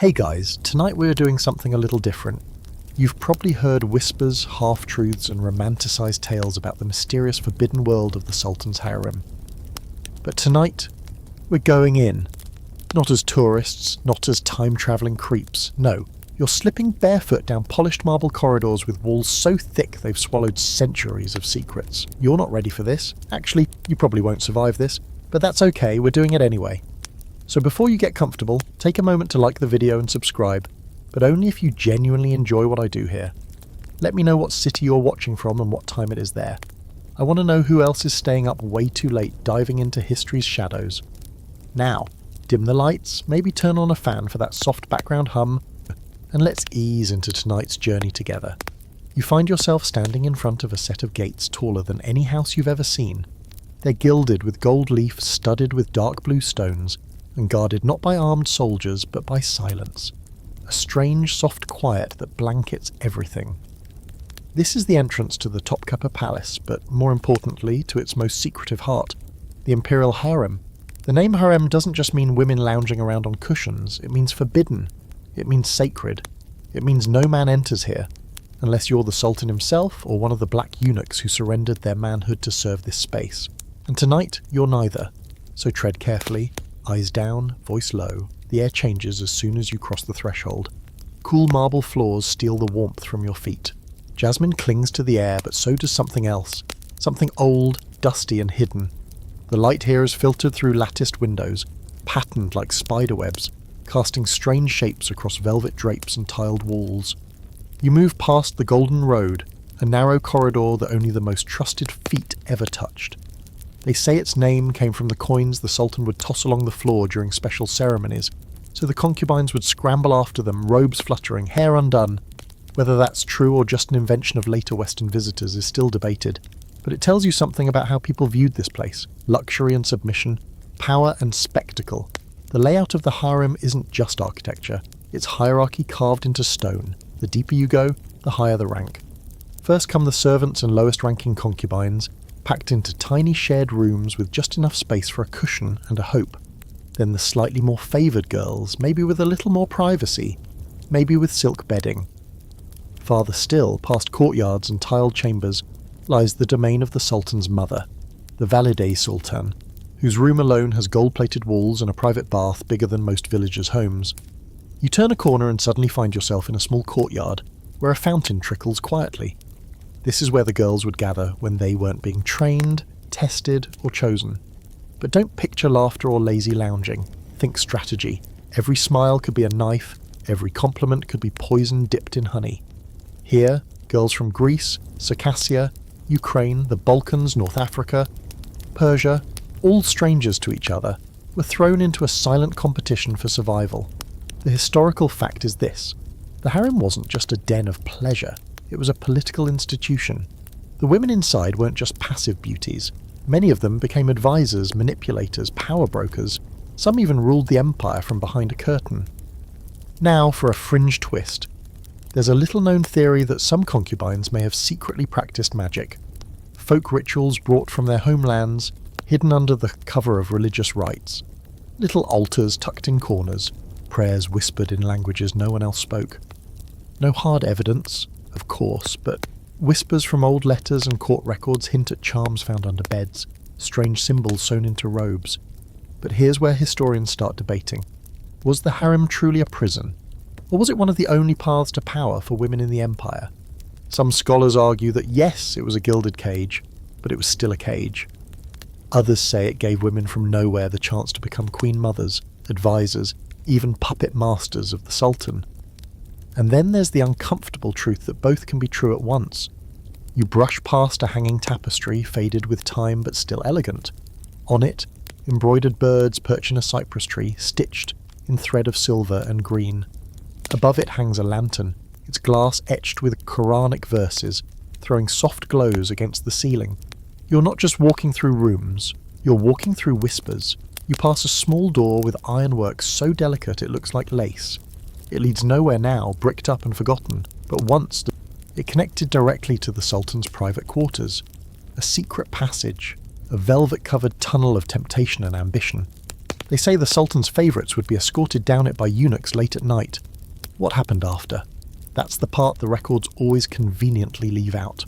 Hey guys, tonight we're doing something a little different. You've probably heard whispers, half-truths and romanticized tales about the mysterious forbidden world of the Sultan's harem. But tonight, we're going in. Not as tourists, not as time-travelling creeps, no. You're slipping barefoot down polished marble corridors with walls so thick they've swallowed centuries of secrets. You're not ready for this. Actually, you probably won't survive this, but that's okay, we're doing it anyway. So before you get comfortable, take a moment to like the video and subscribe, but only if you genuinely enjoy what I do here. Let me know what city you're watching from and what time it is there. I want to know who else is staying up way too late diving into history's shadows. Now, dim the lights, maybe turn on a fan for that soft background hum, and let's ease into tonight's journey together. You find yourself standing in front of a set of gates taller than any house you've ever seen. They're gilded with gold leaf studded with dark blue stones, and guarded not by armed soldiers but by silence. A strange, soft quiet that blankets everything. This is the entrance to the Topkapi Palace, but more importantly, to its most secretive heart, the Imperial Harem. The name harem doesn't just mean women lounging around on cushions, it means forbidden. It means sacred. It means no man enters here, unless you're the Sultan himself or one of the black eunuchs who surrendered their manhood to serve this space. And tonight, you're neither, so tread carefully. Eyes down, voice low. The air changes as soon as you cross the threshold. Cool marble floors steal the warmth from your feet. Jasmine clings to the air, but so does something else. Something old, dusty and hidden. The light here is filtered through latticed windows, patterned like spiderwebs, casting strange shapes across velvet drapes and tiled walls. You move past the Golden Road, a narrow corridor that only the most trusted feet ever touched. They say its name came from the coins the Sultan would toss along the floor during special ceremonies, so the concubines would scramble after them, robes fluttering, hair undone. Whether that's true or just an invention of later Western visitors is still debated, but it tells you something about how people viewed this place: luxury and submission, power and spectacle. The layout of the harem isn't just architecture, it's hierarchy carved into stone. The deeper you go, the higher the rank. First come the servants and lowest-ranking concubines, packed into tiny shared rooms with just enough space for a cushion and a hope. Then the slightly more favoured girls, maybe with a little more privacy, maybe with silk bedding. Farther still, past courtyards and tiled chambers, lies the domain of the Sultan's mother, the Valide Sultan, whose room alone has gold-plated walls and a private bath bigger than most villagers' homes. You turn a corner and suddenly find yourself in a small courtyard, where a fountain trickles quietly. This is where the girls would gather when they weren't being trained, tested, or chosen. But don't picture laughter or lazy lounging. Think strategy. Every smile could be a knife, every compliment could be poison dipped in honey. Here, girls from Greece, Circassia, Ukraine, the Balkans, North Africa, Persia, all strangers to each other, were thrown into a silent competition for survival. The historical fact is this: the harem wasn't just a den of pleasure. It was a political institution. The women inside weren't just passive beauties. Many of them became advisors, manipulators, power brokers. Some even ruled the empire from behind a curtain. Now for a fringe twist. There's a little-known theory that some concubines may have secretly practiced magic. Folk rituals brought from their homelands, hidden under the cover of religious rites. Little altars tucked in corners, prayers whispered in languages no one else spoke. No hard evidence, of course, but whispers from old letters and court records hint at charms found under beds, strange symbols sewn into robes. But here's where historians start debating. Was the harem truly a prison? Or was it one of the only paths to power for women in the empire? Some scholars argue that yes, it was a gilded cage, but it was still a cage. Others say it gave women from nowhere the chance to become queen mothers, advisors, even puppet masters of the Sultan. And then there's the uncomfortable truth that both can be true at once. You brush past a hanging tapestry, faded with time but still elegant. On it, embroidered birds perch in a cypress tree, stitched in thread of silver and green. Above it hangs a lantern, its glass etched with Quranic verses, throwing soft glows against the ceiling. You're not just walking through rooms, you're walking through whispers. You pass a small door with ironwork so delicate it looks like lace. It leads nowhere now, bricked up and forgotten, but once it connected directly to the Sultan's private quarters. A secret passage, a velvet-covered tunnel of temptation and ambition. They say the Sultan's favourites would be escorted down it by eunuchs late at night. What happened after? That's the part the records always conveniently leave out.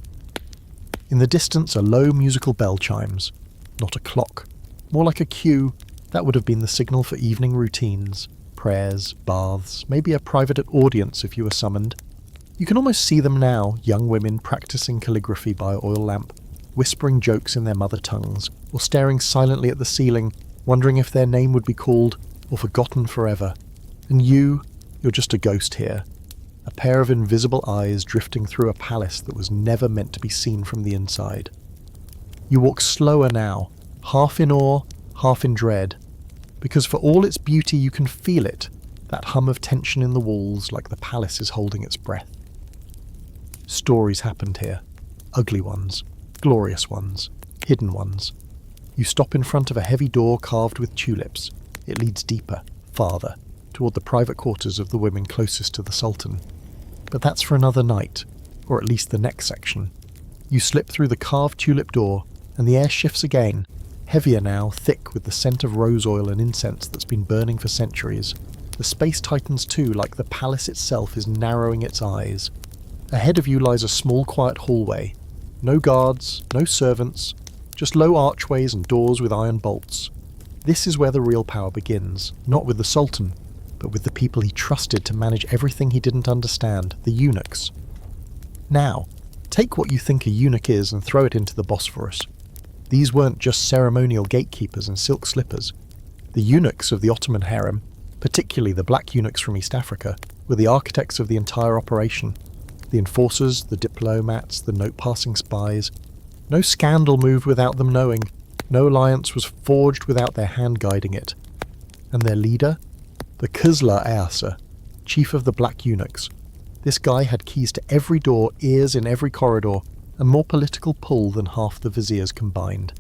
In the distance are low musical bell chimes. Not a clock. More like a cue. That would have been the signal for evening routines. Prayers, baths, maybe a private audience if you were summoned. You can almost see them now, young women practicing calligraphy by oil lamp, whispering jokes in their mother tongues, or staring silently at the ceiling, wondering if their name would be called or forgotten forever. And you're just a ghost here. A pair of invisible eyes drifting through a palace that was never meant to be seen from the inside. You walk slower now, half in awe, half in dread, because for all its beauty you can feel it, that hum of tension in the walls like the palace is holding its breath. Stories happened here. Ugly ones, glorious ones, hidden ones. You stop in front of a heavy door carved with tulips. It leads deeper, farther, toward the private quarters of the women closest to the Sultan. But that's for another night, or at least the next section. You slip through the carved tulip door, and the air shifts again, heavier now, thick with the scent of rose oil and incense that's been burning for centuries. The space tightens too, like the palace itself is narrowing its eyes. Ahead of you lies a small quiet hallway. No guards, no servants, just low archways and doors with iron bolts. This is where the real power begins, not with the Sultan, but with the people he trusted to manage everything he didn't understand, the eunuchs. Now, take what you think a eunuch is and throw it into the Bosphorus. These weren't just ceremonial gatekeepers in silk slippers. The eunuchs of the Ottoman harem, particularly the black eunuchs from East Africa, were the architects of the entire operation. The enforcers, the diplomats, the note-passing spies. No scandal moved without them knowing. No alliance was forged without their hand guiding it. And their leader? The Kızlar Ağası, chief of the black eunuchs. This guy had keys to every door, ears in every corridor, and more political pull than half the viziers combined.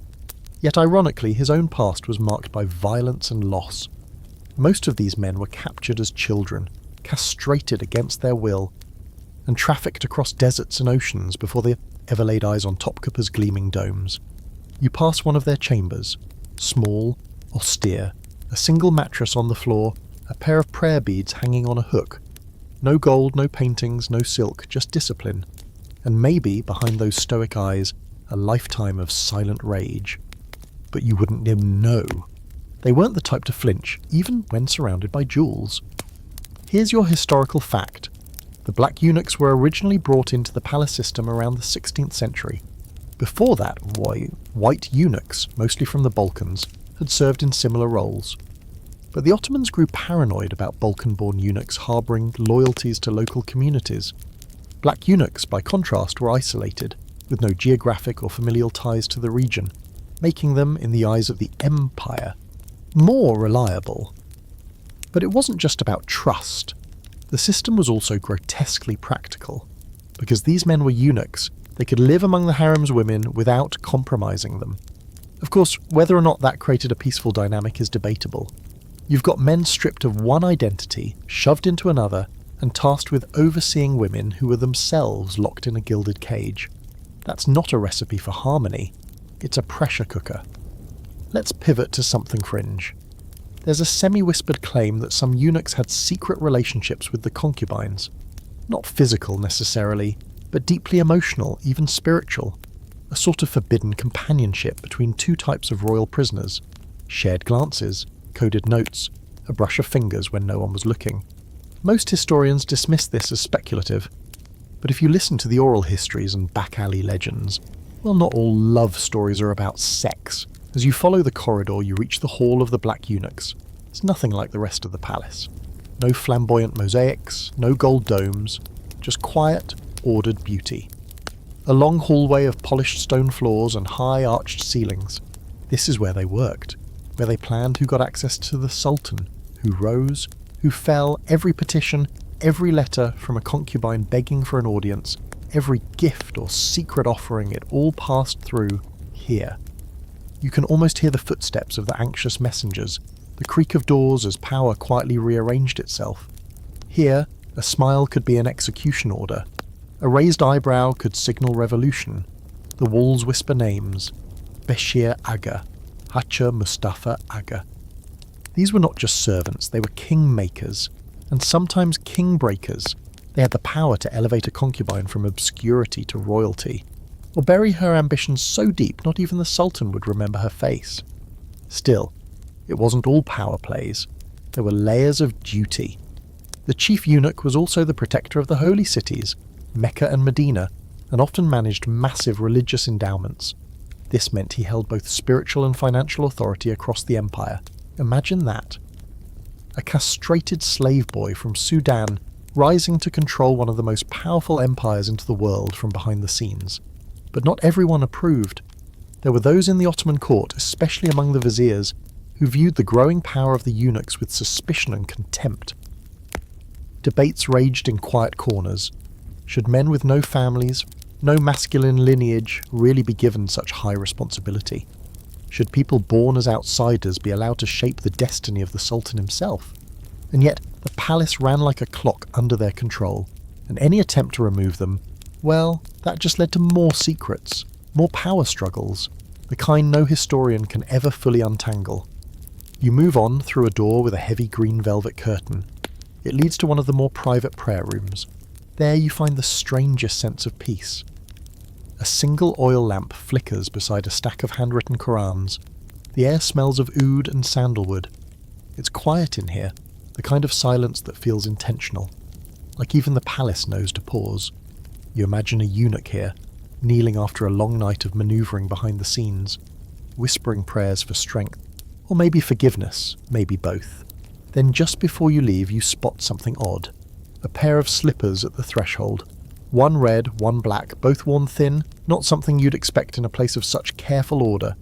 Yet ironically, his own past was marked by violence and loss. Most of these men were captured as children, castrated against their will, and trafficked across deserts and oceans before they ever laid eyes on Topkapa's gleaming domes. You pass one of their chambers, small, austere, a single mattress on the floor, a pair of prayer beads hanging on a hook. No gold, no paintings, no silk, just discipline. And maybe, behind those stoic eyes, a lifetime of silent rage. But you wouldn't even know. They weren't the type to flinch, even when surrounded by jewels. Here's your historical fact. The black eunuchs were originally brought into the palace system around the 16th century. Before that, white eunuchs, mostly from the Balkans, had served in similar roles. But the Ottomans grew paranoid about Balkan-born eunuchs harbouring loyalties to local communities. Black eunuchs, by contrast, were isolated, with no geographic or familial ties to the region, making them, in the eyes of the empire, more reliable. But it wasn't just about trust. The system was also grotesquely practical. Because these men were eunuchs, they could live among the harem's women without compromising them. Of course, whether or not that created a peaceful dynamic is debatable. You've got men stripped of one identity, shoved into another, and tasked with overseeing women who were themselves locked in a gilded cage. That's not a recipe for harmony. It's a pressure cooker. Let's pivot to something fringe. There's a semi-whispered claim that some eunuchs had secret relationships with the concubines. Not physical necessarily, but deeply emotional, even spiritual. A sort of forbidden companionship between two types of royal prisoners. Shared glances, coded notes, a brush of fingers when no one was looking. Most historians dismiss this as speculative, but if you listen to the oral histories and back-alley legends, well, not all love stories are about sex. As you follow the corridor, you reach the hall of the black eunuchs. It's nothing like the rest of the palace. No flamboyant mosaics, no gold domes, just quiet, ordered beauty. A long hallway of polished stone floors and high arched ceilings. This is where they worked, where they planned who got access to the Sultan, who rose, who fell, every petition, every letter from a concubine begging for an audience, every gift or secret offering, it all passed through here. You can almost hear the footsteps of the anxious messengers, the creak of doors as power quietly rearranged itself. Here, a smile could be an execution order. A raised eyebrow could signal revolution. The walls whisper names. Beshir Aga, Hacha Mustafa Aga. These were not just servants, they were king-makers, and sometimes king-breakers. They had the power to elevate a concubine from obscurity to royalty, or bury her ambitions so deep not even the Sultan would remember her face. Still, it wasn't all power plays. There were layers of duty. The chief eunuch was also the protector of the holy cities, Mecca and Medina, and often managed massive religious endowments. This meant he held both spiritual and financial authority across the empire. Imagine that. A castrated slave boy from Sudan rising to control one of the most powerful empires into the world from behind the scenes. But not everyone approved. There were those in the Ottoman court, especially among the viziers, who viewed the growing power of the eunuchs with suspicion and contempt. Debates raged in quiet corners. Should men with no families, no masculine lineage, really be given such high responsibility? Should people born as outsiders be allowed to shape the destiny of the Sultan himself? And yet, the palace ran like a clock under their control, and any attempt to remove them, well, that just led to more secrets, more power struggles, the kind no historian can ever fully untangle. You move on through a door with a heavy green velvet curtain. It leads to one of the more private prayer rooms. There you find the strangest sense of peace. A single oil lamp flickers beside a stack of handwritten Qurans. The air smells of oud and sandalwood. It's quiet in here, the kind of silence that feels intentional, like even the palace knows to pause. You imagine a eunuch here, kneeling after a long night of manoeuvring behind the scenes, whispering prayers for strength, or maybe forgiveness, maybe both. Then just before you leave, you spot something odd. A pair of slippers at the threshold. One red, one black, both worn thin, not something you'd expect in a place of such careful order.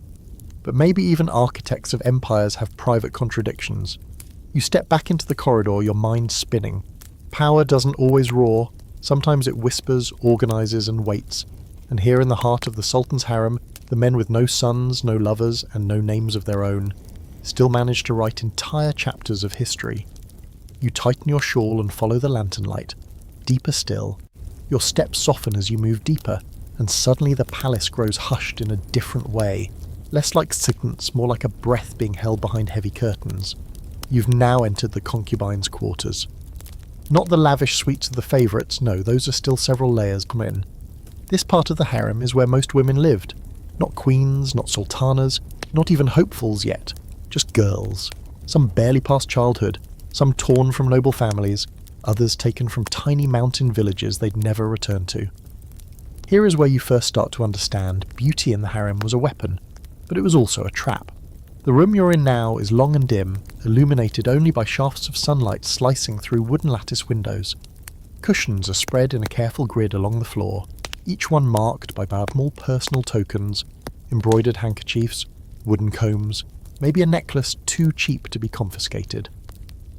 But maybe even architects of empires have private contradictions. You step back into the corridor, your mind spinning. Power doesn't always roar. Sometimes it whispers, organises and waits. And here in the heart of the Sultan's harem, the men with no sons, no lovers, and no names of their own still manage to write entire chapters of history. You tighten your shawl and follow the lantern light. Deeper still. Your steps soften as you move deeper, and suddenly the palace grows hushed in a different way. Less like silence, more like a breath being held behind heavy curtains. You've now entered the concubines' quarters. Not the lavish suites of the favourites, no, those are still several layers in. This part of the harem is where most women lived. Not queens, not sultanas, not even hopefuls yet. Just girls. Some barely past childhood, some torn from noble families, others taken from tiny mountain villages they'd never return to. Here is where you first start to understand beauty in the harem was a weapon, but it was also a trap. The room you're in now is long and dim, illuminated only by shafts of sunlight slicing through wooden lattice windows. Cushions are spread in a careful grid along the floor, each one marked by small personal tokens, embroidered handkerchiefs, wooden combs, maybe a necklace too cheap to be confiscated.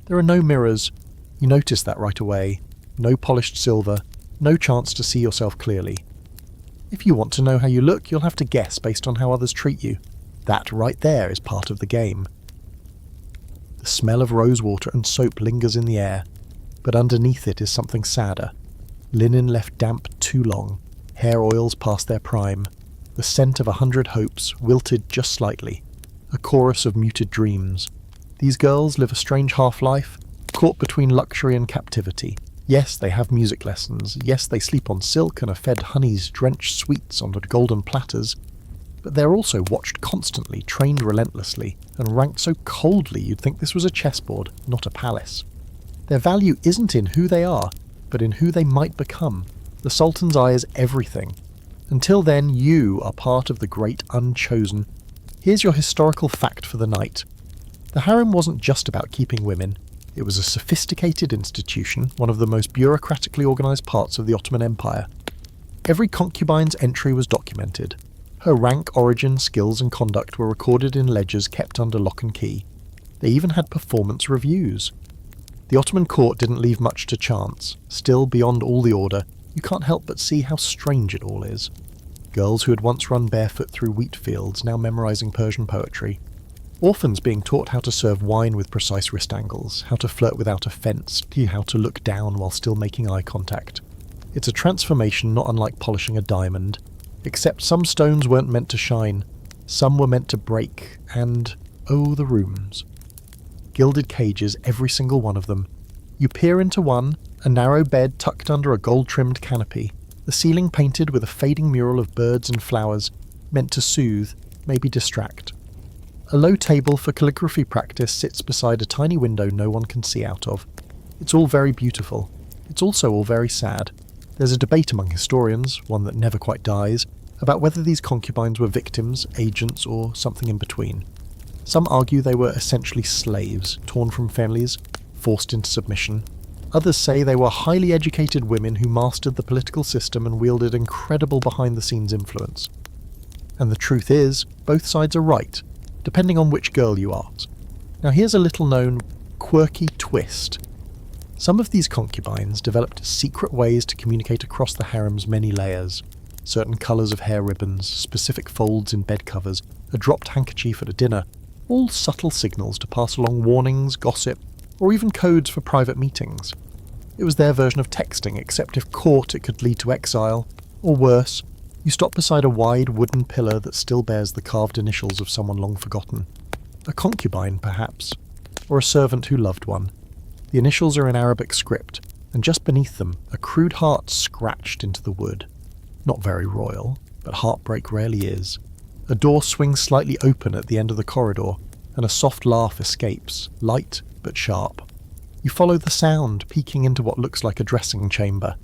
There are no mirrors. You notice that right away. No polished silver, no chance to see yourself clearly. If you want to know how you look, you'll have to guess based on how others treat you. That right there is part of the game. The smell of rosewater and soap lingers in the air, but underneath it is something sadder. Linen left damp too long, hair oils past their prime, the scent of 100 hopes wilted just slightly, a chorus of muted dreams. These girls live a strange half-life, caught between luxury and captivity. Yes, they have music lessons. Yes, they sleep on silk and are fed honey's drenched sweets on golden platters. But they're also watched constantly, trained relentlessly, and ranked so coldly you'd think this was a chessboard, not a palace. Their value isn't in who they are, but in who they might become. The Sultan's eye is everything. Until then, you are part of the great unchosen. Here's your historical fact for the night. The harem wasn't just about keeping women. It was a sophisticated institution, one of the most bureaucratically organised parts of the Ottoman Empire. Every concubine's entry was documented. Her rank, origin, skills and conduct were recorded in ledgers kept under lock and key. They even had performance reviews. The Ottoman court didn't leave much to chance. Still, beyond all the order, you can't help but see how strange it all is. Girls who had once run barefoot through wheat fields now memorising Persian poetry. Orphans being taught how to serve wine with precise wrist angles, how to flirt without offence, how to look down while still making eye contact. It's a transformation not unlike polishing a diamond, except some stones weren't meant to shine, some were meant to break, and, oh, the rooms. gilded cages, every single one of them. You peer into one, a narrow bed tucked under a gold-trimmed canopy, the ceiling painted with a fading mural of birds and flowers, meant to soothe, maybe distract. A low table for calligraphy practice sits beside a tiny window no one can see out of. It's all very beautiful. It's also all very sad. There's a debate among historians, one that never quite dies, about whether these concubines were victims, agents, or something in between. Some argue they were essentially slaves, torn from families, forced into submission. Others say they were highly educated women who mastered the political system and wielded incredible behind-the-scenes influence. And the truth is, both sides are right, depending on which girl you ask. Now here's a little-known, quirky twist. Some of these concubines developed secret ways to communicate across the harem's many layers. Certain colours of hair ribbons, specific folds in bed covers, a dropped handkerchief at a dinner, all subtle signals to pass along warnings, gossip, or even codes for private meetings. It was their version of texting, except if caught it could lead to exile, or worse, you stop beside a wide wooden pillar that still bears the carved initials of someone long forgotten. A concubine, perhaps, or a servant who loved one. The initials are in Arabic script, and just beneath them, a crude heart scratched into the wood. Not very royal, but heartbreak rarely is. A door swings slightly open at the end of the corridor, and a soft laugh escapes, light but sharp. You follow the sound, peeking into what looks like a dressing chamber.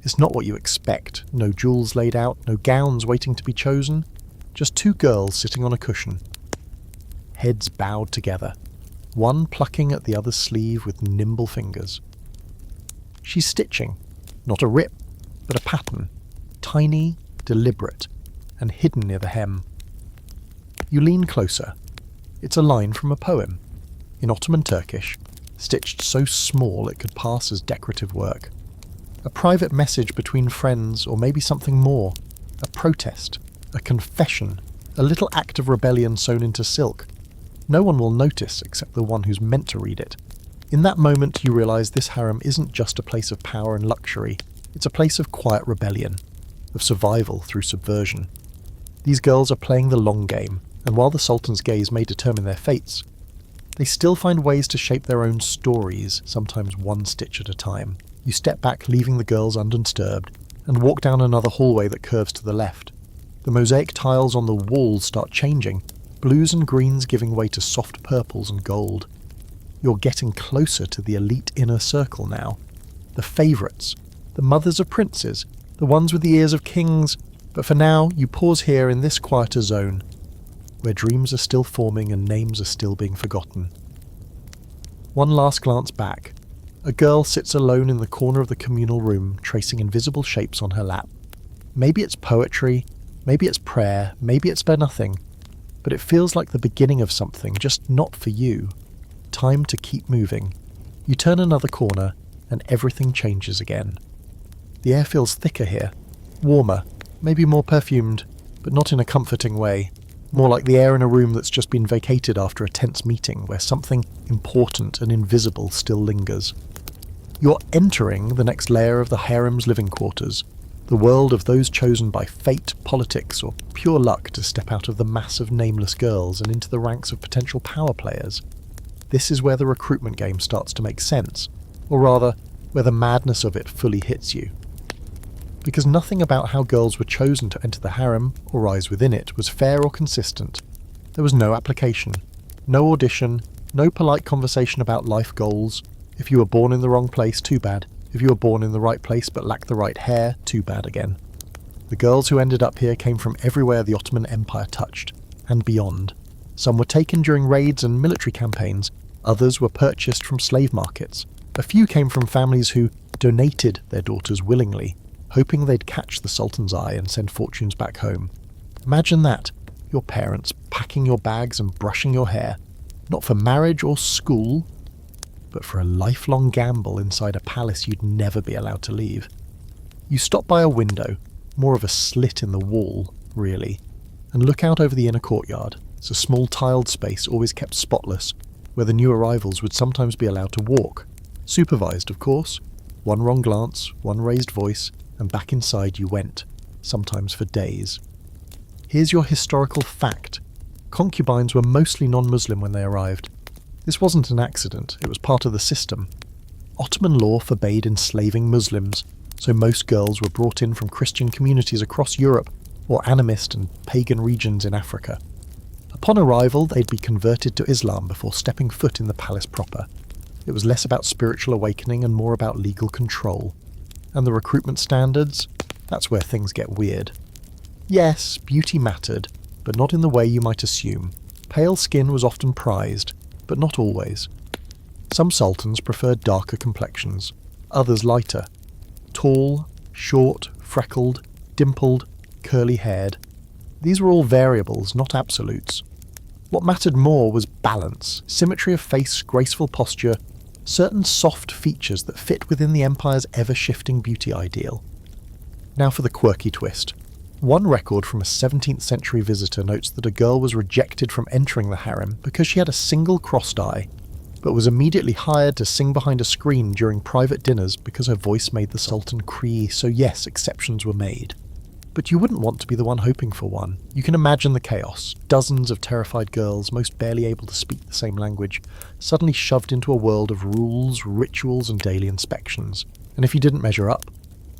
It's not what you expect. No jewels laid out, no gowns waiting to be chosen. Just two girls sitting on a cushion. Heads bowed together, one plucking at the other's sleeve with nimble fingers. She's stitching, not a rip, but a pattern. Tiny, deliberate, and hidden near the hem. You lean closer. It's a line from a poem, in Ottoman Turkish, stitched so small it could pass as decorative work. A private message between friends, or maybe something more. A protest, a confession, a little act of rebellion sewn into silk. No one will notice except the one who's meant to read it. In that moment you realise this harem isn't just a place of power and luxury, it's a place of quiet rebellion, of survival through subversion. These girls are playing the long game, and while the Sultan's gaze may determine their fates, they still find ways to shape their own stories, sometimes one stitch at a time. You step back, leaving the girls undisturbed, and walk down another hallway that curves to the left. The mosaic tiles on the walls start changing, blues and greens giving way to soft purples and gold. You're getting closer to the elite inner circle now. The favourites, the mothers of princes, the ones with the ears of kings, but for now you pause here in this quieter zone, where dreams are still forming and names are still being forgotten. One last glance back. A girl sits alone in the corner of the communal room, tracing invisible shapes on her lap. Maybe it's poetry, maybe it's prayer, maybe it's for nothing, but it feels like the beginning of something, just not for you. Time to keep moving. You turn another corner, and everything changes again. The air feels thicker here, warmer, maybe more perfumed, but not in a comforting way. More like the air in a room that's just been vacated after a tense meeting, where something important and invisible still lingers. You're entering the next layer of the harem's living quarters, the world of those chosen by fate, politics, or pure luck to step out of the mass of nameless girls and into the ranks of potential power players. This is where the recruitment game starts to make sense, or rather, where the madness of it fully hits you. Because nothing about how girls were chosen to enter the harem, or rise within it, was fair or consistent. There was no application, no audition, no polite conversation about life goals. If you were born in the wrong place, too bad. If you were born in the right place but lacked the right hair, too bad again. The girls who ended up here came from everywhere the Ottoman Empire touched, and beyond. Some were taken during raids and military campaigns, others were purchased from slave markets. A few came from families who donated their daughters willingly, hoping they'd catch the Sultan's eye and send fortunes back home. Imagine that, your parents packing your bags and brushing your hair, not for marriage or school, but for a lifelong gamble inside a palace you'd never be allowed to leave. You stop by a window, more of a slit in the wall, really, and look out over the inner courtyard. It's a small tiled space always kept spotless, where the new arrivals would sometimes be allowed to walk. Supervised, of course. One wrong glance, one raised voice, and back inside you went, sometimes for days. Here's your historical fact. Concubines were mostly non-Muslim when they arrived. This wasn't an accident, it was part of the system. Ottoman law forbade enslaving Muslims, so most girls were brought in from Christian communities across Europe or animist and pagan regions in Africa. Upon arrival, they'd be converted to Islam before stepping foot in the palace proper. It was less about spiritual awakening and more about legal control. And the recruitment standards? That's where things get weird. Yes, beauty mattered, but not in the way you might assume. Pale skin was often prized, but not always. Some sultans preferred darker complexions, others lighter. Tall, short, freckled, dimpled, curly-haired. These were all variables, not absolutes. What mattered more was balance, symmetry of face, graceful posture, certain soft features that fit within the empire's ever-shifting beauty ideal. Now for the quirky twist. One record from a 17th century visitor notes that a girl was rejected from entering the harem because she had a single crossed eye, but was immediately hired to sing behind a screen during private dinners because her voice made the sultan cree, so yes, exceptions were made. But you wouldn't want to be the one hoping for one. You can imagine the chaos. Dozens of terrified girls, most barely able to speak the same language, suddenly shoved into a world of rules, rituals, and daily inspections. And if you didn't measure up,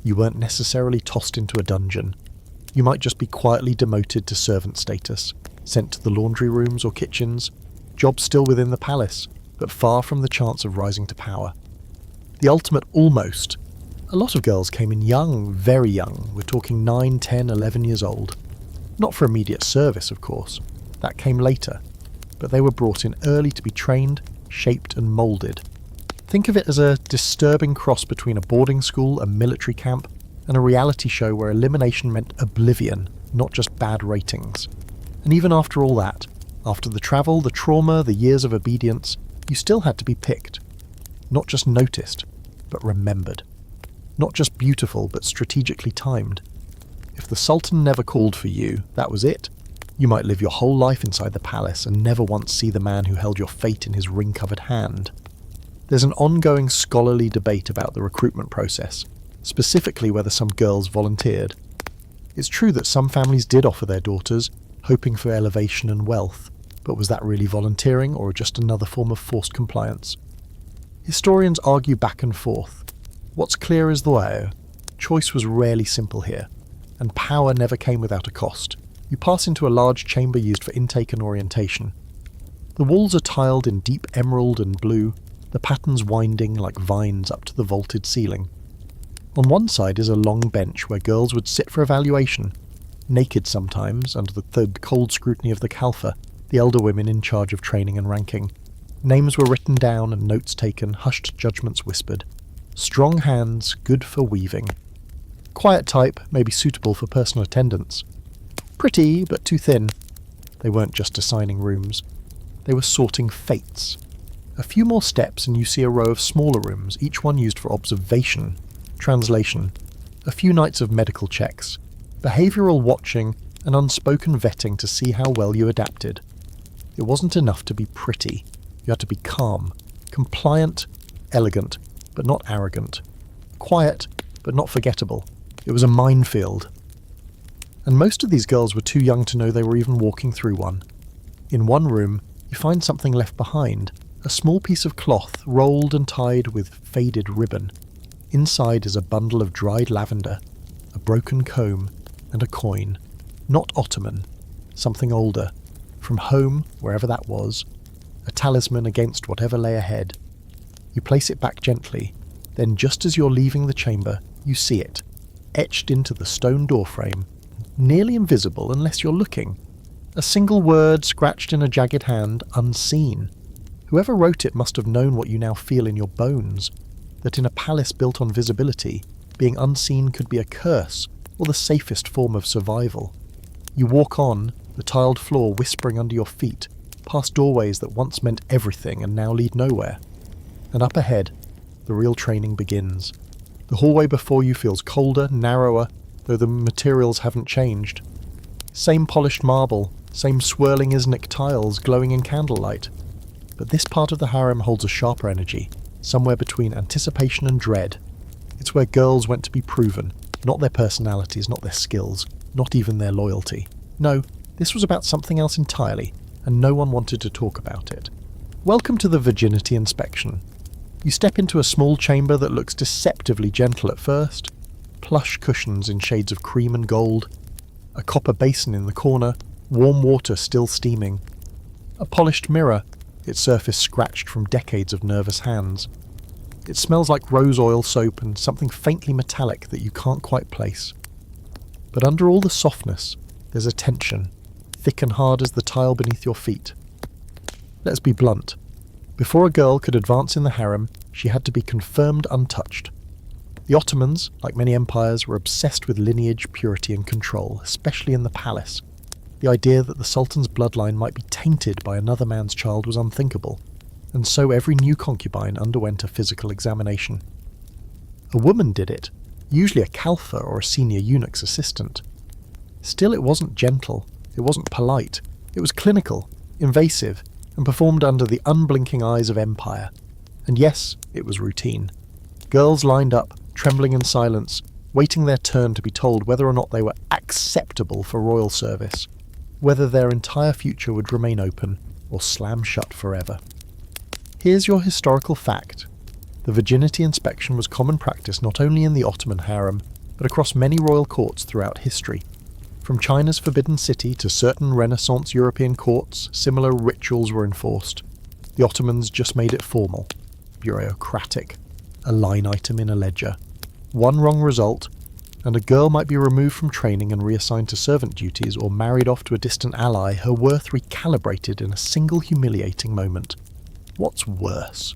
you weren't necessarily tossed into a dungeon. You might just be quietly demoted to servant status, sent to the laundry rooms or kitchens, jobs still within the palace, but far from the chance of rising to power. The ultimate almost. A lot of girls came in young, very young. We're talking 9, 10, 11 years old. Not for immediate service, of course. That came later. But they were brought in early to be trained, shaped and moulded. Think of it as a disturbing cross between a boarding school, a military camp, and a reality show where elimination meant oblivion, not just bad ratings. And even after all that, after the travel, the trauma, the years of obedience, you still had to be picked. Not just noticed, but remembered. Not just beautiful, but strategically timed. If the Sultan never called for you, that was it. You might live your whole life inside the palace and never once see the man who held your fate in his ring-covered hand. There's an ongoing scholarly debate about the recruitment process, specifically whether some girls volunteered. It's true that some families did offer their daughters, hoping for elevation and wealth, but was that really volunteering or just another form of forced compliance? Historians argue back and forth. What's clear is though, choice was rarely simple here, and power never came without a cost. You pass into a large chamber used for intake and orientation. The walls are tiled in deep emerald and blue, the patterns winding like vines up to the vaulted ceiling. On one side is a long bench where girls would sit for evaluation, naked sometimes under the cold scrutiny of the Khalfa, the elder women in charge of training and ranking. Names were written down and notes taken, hushed judgments whispered. Strong hands, good for weaving. Quiet type, maybe suitable for personal attendance. Pretty, but too thin. They weren't just assigning rooms. They were sorting fates. A few more steps and you see a row of smaller rooms, each one used for observation, translation, a few nights of medical checks, behavioural watching, and unspoken vetting to see how well you adapted. It wasn't enough to be pretty. You had to be calm, compliant, elegant, but not arrogant, quiet, but not forgettable. It was a minefield. And most of these girls were too young to know they were even walking through one. In one room, you find something left behind, a small piece of cloth rolled and tied with faded ribbon. Inside is a bundle of dried lavender, a broken comb, and a coin. Not Ottoman, something older, from home, wherever that was, a talisman against whatever lay ahead. You place it back gently, then just as you're leaving the chamber, you see it, etched into the stone doorframe, nearly invisible unless you're looking. A single word scratched in a jagged hand, unseen. Whoever wrote it must have known what you now feel in your bones, that in a palace built on visibility, being unseen could be a curse, or the safest form of survival. You walk on, the tiled floor whispering under your feet, past doorways that once meant everything and now lead nowhere. And up ahead, the real training begins. The hallway before you feels colder, narrower, though the materials haven't changed. Same polished marble, same swirling Iznik tiles glowing in candlelight. But this part of the harem holds a sharper energy, somewhere between anticipation and dread. It's where girls went to be proven, not their personalities, not their skills, not even their loyalty. No, this was about something else entirely, and no one wanted to talk about it. Welcome to the virginity inspection. You step into a small chamber that looks deceptively gentle at first. Plush cushions in shades of cream and gold, a copper basin in the corner, warm water still steaming, a polished mirror, its surface scratched from decades of nervous hands. It smells like rose oil soap and something faintly metallic that you can't quite place. But under all the softness, there's a tension, thick and hard as the tile beneath your feet. Let's be blunt. Before a girl could advance in the harem, she had to be confirmed untouched. The Ottomans, like many empires, were obsessed with lineage, purity and control, especially in the palace. The idea that the Sultan's bloodline might be tainted by another man's child was unthinkable, and so every new concubine underwent a physical examination. A woman did it, usually a kalfa or a senior eunuch's assistant. Still, it wasn't gentle, it wasn't polite, it was clinical, invasive, and performed under the unblinking eyes of empire. And yes, it was routine. Girls lined up, trembling in silence, waiting their turn to be told whether or not they were acceptable for royal service, whether their entire future would remain open or slam shut forever. Here's your historical fact. The virginity inspection was common practice not only in the Ottoman harem, but across many royal courts throughout history. From China's Forbidden City to certain Renaissance European courts, similar rituals were enforced. The Ottomans just made it formal, bureaucratic, a line item in a ledger. One wrong result, and a girl might be removed from training and reassigned to servant duties or married off to a distant ally, her worth recalibrated in a single humiliating moment. What's worse?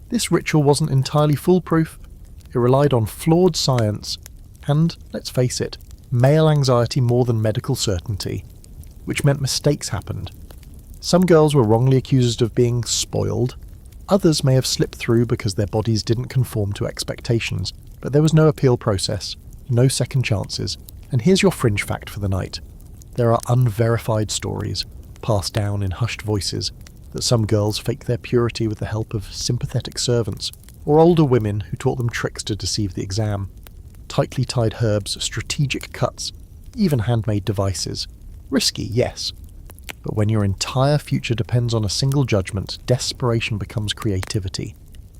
This ritual wasn't entirely foolproof. It relied on flawed science and, let's face it, male anxiety more than medical certainty, which meant mistakes happened. Some girls were wrongly accused of being spoiled. Others may have slipped through because their bodies didn't conform to expectations, but there was no appeal process, no second chances. And here's your fringe fact for the night. There are unverified stories, passed down in hushed voices, that some girls faked their purity with the help of sympathetic servants, or older women who taught them tricks to deceive the exam. Tightly tied herbs, strategic cuts, even handmade devices. Risky, yes. But when your entire future depends on a single judgment, desperation becomes creativity.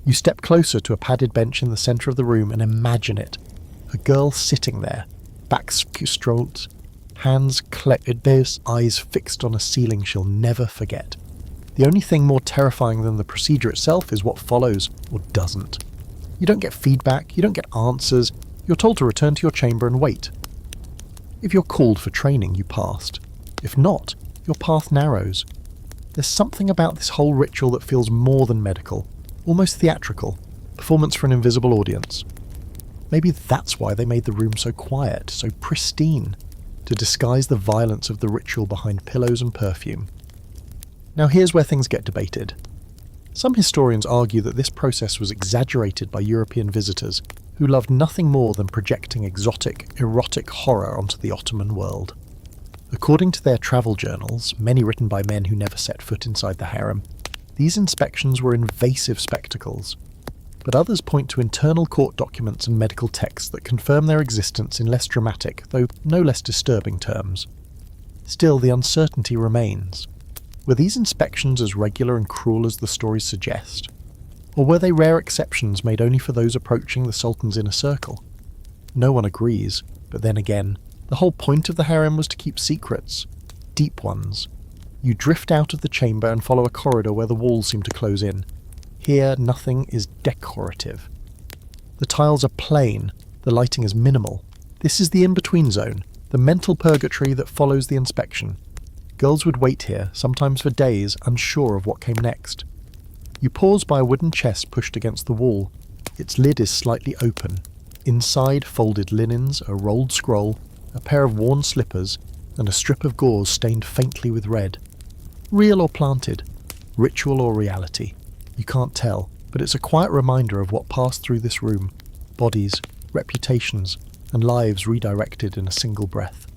You step closer to a padded bench in the centre of the room and imagine it. A girl sitting there, back strolled, hands clenched, eyes fixed on a ceiling she'll never forget. The only thing more terrifying than the procedure itself is what follows, or doesn't. You don't get feedback, you don't get answers, you're told to return to your chamber and wait. If you're called for training, you passed. If not, your path narrows. There's something about this whole ritual that feels more than medical, almost theatrical, performance for an invisible audience. Maybe that's why they made the room so quiet, so pristine, to disguise the violence of the ritual behind pillows and perfume. Now here's where things get debated. Some historians argue that this process was exaggerated by European visitors who loved nothing more than projecting exotic, erotic horror onto the Ottoman world. According to their travel journals, many written by men who never set foot inside the harem, these inspections were invasive spectacles. But others point to internal court documents and medical texts that confirm their existence in less dramatic, though no less disturbing terms. Still, the uncertainty remains. Were these inspections as regular and cruel as the stories suggest? Or were they rare exceptions made only for those approaching the Sultan's inner circle? No one agrees, but then again, the whole point of the harem was to keep secrets. Deep ones. You drift out of the chamber and follow a corridor where the walls seem to close in. Here, nothing is decorative. The tiles are plain, the lighting is minimal. This is the in-between zone, the mental purgatory that follows the inspection. Girls would wait here, sometimes for days, unsure of what came next. You pause by a wooden chest pushed against the wall. Its lid is slightly open. Inside, folded linens, a rolled scroll, a pair of worn slippers, and a strip of gauze stained faintly with red. Real or planted? Ritual or reality? You can't tell, but it's a quiet reminder of what passed through this room. Bodies, reputations, and lives redirected in a single breath.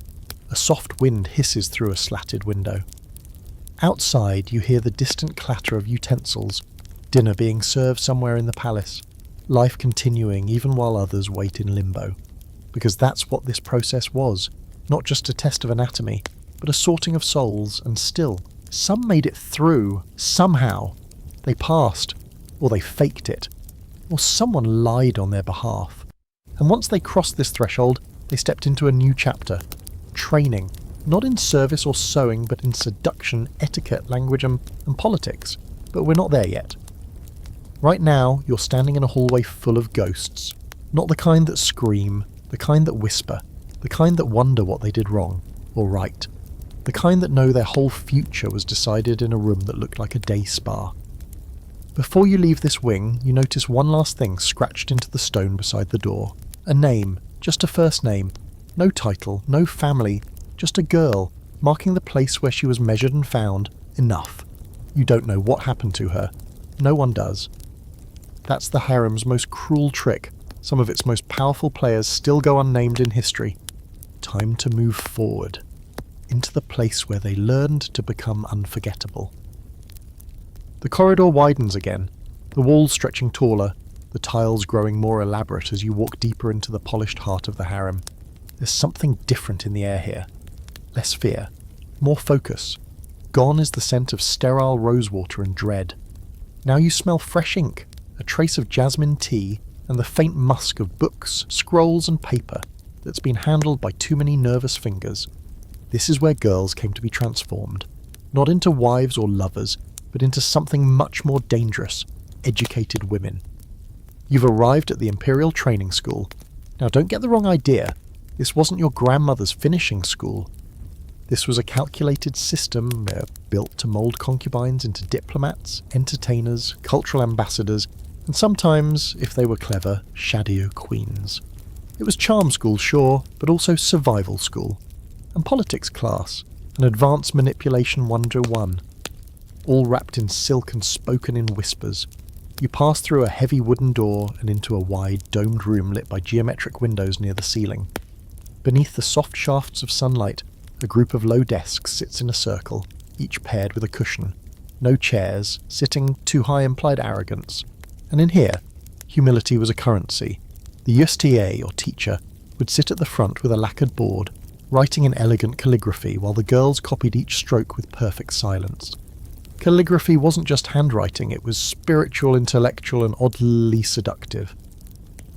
A soft wind hisses through a slatted window. Outside, you hear the distant clatter of utensils, dinner being served somewhere in the palace, life continuing even while others wait in limbo. Because that's what this process was, not just a test of anatomy, but a sorting of souls, and still, Some made it through, somehow. They passed, or they faked it, or someone lied on their behalf. And once they crossed this threshold, they stepped into a new chapter. Training, not in service or sewing, but in seduction, etiquette, language and politics. But we're not there yet. Right now, you're standing in a hallway full of ghosts. Not the kind that scream, the kind that whisper, the kind that wonder what they did wrong, or right. The kind that know their whole future was decided in a room that looked like a day spa. Before you leave this wing, you notice one last thing scratched into the stone beside the door. A name, just a first name. No title, no family, just a girl, marking the place where she was measured and found. Enough. You don't know what happened to her. No one does. That's the harem's most cruel trick. Some of its most powerful players still go unnamed in history. Time to move forward. Into the place where they learned to become unforgettable. The corridor widens again, the walls stretching taller, the tiles growing more elaborate as you walk deeper into the polished heart of the harem. There's something different in the air here. Less fear, more focus. Gone is the scent of sterile rosewater and dread. Now you smell fresh ink, a trace of jasmine tea, and the faint musk of books, scrolls and paper that's been handled by too many nervous fingers. This is where girls came to be transformed, not into wives or lovers, but into something much more dangerous, educated women. You've arrived at the Imperial Training School. Now don't get the wrong idea, this wasn't your grandmother's finishing school. This was a calculated system built to mould concubines into diplomats, entertainers, cultural ambassadors, and sometimes, if they were clever, shadier queens. It was charm school, sure, but also survival school. And politics class, and advanced manipulation 101, all wrapped in silk and spoken in whispers. You pass through a heavy wooden door and into a wide, domed room lit by geometric windows near the ceiling. Beneath the soft shafts of sunlight, a group of low desks sits in a circle, each paired with a cushion. No chairs, sitting too high implied arrogance. And in here, humility was a currency. The USTA, or teacher, would sit at the front with a lacquered board, writing in elegant calligraphy while the girls copied each stroke with perfect silence. Calligraphy wasn't just handwriting, it was spiritual, intellectual, and oddly seductive.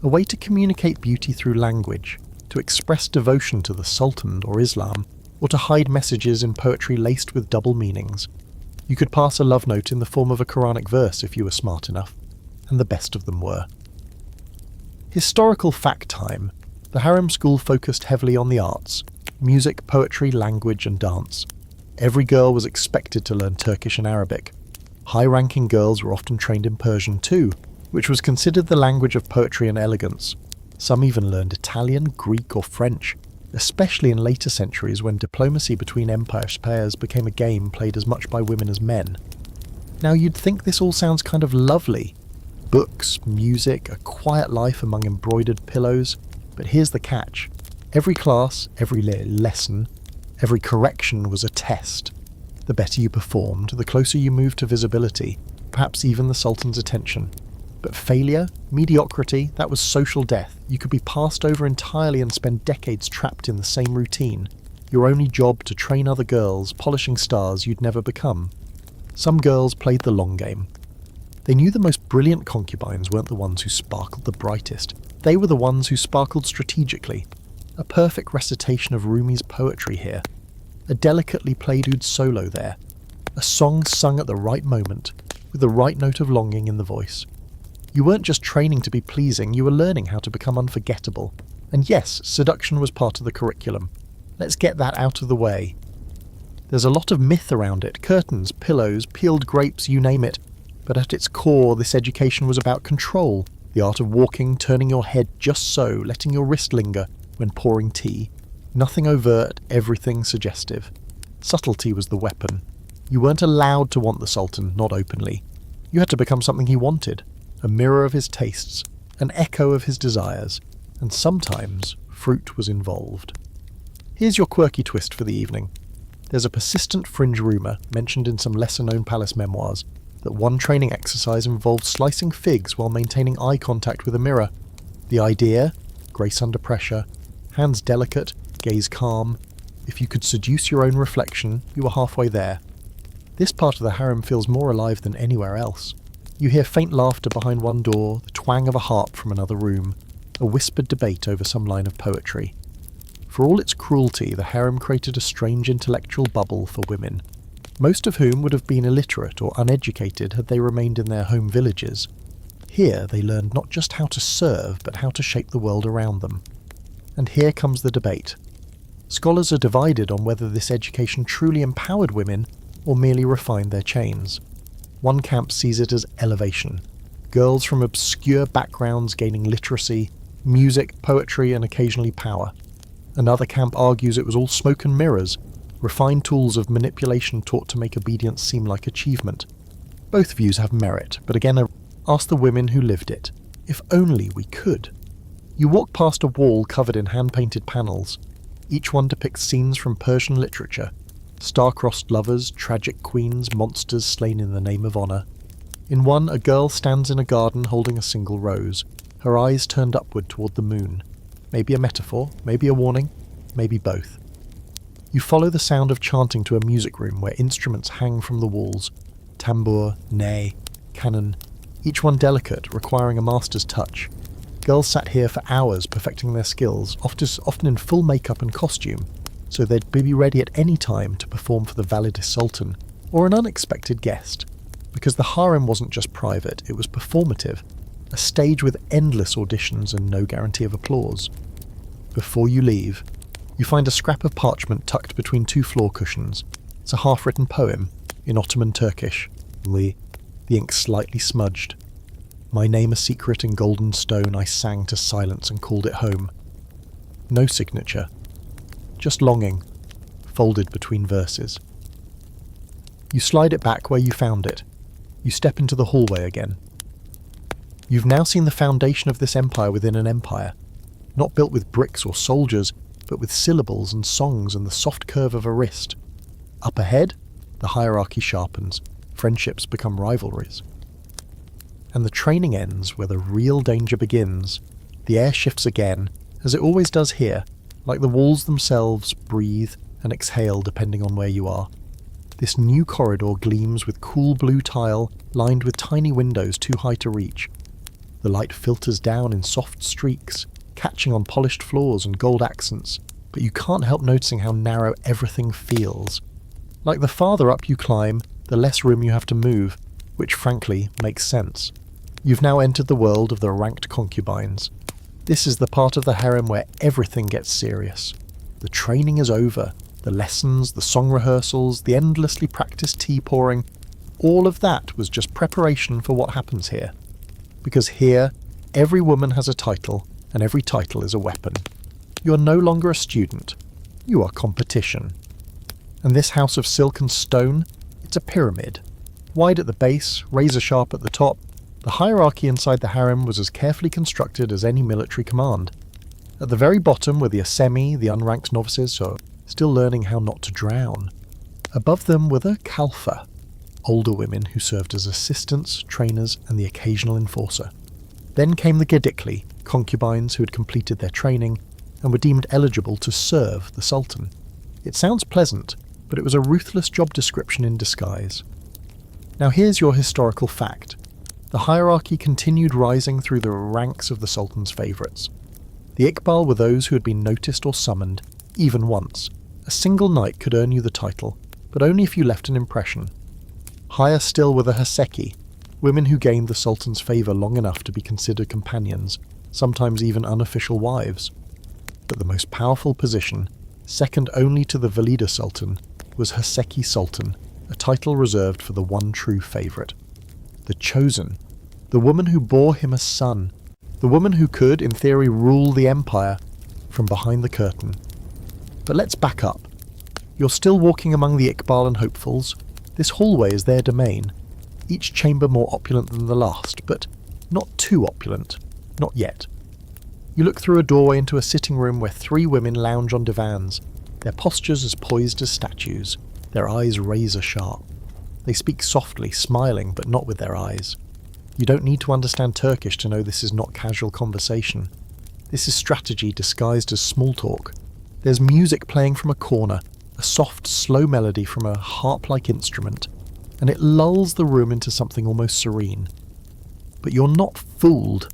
A way to communicate beauty through language, to express devotion to the Sultan or Islam, or to hide messages in poetry laced with double meanings. You could pass a love note in the form of a Quranic verse if you were smart enough, and the best of them were. Historical fact time. The harem school focused heavily on the arts. Music, poetry, language and dance. Every girl was expected to learn Turkish and Arabic. High-ranking girls were often trained in Persian too, which was considered the language of poetry and elegance. Some even learned Italian, Greek or French, especially in later centuries when diplomacy between empire pairs became a game played as much by women as men. Now you'd think this all sounds kind of lovely. Books, music, a quiet life among embroidered pillows. But here's the catch. Every class, every lesson, every correction was a test. The better you performed, the closer you moved to visibility, perhaps even the Sultan's attention. But failure, mediocrity, that was social death. You could be passed over entirely and spend decades trapped in the same routine. Your only job to train other girls, polishing stars you'd never become. Some girls played the long game. They knew the most brilliant concubines weren't the ones who sparkled the brightest. They were the ones who sparkled strategically. A perfect recitation of Rumi's poetry here. A delicately played oud solo there. A song sung at the right moment, with the right note of longing in the voice. You weren't just training to be pleasing, you were learning how to become unforgettable. And yes, seduction was part of the curriculum. Let's get that out of the way. There's a lot of myth around it, curtains, pillows, peeled grapes, you name it. But at its core, this education was about control. The art of walking, turning your head just so, letting your wrist linger when pouring tea. Nothing overt, everything suggestive. Subtlety was the weapon. You weren't allowed to want the Sultan, not openly. You had to become something he wanted. A mirror of his tastes, an echo of his desires, and sometimes fruit was involved. Here's your quirky twist for the evening. There's a persistent fringe rumour, mentioned in some lesser-known palace memoirs, that one training exercise involved slicing figs while maintaining eye contact with a mirror. The idea? Grace under pressure, hands delicate, gaze calm. If you could seduce your own reflection, you were halfway there. This part of the harem feels more alive than anywhere else. You hear faint laughter behind one door, the twang of a harp from another room, a whispered debate over some line of poetry. For all its cruelty, the harem created a strange intellectual bubble for women, most of whom would have been illiterate or uneducated had they remained in their home villages. Here they learned not just how to serve, but how to shape the world around them. And here comes the debate. Scholars are divided on whether this education truly empowered women or merely refined their chains. One camp sees it as elevation. Girls from obscure backgrounds gaining literacy, music, poetry, and occasionally power. Another camp argues it was all smoke and mirrors, refined tools of manipulation taught to make obedience seem like achievement. Both views have merit, but again, ask the women who lived it. If only we could. You walk past a wall covered in hand-painted panels. Each one depicts scenes from Persian literature. Star-crossed lovers, tragic queens, monsters slain in the name of honour. In one, a girl stands in a garden holding a single rose, her eyes turned upward toward the moon. Maybe a metaphor, maybe a warning, maybe both. You follow the sound of chanting to a music room where instruments hang from the walls. Tambour, ney, cannon, each one delicate, requiring a master's touch. Girls sat here for hours perfecting their skills, often in full makeup and costume, so they'd be ready at any time to perform for the validest sultan, or an unexpected guest. Because the harem wasn't just private, it was performative, a stage with endless auditions and no guarantee of applause. Before you leave, you find a scrap of parchment tucked between two floor cushions. It's a half-written poem, in Ottoman Turkish. The ink slightly smudged. My name a secret in golden stone I sang to silence and called it home. No signature. Just longing, folded between verses. You slide it back where you found it. You step into the hallway again. You've now seen the foundation of this empire within an empire, not built with bricks or soldiers, but with syllables and songs and the soft curve of a wrist. Up ahead, the hierarchy sharpens, friendships become rivalries. And the training ends where the real danger begins. The air shifts again, as it always does here, like the walls themselves breathe and exhale depending on where you are. This new corridor gleams with cool blue tile lined with tiny windows too high to reach. The light filters down in soft streaks, catching on polished floors and gold accents, but you can't help noticing how narrow everything feels. Like the farther up you climb, the less room you have to move, which frankly makes sense. You've now entered the world of the ranked concubines. This is the part of the harem where everything gets serious. The training is over. The lessons, the song rehearsals, the endlessly practiced tea pouring, all of that was just preparation for what happens here. Because here, every woman has a title, and every title is a weapon. You are no longer a student. You are competition. And this house of silk and stone, it's a pyramid. Wide at the base, razor sharp at the top, the hierarchy inside the harem was as carefully constructed as any military command. At the very bottom were the asemi, the unranked novices, so still learning how not to drown. Above them were the kalfa, older women who served as assistants, trainers, and the occasional enforcer. Then came the gedikli, concubines who had completed their training and were deemed eligible to serve the sultan. It sounds pleasant, but it was a ruthless job description in disguise. Now here's your historical fact. The hierarchy continued rising through the ranks of the sultan's favourites. The Iqbal were those who had been noticed or summoned, even once. A single night could earn you the title, but only if you left an impression. Higher still were the Haseki, women who gained the sultan's favour long enough to be considered companions, sometimes even unofficial wives. But the most powerful position, second only to the Valida Sultan, was Haseki Sultan, a title reserved for the one true favourite. The chosen, the woman who bore him a son, the woman who could, in theory, rule the empire from behind the curtain. But let's back up. You're still walking among the Iqbal and hopefuls. This hallway is their domain, each chamber more opulent than the last, but not too opulent, not yet. You look through a doorway into a sitting room where 3 women lounge on divans, their postures as poised as statues, their eyes razor sharp. They speak softly, smiling, but not with their eyes. You don't need to understand Turkish to know this is not casual conversation. This is strategy disguised as small talk. There's music playing from a corner, a soft, slow melody from a harp-like instrument, and it lulls the room into something almost serene. But you're not fooled.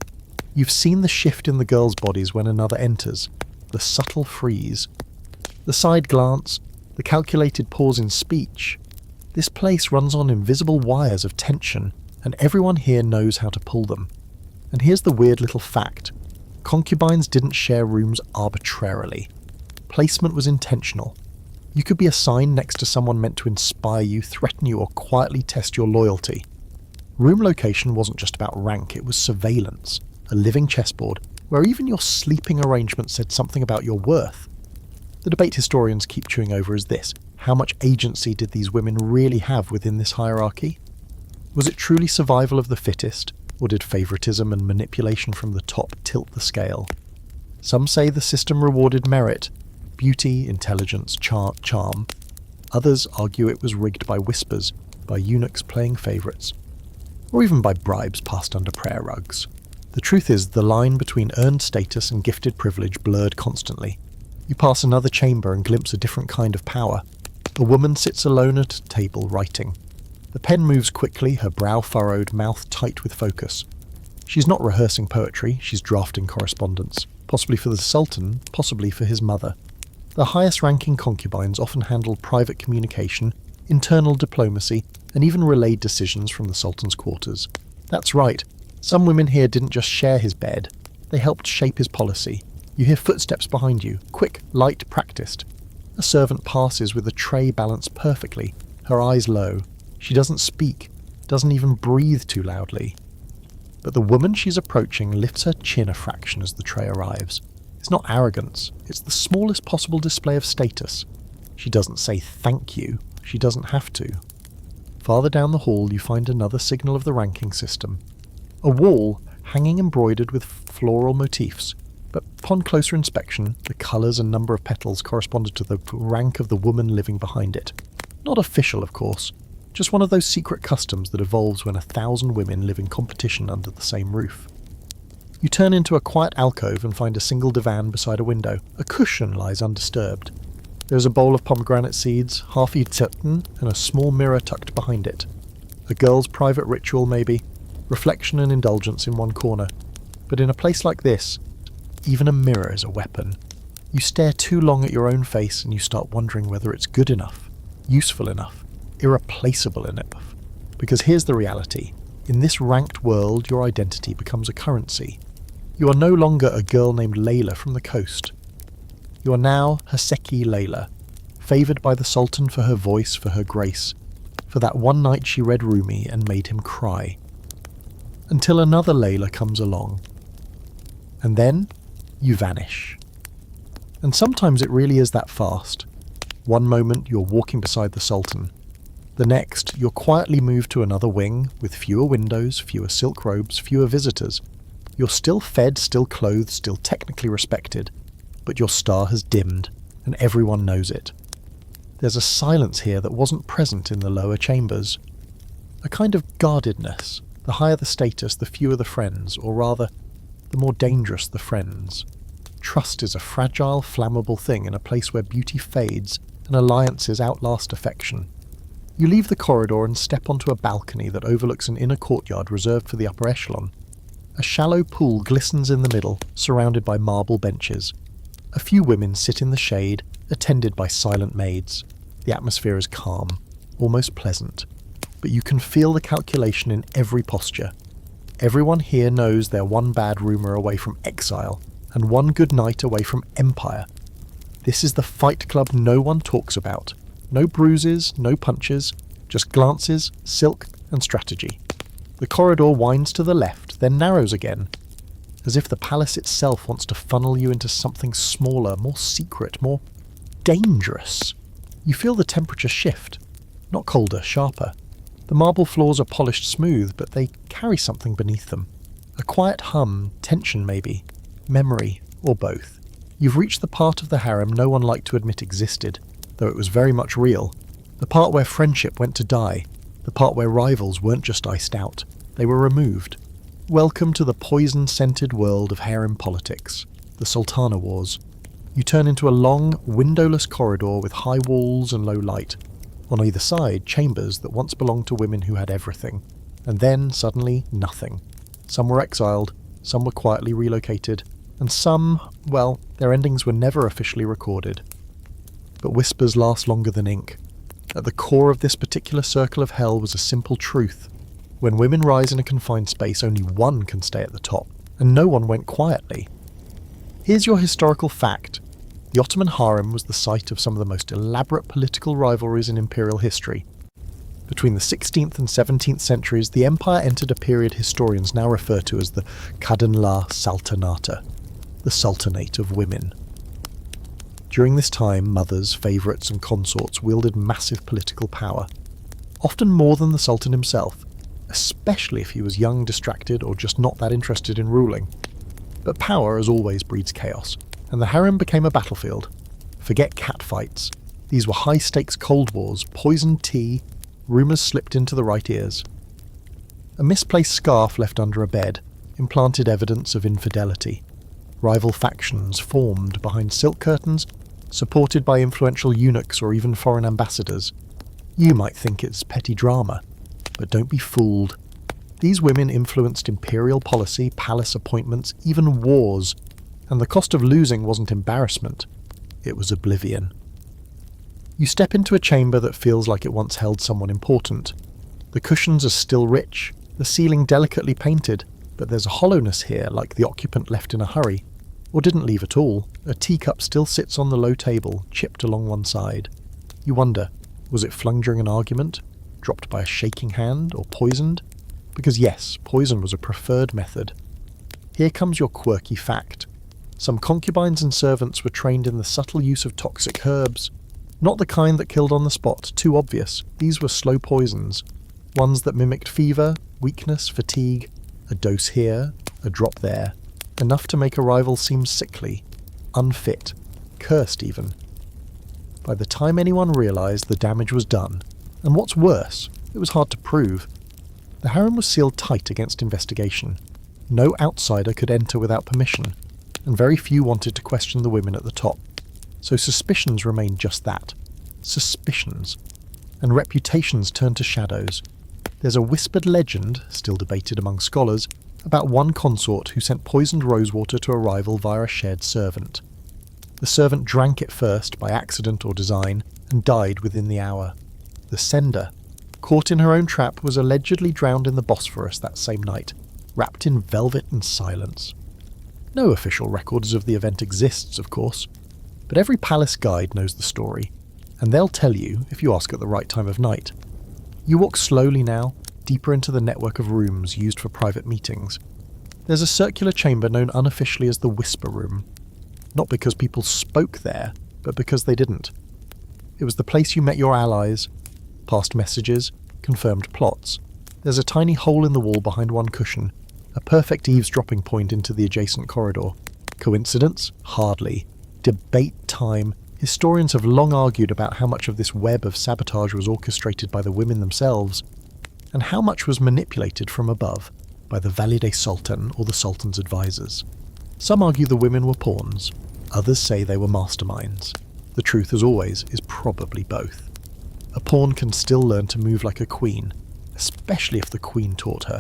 You've seen the shift in the girls' bodies when another enters, the subtle freeze, the side glance, the calculated pause in speech. This place runs on invisible wires of tension, and everyone here knows how to pull them. And here's the weird little fact. Concubines didn't share rooms arbitrarily. Placement was intentional. You could be assigned next to someone meant to inspire you, threaten you, or quietly test your loyalty. Room location wasn't just about rank, it was surveillance, a living chessboard, where even your sleeping arrangement said something about your worth. The debate historians keep chewing over is this: how much agency did these women really have within this hierarchy? Was it truly survival of the fittest, or did favouritism and manipulation from the top tilt the scale? Some say the system rewarded merit, beauty, intelligence, charm. Others argue it was rigged by whispers, by eunuchs playing favourites, or even by bribes passed under prayer rugs. The truth is, the line between earned status and gifted privilege blurred constantly. You pass another chamber and glimpse a different kind of power. A woman sits alone at a table writing. The pen moves quickly, her brow furrowed, mouth tight with focus. She's not rehearsing poetry, she's drafting correspondence, possibly for the Sultan, possibly for his mother. The highest-ranking concubines often handled private communication, internal diplomacy, and even relayed decisions from the Sultan's quarters. That's right, some women here didn't just share his bed, they helped shape his policy. You hear footsteps behind you, quick, light, practiced. A servant passes with a tray balanced perfectly, her eyes low. She doesn't speak, doesn't even breathe too loudly. But the woman she's approaching lifts her chin a fraction as the tray arrives. It's not arrogance, it's the smallest possible display of status. She doesn't say thank you, she doesn't have to. Farther down the hall you find another signal of the ranking system. A wall hanging embroidered with floral motifs, but upon closer inspection, the colours and number of petals corresponded to the rank of the woman living behind it. Not official, of course, just one of those secret customs that evolves when 1,000 women live in competition under the same roof. You turn into a quiet alcove and find a single divan beside a window. A cushion lies undisturbed. There is a bowl of pomegranate seeds, half-eaten, and a small mirror tucked behind it. A girl's private ritual, maybe. Reflection and indulgence in one corner. But in a place like this, even a mirror is a weapon. You stare too long at your own face and you start wondering whether it's good enough, useful enough, irreplaceable enough. Because here's the reality. In this ranked world, your identity becomes a currency. You are no longer a girl named Layla from the coast. You are now Haseki Layla, favoured by the Sultan for her voice, for her grace, for that one night she read Rumi and made him cry. Until another Layla comes along. And then, you vanish. And sometimes it really is that fast. One moment you're walking beside the Sultan. The next, you're quietly moved to another wing, with fewer windows, fewer silk robes, fewer visitors. You're still fed, still clothed, still technically respected, but your star has dimmed, and everyone knows it. There's a silence here that wasn't present in the lower chambers. A kind of guardedness. The higher the status, the fewer the friends, or rather, the more dangerous the friends. Trust is a fragile, flammable thing in a place where beauty fades and alliances outlast affection. You leave the corridor and step onto a balcony that overlooks an inner courtyard reserved for the upper echelon. A shallow pool glistens in the middle, surrounded by marble benches. A few women sit in the shade, attended by silent maids. The atmosphere is calm, almost pleasant. But you can feel the calculation in every posture. Everyone here knows they're one bad rumour away from exile, and one good night away from empire. This is the fight club no one talks about. No bruises, no punches, just glances, silk, and strategy. The corridor winds to the left, then narrows again, as if the palace itself wants to funnel you into something smaller, more secret, more dangerous. You feel the temperature shift, not colder, sharper. The marble floors are polished smooth, but they carry something beneath them. A quiet hum, tension maybe, memory, or both. You've reached the part of the harem no one liked to admit existed, though it was very much real. The part where friendship went to die, the part where rivals weren't just iced out, they were removed. Welcome to the poison-scented world of harem politics, the Sultana Wars. You turn into a long, windowless corridor with high walls and low light. On either side, chambers that once belonged to women who had everything, and then, suddenly, nothing. Some were exiled, some were quietly relocated, and some, well, their endings were never officially recorded. But whispers last longer than ink. At the core of this particular circle of hell was a simple truth. When women rise in a confined space, only one can stay at the top, and no one went quietly. Here's your historical fact. The Ottoman harem was the site of some of the most elaborate political rivalries in imperial history. Between the 16th and 17th centuries, the empire entered a period historians now refer to as the Kadınlar Saltanatı, the Sultanate of women. During this time, mothers, favourites and consorts wielded massive political power, often more than the Sultan himself, especially if he was young, distracted, or just not that interested in ruling. But power, as always, breeds chaos, and the harem became a battlefield. Forget catfights. These were high-stakes cold wars, poisoned tea, rumours slipped into the right ears. A misplaced scarf left under a bed implanted evidence of infidelity. Rival factions formed behind silk curtains, supported by influential eunuchs or even foreign ambassadors. You might think it's petty drama, but don't be fooled. These women influenced imperial policy, palace appointments, even wars, and the cost of losing wasn't embarrassment, it was oblivion. You step into a chamber that feels like it once held someone important. The cushions are still rich, the ceiling delicately painted, but there's a hollowness here like the occupant left in a hurry, or didn't leave at all. A teacup still sits on the low table, chipped along one side. You wonder, was it flung during an argument? Dropped by a shaking hand, or poisoned? Because yes, poison was a preferred method. Here comes your quirky fact. Some concubines and servants were trained in the subtle use of toxic herbs. Not the kind that killed on the spot, too obvious. These were slow poisons. Ones that mimicked fever, weakness, fatigue. A dose here, a drop there. Enough to make a rival seem sickly, unfit, cursed even. By the time anyone realised, the damage was done. And what's worse, it was hard to prove. The harem was sealed tight against investigation. No outsider could enter without permission, and very few wanted to question the women at the top. So suspicions remained just that. Suspicions. And reputations turned to shadows. There's a whispered legend, still debated among scholars, about one consort who sent poisoned rosewater to a rival via a shared servant. The servant drank it first, by accident or design, and died within the hour. The sender, caught in her own trap, was allegedly drowned in the Bosphorus that same night, wrapped in velvet and silence. No official records of the event exists, of course, but every palace guide knows the story, and they'll tell you if you ask at the right time of night. You walk slowly now, deeper into the network of rooms used for private meetings. There's a circular chamber known unofficially as the Whisper Room. Not because people spoke there, but because they didn't. It was the place you met your allies, passed messages, confirmed plots. There's a tiny hole in the wall behind one cushion, a perfect eavesdropping point into the adjacent corridor. Coincidence? Hardly. Debate time. Historians have long argued about how much of this web of sabotage was orchestrated by the women themselves, and how much was manipulated from above by the Valide Sultan or the Sultan's advisors. Some argue the women were pawns, others say they were masterminds. The truth, as always, is probably both. A pawn can still learn to move like a queen, especially if the queen taught her.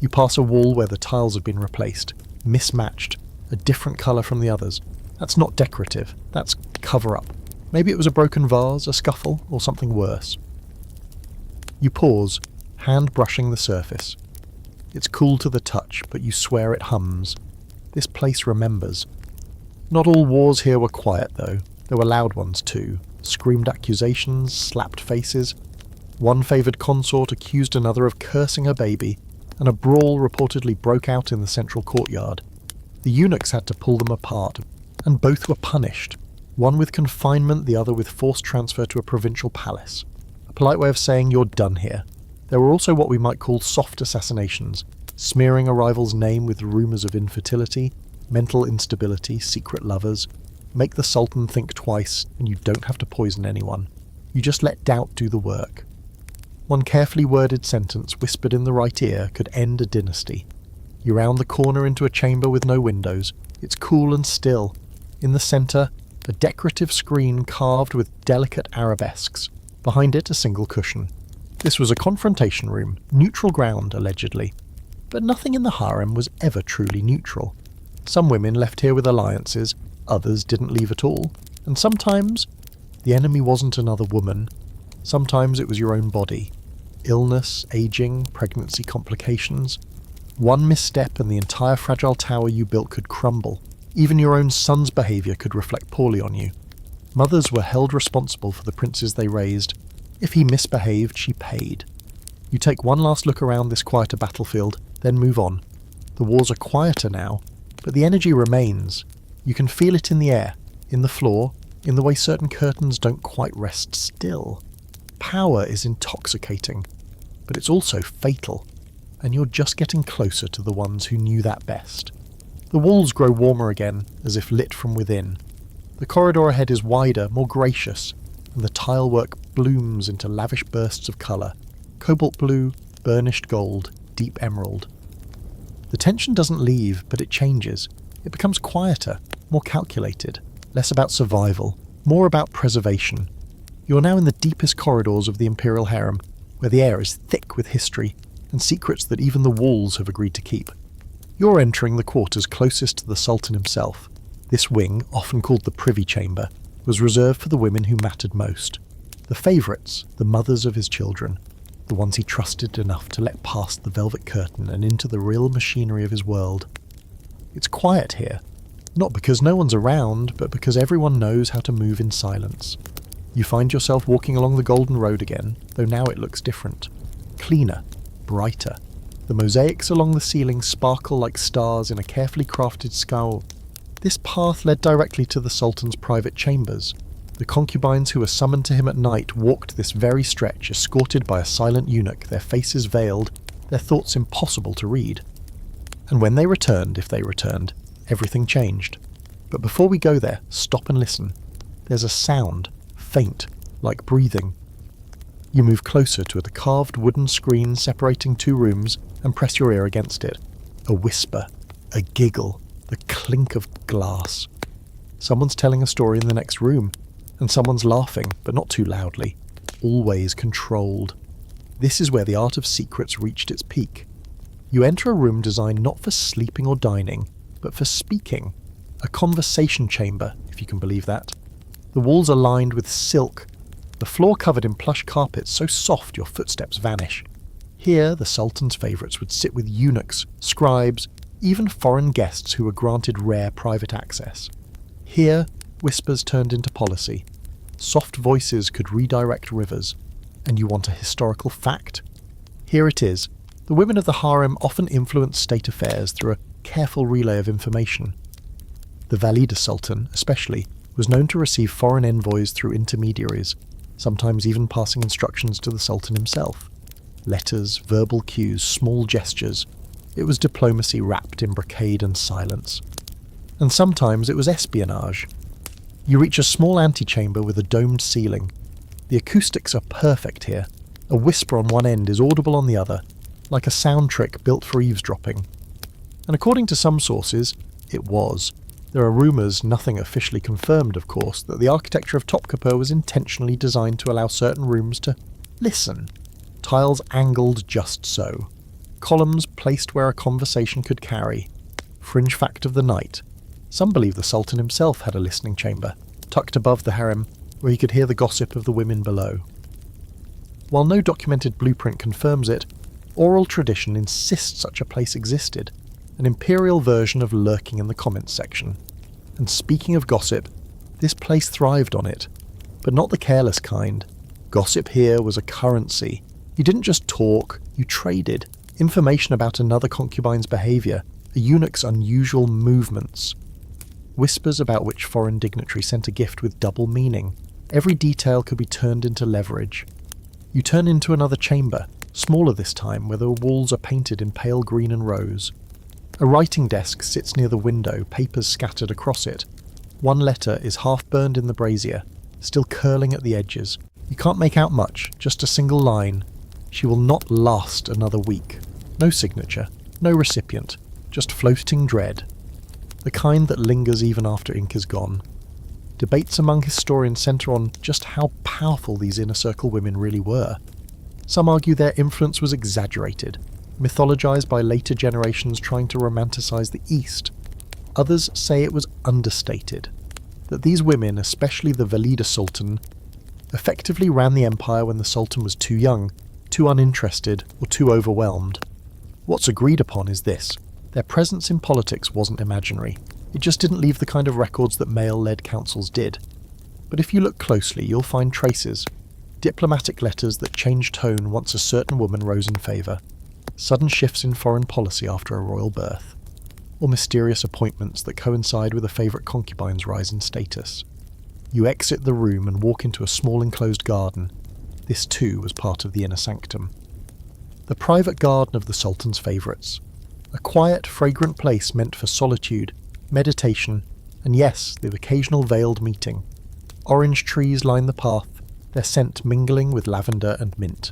You pass a wall where the tiles have been replaced, mismatched, a different colour from the others. That's not decorative, that's cover-up. Maybe it was a broken vase, a scuffle, or something worse. You pause, hand brushing the surface. It's cool to the touch, but you swear it hums. This place remembers. Not all wars here were quiet, though. There were loud ones too. Screamed accusations, slapped faces. One favoured consort accused another of cursing her baby, and a brawl reportedly broke out in the central courtyard. The eunuchs had to pull them apart, and both were punished. One with confinement, the other with forced transfer to a provincial palace. A polite way of saying you're done here. There were also what we might call soft assassinations, smearing a rival's name with rumours of infertility, mental instability, secret lovers. Make the Sultan think twice, and you don't have to poison anyone. You just let doubt do the work. One carefully worded sentence whispered in the right ear could end a dynasty. You round the corner into a chamber with no windows. It's cool and still. In the centre, a decorative screen carved with delicate arabesques. Behind it, a single cushion. This was a confrontation room, neutral ground, allegedly. But nothing in the harem was ever truly neutral. Some women left here with alliances, others didn't leave at all, and sometimes the enemy wasn't another woman. Sometimes it was your own body. Illness, aging, pregnancy complications. One misstep and the entire fragile tower you built could crumble. Even your own son's behaviour could reflect poorly on you. Mothers were held responsible for the princes they raised. If he misbehaved, she paid. You take one last look around this quieter battlefield, then move on. The wars are quieter now, but the energy remains. You can feel it in the air, in the floor, in the way certain curtains don't quite rest still. Power is intoxicating, but it's also fatal, and you're just getting closer to the ones who knew that best. The walls grow warmer again, as if lit from within. The corridor ahead is wider, more gracious, and the tilework blooms into lavish bursts of colour. Cobalt blue, burnished gold, deep emerald. The tension doesn't leave, but it changes. It becomes quieter, more calculated, less about survival, more about preservation. You're now in the deepest corridors of the Imperial Harem, where the air is thick with history and secrets that even the walls have agreed to keep. You're entering the quarters closest to the Sultan himself. This wing, often called the privy chamber, was reserved for the women who mattered most. The favourites, the mothers of his children, the ones he trusted enough to let past the velvet curtain and into the real machinery of his world. It's quiet here, not because no one's around, but because everyone knows how to move in silence. You find yourself walking along the golden road again, though now it looks different. Cleaner, brighter. The mosaics along the ceiling sparkle like stars in a carefully crafted scowl. This path led directly to the Sultan's private chambers. The concubines who were summoned to him at night walked this very stretch, escorted by a silent eunuch, their faces veiled, their thoughts impossible to read. And when they returned, if they returned, everything changed. But before we go there, stop and listen. There's a sound, faint, like breathing. You move closer to the carved wooden screen separating two rooms and press your ear against it. A whisper, a giggle, the clink of glass. Someone's telling a story in the next room, and someone's laughing, but not too loudly, always controlled. This is where the art of secrets reached its peak. You enter a room designed not for sleeping or dining, but for speaking. A conversation chamber, if you can believe that. The walls are lined with silk, the floor covered in plush carpets so soft your footsteps vanish. Here, the Sultan's favourites would sit with eunuchs, scribes, even foreign guests who were granted rare private access. Here, whispers turned into policy. Soft voices could redirect rivers. And you want a historical fact? Here it is. The women of the harem often influenced state affairs through a careful relay of information. The Valida Sultan, especially, was known to receive foreign envoys through intermediaries, sometimes even passing instructions to the Sultan himself. Letters, verbal cues, small gestures. It was diplomacy wrapped in brocade and silence. And sometimes it was espionage. You reach a small antechamber with a domed ceiling. The acoustics are perfect here. A whisper on one end is audible on the other, like a sound trick built for eavesdropping. And according to some sources, it was. There are rumours, nothing officially confirmed of course, that the architecture of Topkapi was intentionally designed to allow certain rooms to listen. Tiles angled just so. Columns placed where a conversation could carry. Fringe fact of the night. Some believe the Sultan himself had a listening chamber, tucked above the harem, where he could hear the gossip of the women below. While no documented blueprint confirms it, oral tradition insists such a place existed, an imperial version of lurking in the comments section. And speaking of gossip, this place thrived on it, but not the careless kind. Gossip here was a currency. You didn't just talk, you traded. Information about another concubine's behaviour, a eunuch's unusual movements. Whispers about which foreign dignitary sent a gift with double meaning. Every detail could be turned into leverage. You turn into another chamber, smaller this time, where the walls are painted in pale green and rose. A writing desk sits near the window, papers scattered across it. One letter is half burned in the brazier, still curling at the edges. You can't make out much, just a single line. She will not last another week. No signature, no recipient, just floating dread. The kind that lingers even after ink is gone. Debates among historians centre on just how powerful these inner circle women really were. Some argue their influence was exaggerated, mythologised by later generations trying to romanticise the East. Others say it was understated, that these women, especially the Valida Sultan, effectively ran the empire when the Sultan was too young, too uninterested, or too overwhelmed. What's agreed upon is this: their presence in politics wasn't imaginary. It just didn't leave the kind of records that male-led councils did. But if you look closely, you'll find traces. Diplomatic letters that changed tone once a certain woman rose in favour, sudden shifts in foreign policy after a royal birth, or mysterious appointments that coincide with a favourite concubine's rise in status. You exit the room and walk into a small enclosed garden. This too was part of the inner sanctum. The private garden of the Sultan's favourites. A quiet, fragrant place meant for solitude, meditation, and yes, the occasional veiled meeting. Orange trees line the path, their scent mingling with lavender and mint.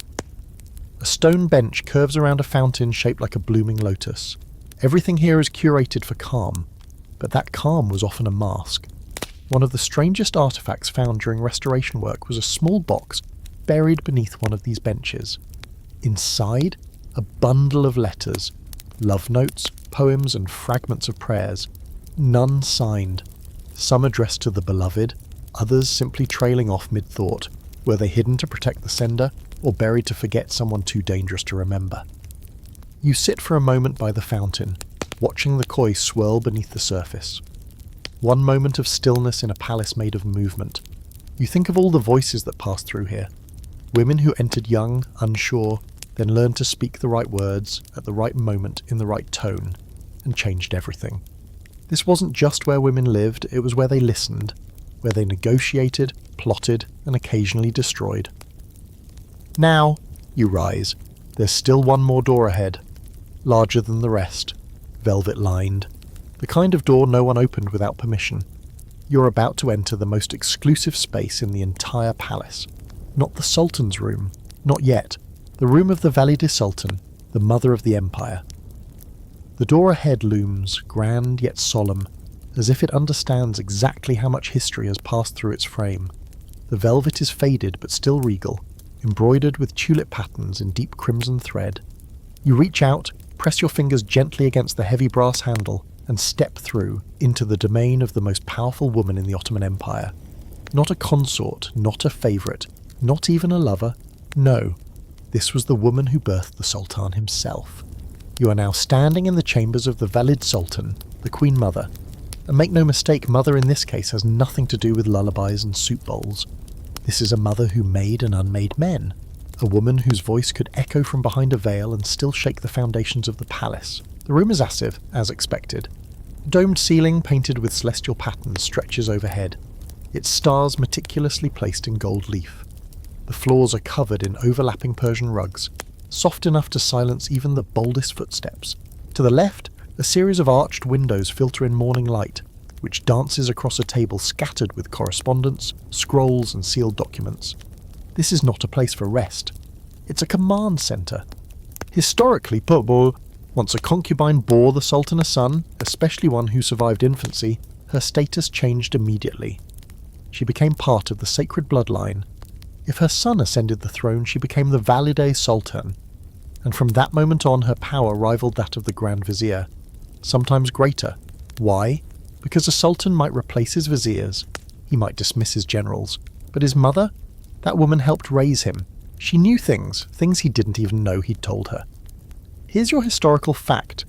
A stone bench curves around a fountain shaped like a blooming lotus. Everything here is curated for calm, but that calm was often a mask. One of the strangest artefacts found during restoration work was a small box buried beneath one of these benches. Inside, a bundle of letters, love notes, poems, and fragments of prayers. None signed. Some addressed to the beloved, others simply trailing off mid-thought. Were they hidden to protect the sender, or buried to forget someone too dangerous to remember? You sit for a moment by the fountain, watching the koi swirl beneath the surface. One moment of stillness in a palace made of movement. You think of all the voices that passed through here. Women who entered young, unsure, then learned to speak the right words at the right moment in the right tone, and changed everything. This wasn't just where women lived, it was where they listened, where they negotiated, plotted, and occasionally destroyed. Now, you rise. There's still one more door ahead, larger than the rest, velvet-lined, the kind of door no one opened without permission. You're about to enter the most exclusive space in the entire palace. Not the Sultan's room, not yet. The room of the Valide Sultan, the mother of the empire. The door ahead looms, grand yet solemn, as if it understands exactly how much history has passed through its frame. The velvet is faded but still regal, embroidered with tulip patterns in deep crimson thread. You reach out, press your fingers gently against the heavy brass handle, and step through into the domain of the most powerful woman in the Ottoman Empire. Not a consort, not a favourite, not even a lover. No, this was the woman who birthed the Sultan himself. You are now standing in the chambers of the Valid Sultan, the Queen Mother. And make no mistake, mother in this case has nothing to do with lullabies and soup bowls. This is a mother who made and unmade men. A woman whose voice could echo from behind a veil and still shake the foundations of the palace. The room is massive, as expected. A domed ceiling painted with celestial patterns stretches overhead, its stars meticulously placed in gold leaf. The floors are covered in overlapping Persian rugs, soft enough to silence even the boldest footsteps. To the left, a series of arched windows filter in morning light, which dances across a table scattered with correspondence, scrolls, and sealed documents. This is not a place for rest. It's a command centre. Historically, once a concubine bore the Sultan a son, especially one who survived infancy, her status changed immediately. She became part of the sacred bloodline. If her son ascended the throne, she became the Valide Sultan, and from that moment on her power rivaled that of the Grand Vizier, sometimes greater. Why? Because a sultan might replace his viziers, he might dismiss his generals, but his mother? That woman helped raise him. She knew things he didn't even know he'd told her. Here's your historical fact.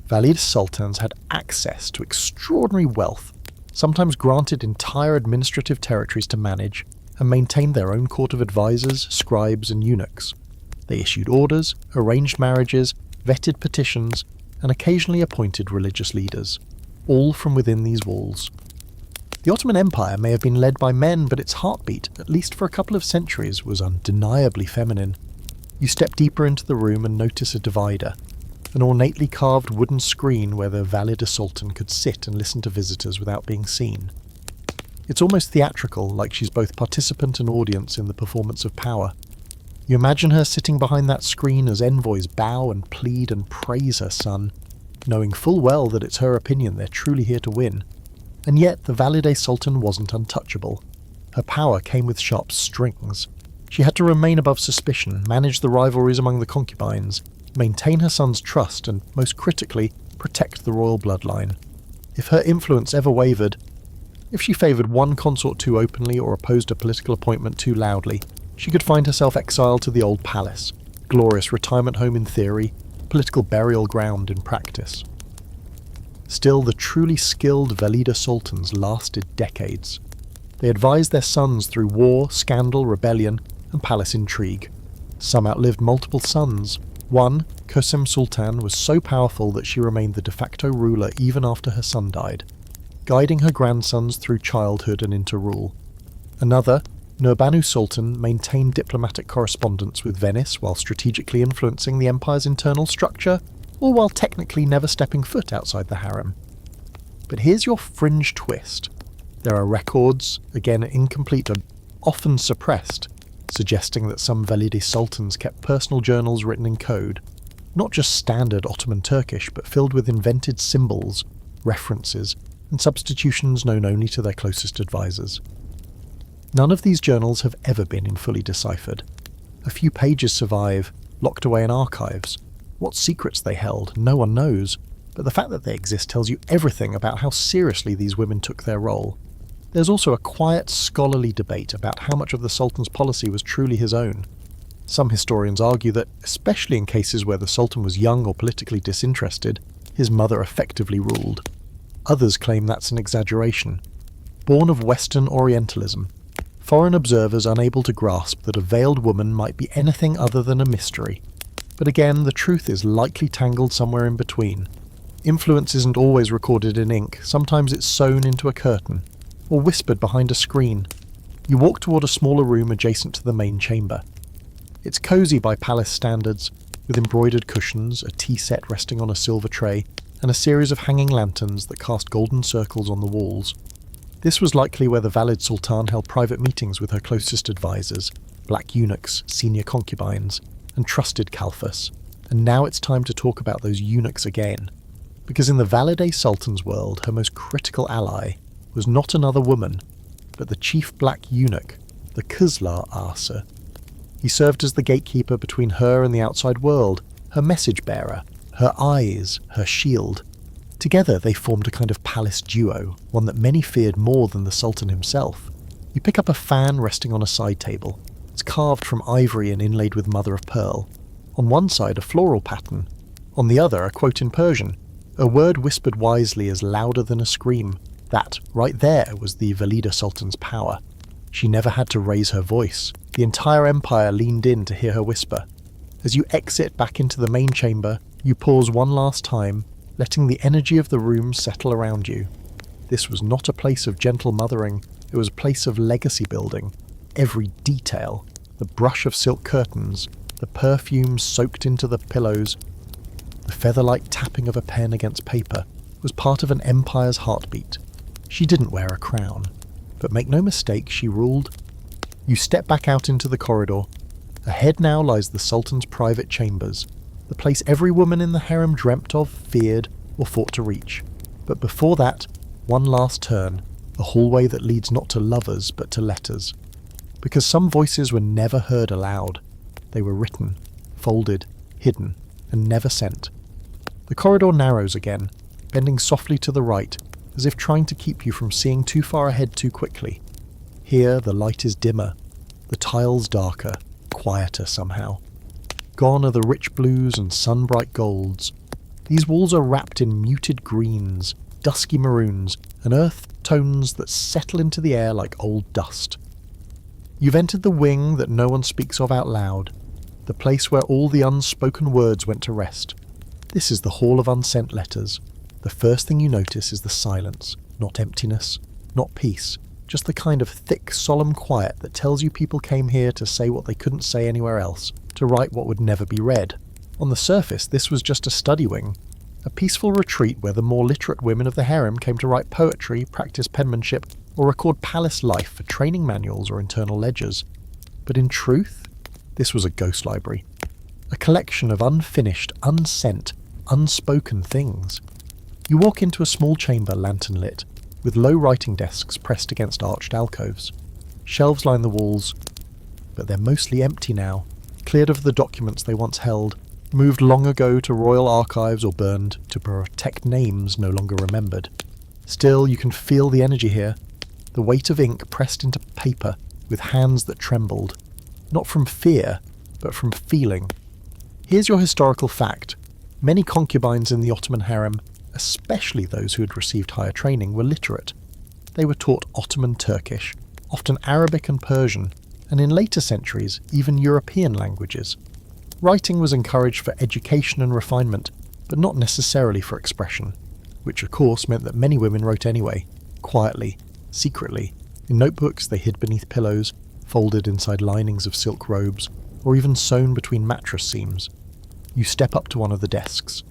Valide sultans had access to extraordinary wealth, sometimes granted entire administrative territories to manage, and maintained their own court of advisors, scribes, and eunuchs. They issued orders, arranged marriages, vetted petitions, and occasionally appointed religious leaders, all from within these walls. The Ottoman Empire may have been led by men, but its heartbeat, at least for a couple of centuries, was undeniably feminine. You step deeper into the room and notice a divider, an ornately carved wooden screen where the Valide Sultan could sit and listen to visitors without being seen. It's almost theatrical, like she's both participant and audience in the performance of power. You imagine her sitting behind that screen as envoys bow and plead and praise her son, knowing full well that it's her opinion they're truly here to win. And yet the Valide Sultan wasn't untouchable. Her power came with sharp strings. She had to remain above suspicion, manage the rivalries among the concubines, maintain her son's trust, and, most critically, protect the royal bloodline. If her influence ever wavered, if she favoured one consort too openly or opposed a political appointment too loudly, she could find herself exiled to the old palace, glorious retirement home in theory, political burial ground in practice. Still, the truly skilled Valide sultans lasted decades. They advised their sons through war, scandal, rebellion, and palace intrigue. Some outlived multiple sons. One, Qasem Sultan, was so powerful that she remained the de facto ruler even after her son died, guiding her grandsons through childhood and into rule. Another, Nurbanu Sultan, maintained diplomatic correspondence with Venice while strategically influencing the empire's internal structure, or while technically never stepping foot outside the harem. But here's your fringe twist. There are records, again incomplete and often suppressed, suggesting that some Valide sultans kept personal journals written in code, not just standard Ottoman Turkish, but filled with invented symbols, references, and substitutions known only to their closest advisors. None of these journals have ever been fully deciphered. A few pages survive, locked away in archives. What secrets they held, no one knows, but the fact that they exist tells you everything about how seriously these women took their role. There's also a quiet, scholarly debate about how much of the Sultan's policy was truly his own. Some historians argue that, especially in cases where the Sultan was young or politically disinterested, his mother effectively ruled. Others claim that's an exaggeration. Born of Western Orientalism, foreign observers unable to grasp that a veiled woman might be anything other than a mystery. But again, the truth is likely tangled somewhere in between. Influence isn't always recorded in ink, sometimes it's sewn into a curtain, or whispered behind a screen. You walk toward a smaller room adjacent to the main chamber. It's cosy by palace standards, with embroidered cushions, a tea set resting on a silver tray, and a series of hanging lanterns that cast golden circles on the walls. This was likely where the Valide Sultan held private meetings with her closest advisors, black eunuchs, senior concubines, and trusted Kalfas. And now it's time to talk about those eunuchs again. Because in the Valide Sultan's world, her most critical ally was not another woman, but the chief black eunuch, the Kızlar Ağası. He served as the gatekeeper between her and the outside world, her message bearer, her eyes, her shield. Together they formed a kind of palace duo, one that many feared more than the Sultan himself. You pick up a fan resting on a side table. It's carved from ivory and inlaid with mother of pearl. On one side a floral pattern, on the other a quote in Persian, a word whispered wisely as louder than a scream. That, right there, was the Valide Sultan's power. She never had to raise her voice. The entire empire leaned in to hear her whisper. As you exit back into the main chamber, you pause one last time, letting the energy of the room settle around you. This was not a place of gentle mothering, it was a place of legacy building. Every detail, the brush of silk curtains, the perfume soaked into the pillows, the feather-like tapping of a pen against paper, was part of an empire's heartbeat. She didn't wear a crown, but make no mistake, she ruled. You step back out into the corridor. Ahead now lies the Sultan's private chambers, the place every woman in the harem dreamt of, feared, or fought to reach. But before that, one last turn, a hallway that leads not to lovers but to letters. Because some voices were never heard aloud. They were written, folded, hidden, and never sent. The corridor narrows again, bending softly to the right, as if trying to keep you from seeing too far ahead too quickly. Here the light is dimmer, the tiles darker, quieter somehow. Gone are the rich blues and sun-bright golds. These walls are wrapped in muted greens, dusky maroons, and earth tones that settle into the air like old dust. You've entered the wing that no one speaks of out loud, the place where all the unspoken words went to rest. This is the Hall of Unsent Letters. The first thing you notice is the silence, not emptiness, not peace, just the kind of thick, solemn quiet that tells you people came here to say what they couldn't say anywhere else, to write what would never be read. On the surface, this was just a study wing, a peaceful retreat where the more literate women of the harem came to write poetry, practice penmanship, or record palace life for training manuals or internal ledgers. But in truth, this was a ghost library, a collection of unfinished, unsent, unspoken things. You walk into a small chamber lantern-lit. with low writing desks pressed against arched alcoves. Shelves line the walls, but they're mostly empty now, cleared of the documents they once held, moved long ago to royal archives or burned to protect names no longer remembered. Still, you can feel the energy here, the weight of ink pressed into paper with hands that trembled, not from fear, but from feeling. Here's your historical fact. Many concubines in the Ottoman harem, especially those who had received higher training, were literate. They were taught Ottoman Turkish, often Arabic and Persian, and in later centuries, even European languages. Writing was encouraged for education and refinement, but not necessarily for expression, which of course meant that many women wrote anyway, quietly, secretly, in notebooks they hid beneath pillows, folded inside linings of silk robes, or even sewn between mattress seams. You step up to one of the desks.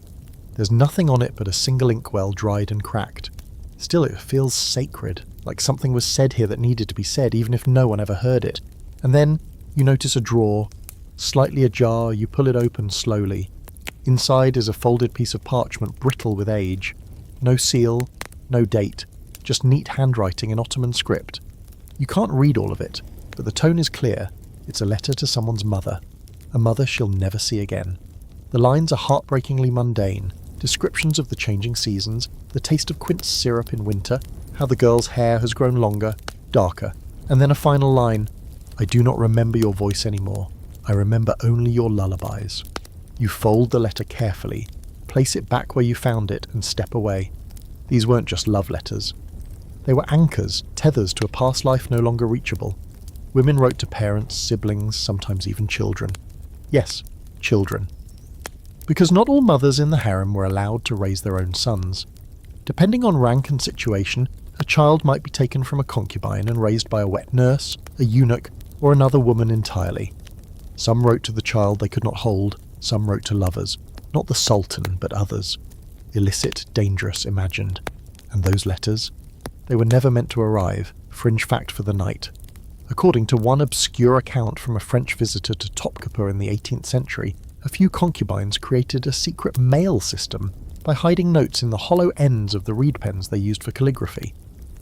There's nothing on it but a single inkwell dried and cracked. Still, it feels sacred, like something was said here that needed to be said, even if no one ever heard it. And then you notice a drawer, slightly ajar. You pull it open slowly. Inside is a folded piece of parchment brittle with age. No seal, no date, just neat handwriting in Ottoman script. You can't read all of it, but the tone is clear. It's a letter to someone's mother, a mother she'll never see again. The lines are heartbreakingly mundane, descriptions of the changing seasons, the taste of quince syrup in winter, how the girl's hair has grown longer, darker, and then a final line, I do not remember your voice anymore. I remember only your lullabies. You fold the letter carefully, place it back where you found it, and step away. These weren't just love letters. They were anchors, tethers to a past life no longer reachable. Women wrote to parents, siblings, sometimes even children. Yes, children. Because not all mothers in the harem were allowed to raise their own sons. Depending on rank and situation, a child might be taken from a concubine and raised by a wet nurse, a eunuch, or another woman entirely. Some wrote to the child they could not hold, some wrote to lovers, not the Sultan, but others. Illicit, dangerous, imagined. And those letters? They were never meant to arrive, fringe fact for the night. According to one obscure account from a French visitor to Topkapi in the 18th century, a few concubines created a secret mail system by hiding notes in the hollow ends of the reed pens they used for calligraphy.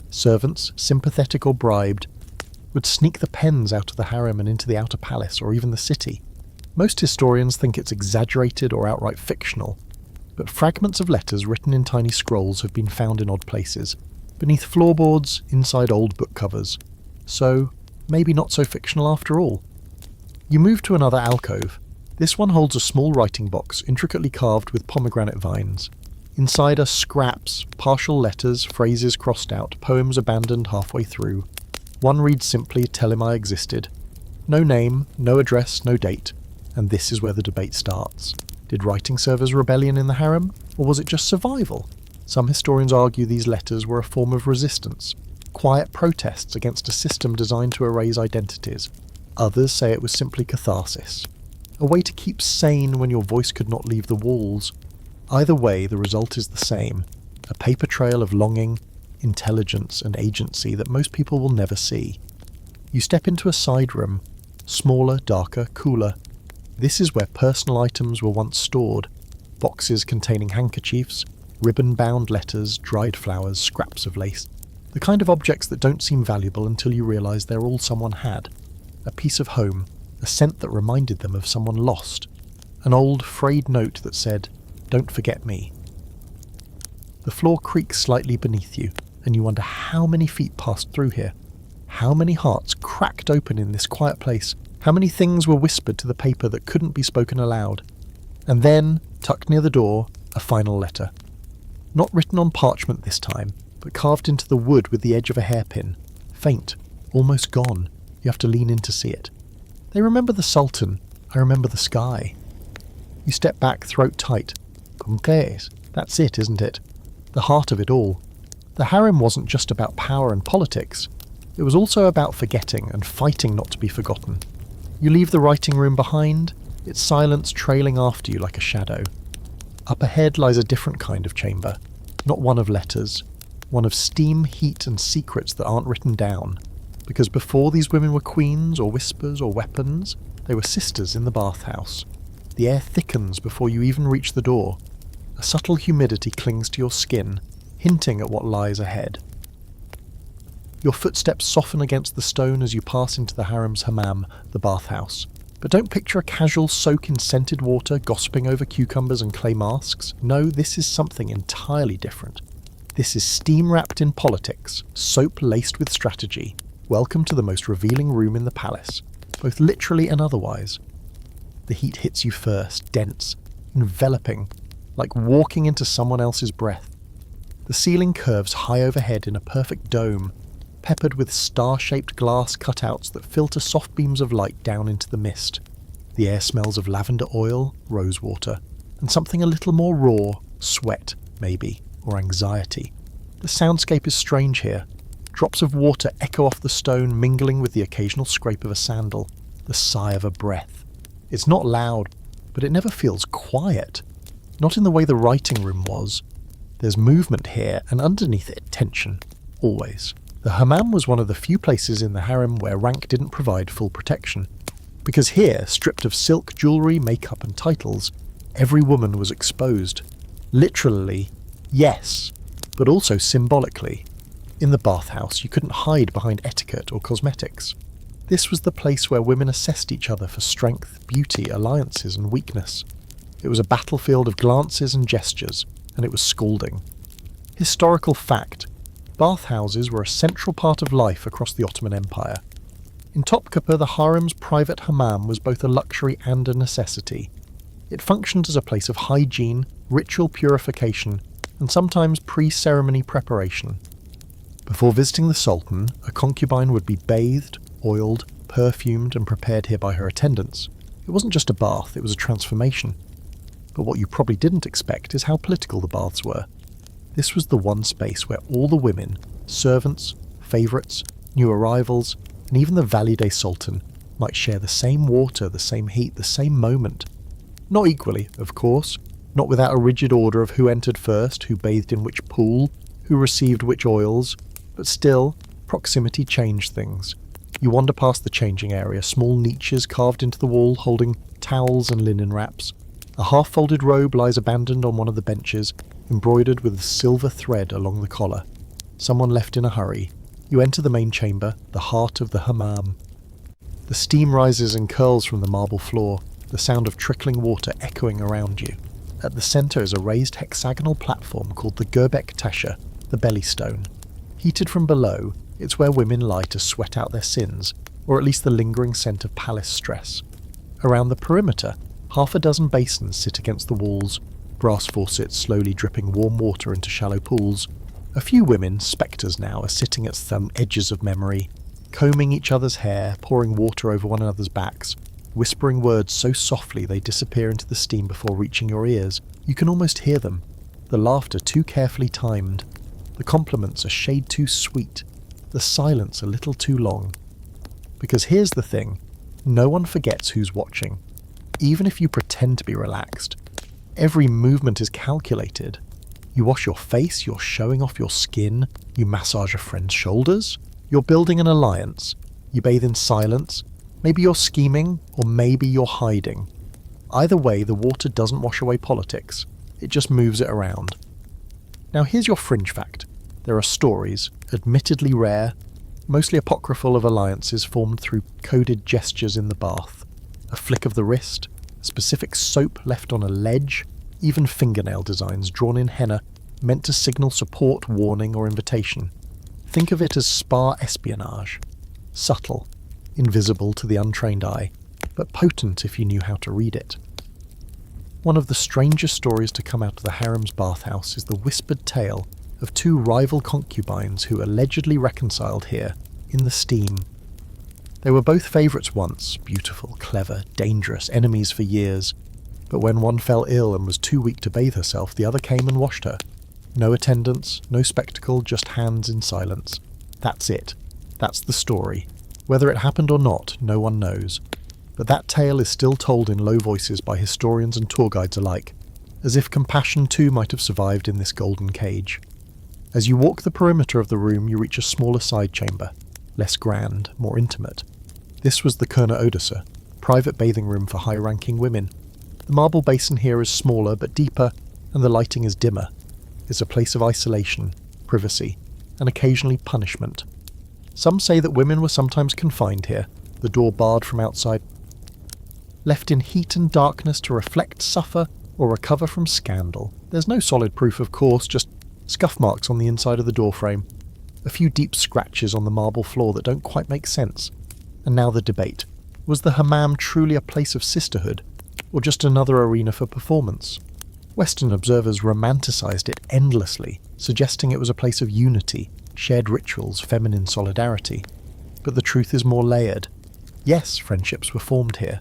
Servants, sympathetic or bribed, would sneak the pens out of the harem and into the outer palace or even the city. Most historians think it's exaggerated or outright fictional, but fragments of letters written in tiny scrolls have been found in odd places, beneath floorboards, inside old book covers. So, maybe not so fictional after all. You move to another alcove. This one holds a small writing box intricately carved with pomegranate vines. Inside are scraps, partial letters, phrases crossed out, poems abandoned halfway through. One reads simply, "Tell him I existed." No name, no address, no date. And this is where the debate starts. Did writing serve as rebellion in the harem, or was it just survival? Some historians argue these letters were a form of resistance, quiet protests against a system designed to erase identities. Others say it was simply catharsis, a way to keep sane when your voice could not leave the walls. Either way, the result is the same, a paper trail of longing, intelligence and agency that most people will never see. You step into a side room, smaller, darker, cooler. This is where personal items were once stored, boxes containing handkerchiefs, ribbon-bound letters, dried flowers, scraps of lace. The kind of objects that don't seem valuable until you realise they're all someone had. A piece of home, a scent that reminded them of someone lost. An old, frayed note that said, "Don't forget me." The floor creaks slightly beneath you, and you wonder how many feet passed through here. How many hearts cracked open in this quiet place. How many things were whispered to the paper that couldn't be spoken aloud. And then, tucked near the door, a final letter. Not written on parchment this time, but carved into the wood with the edge of a hairpin. Faint, almost gone. You have to lean in to see it. They remember the Sultan. I remember the sky. You step back, throat tight. Conqués. That's it, isn't it? The heart of it all. The harem wasn't just about power and politics. It was also about forgetting and fighting not to be forgotten. You leave the writing room behind, its silence trailing after you like a shadow. Up ahead lies a different kind of chamber, not one of letters, one of steam, heat and secrets that aren't written down. Because before these women were queens or whispers or weapons, they were sisters in the bathhouse. The air thickens before you even reach the door. A subtle humidity clings to your skin, hinting at what lies ahead. Your footsteps soften against the stone as you pass into the harem's hammam, the bathhouse. But don't picture a casual soak in scented water gossiping over cucumbers and clay masks. No, this is something entirely different. This is steam wrapped in politics, soap laced with strategy. Welcome to the most revealing room in the palace, both literally and otherwise. The heat hits you first, dense, enveloping, like walking into someone else's breath. The ceiling curves high overhead in a perfect dome, peppered with star-shaped glass cutouts that filter soft beams of light down into the mist. The air smells of lavender oil, rosewater, and something a little more raw, sweat, maybe, or anxiety. The soundscape is strange here. Drops of water echo off the stone, mingling with the occasional scrape of a sandal, the sigh of a breath. It's not loud, but it never feels quiet. Not in the way the writing room was. There's movement here, and underneath it, tension. Always. The hammam was one of the few places in the harem where rank didn't provide full protection. Because here, stripped of silk, jewellery, makeup and titles, every woman was exposed. Literally, yes, but also symbolically. In the bathhouse, you couldn't hide behind etiquette or cosmetics. This was the place where women assessed each other for strength, beauty, alliances and weakness. It was a battlefield of glances and gestures, and it was scalding. Historical fact. Bathhouses were a central part of life across the Ottoman Empire. In Topkapi, the harem's private hammam was both a luxury and a necessity. It functioned as a place of hygiene, ritual purification, and sometimes pre-ceremony preparation. Before visiting the Sultan, a concubine would be bathed, oiled, perfumed, and prepared here by her attendants. It wasn't just a bath, it was a transformation. But what you probably didn't expect is how political the baths were. This was the one space where all the women, servants, favourites, new arrivals, and even the valide sultan might share the same water, the same heat, the same moment. Not equally, of course, not without a rigid order of who entered first, who bathed in which pool, who received which oils, but still, proximity changed things. You wander past the changing area, small niches carved into the wall holding towels and linen wraps. A half-folded robe lies abandoned on one of the benches, embroidered with silver thread along the collar. Someone left in a hurry. You enter the main chamber, the heart of the hammam. The steam rises and curls from the marble floor, the sound of trickling water echoing around you. At the centre is a raised hexagonal platform called the Göbek Taşı, the belly stone. Heated from below, it's where women lie to sweat out their sins, or at least the lingering scent of palace stress. Around the perimeter, half a dozen basins sit against the walls, brass faucets slowly dripping warm water into shallow pools. A few women, spectres now, are sitting at some edges of memory, combing each other's hair, pouring water over one another's backs, whispering words so softly they disappear into the steam before reaching your ears. You can almost hear them, the laughter too carefully timed, the compliments a shade too sweet, the silence a little too long. Because here's the thing, no one forgets who's watching, even if you pretend to be relaxed. Every movement is calculated. You wash your face, you're showing off your skin, you massage a friend's shoulders, you're building an alliance, you bathe in silence, maybe you're scheming, or maybe you're hiding. Either way, the water doesn't wash away politics, it just moves it around. Now here's your fringe fact. There are stories, admittedly rare, mostly apocryphal, of alliances formed through coded gestures in the bath. A flick of the wrist, specific soap left on a ledge, even fingernail designs drawn in henna meant to signal support, warning or invitation. Think of it as spa espionage. Subtle, invisible to the untrained eye, but potent if you knew how to read it. One of the strangest stories to come out of the harem's bathhouse is the whispered tale of two rival concubines who allegedly reconciled here, in the steam. They were both favourites once, beautiful, clever, dangerous, enemies for years. But when one fell ill and was too weak to bathe herself, the other came and washed her. No attendants, no spectacle, just hands in silence. That's it. That's the story. Whether it happened or not, no one knows. But that tale is still told in low voices by historians and tour guides alike, as if compassion too might have survived in this golden cage. As you walk the perimeter of the room, you reach a smaller side chamber, less grand, more intimate. This was the Kurna Odası, private bathing room for high-ranking women. The marble basin here is smaller but deeper, and the lighting is dimmer. It's a place of isolation, privacy, and occasionally punishment. Some say that women were sometimes confined here, the door barred from outside, left in heat and darkness to reflect, suffer, or recover from scandal. There's no solid proof, of course, just scuff marks on the inside of the doorframe, a few deep scratches on the marble floor that don't quite make sense. And now the debate. Was the hammam truly a place of sisterhood, or just another arena for performance? Western observers romanticized it endlessly, suggesting it was a place of unity, shared rituals, feminine solidarity. But the truth is more layered. Yes, friendships were formed here.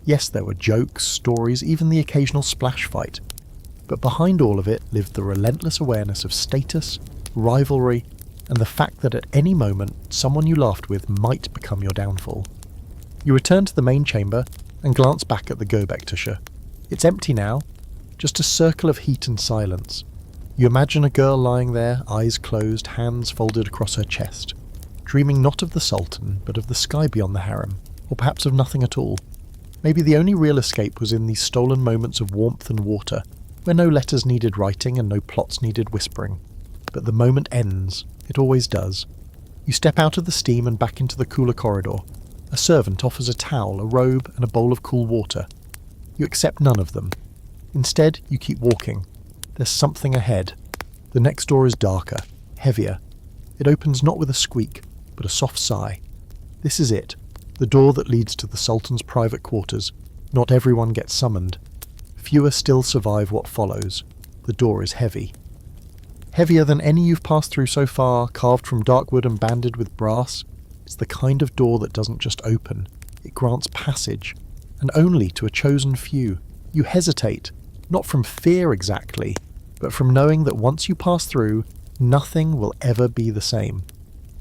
Yes, there were jokes, stories, even the occasional splash fight. But behind all of it lived the relentless awareness of status, rivalry, and the fact that at any moment someone you laughed with might become your downfall. You return to the main chamber and glance back at the Göbektaşı. It's empty now, just a circle of heat and silence. You imagine a girl lying there, eyes closed, hands folded across her chest, dreaming not of the Sultan, but of the sky beyond the harem, or perhaps of nothing at all. Maybe the only real escape was in these stolen moments of warmth and water, where no letters needed writing and no plots needed whispering. But the moment ends. It always does. You step out of the steam and back into the cooler corridor. A servant offers a towel, a robe, and a bowl of cool water. You accept none of them. Instead, you keep walking. There's something ahead. The next door is darker, heavier. It opens not with a squeak, but a soft sigh. This is it, the door that leads to the Sultan's private quarters. Not everyone gets summoned. Fewer still survive what follows. The door is heavy. Heavier than any you've passed through so far, carved from dark wood and banded with brass. It's the kind of door that doesn't just open. It grants passage, and only to a chosen few. You hesitate, not from fear exactly, but from knowing that once you pass through, nothing will ever be the same.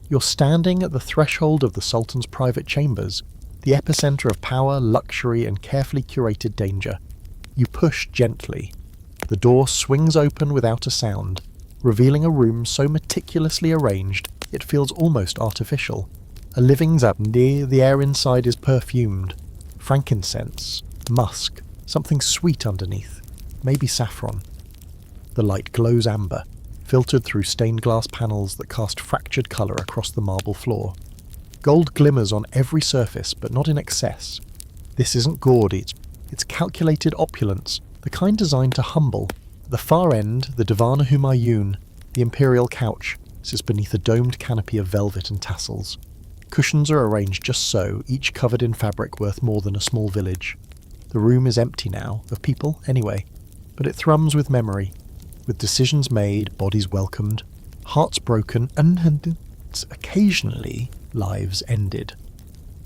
You're standing at the threshold of the Sultan's private chambers, the epicenter of power, luxury, and carefully curated danger. You push gently. The door swings open without a sound, revealing a room so meticulously arranged it feels almost artificial. A living zabndi, the air inside is perfumed. Frankincense, musk, something sweet underneath, maybe saffron. The light glows amber, filtered through stained glass panels that cast fractured colour across the marble floor. Gold glimmers on every surface, but not in excess. This isn't gaudy, it's calculated opulence, the kind designed to humble. At the far end, the Divan Humayun, the imperial couch, sits beneath a domed canopy of velvet and tassels. Cushions are arranged just so, each covered in fabric worth more than a small village. The room is empty now, of people anyway, but it thrums with memory, with decisions made, bodies welcomed, hearts broken, and occasionally lives ended.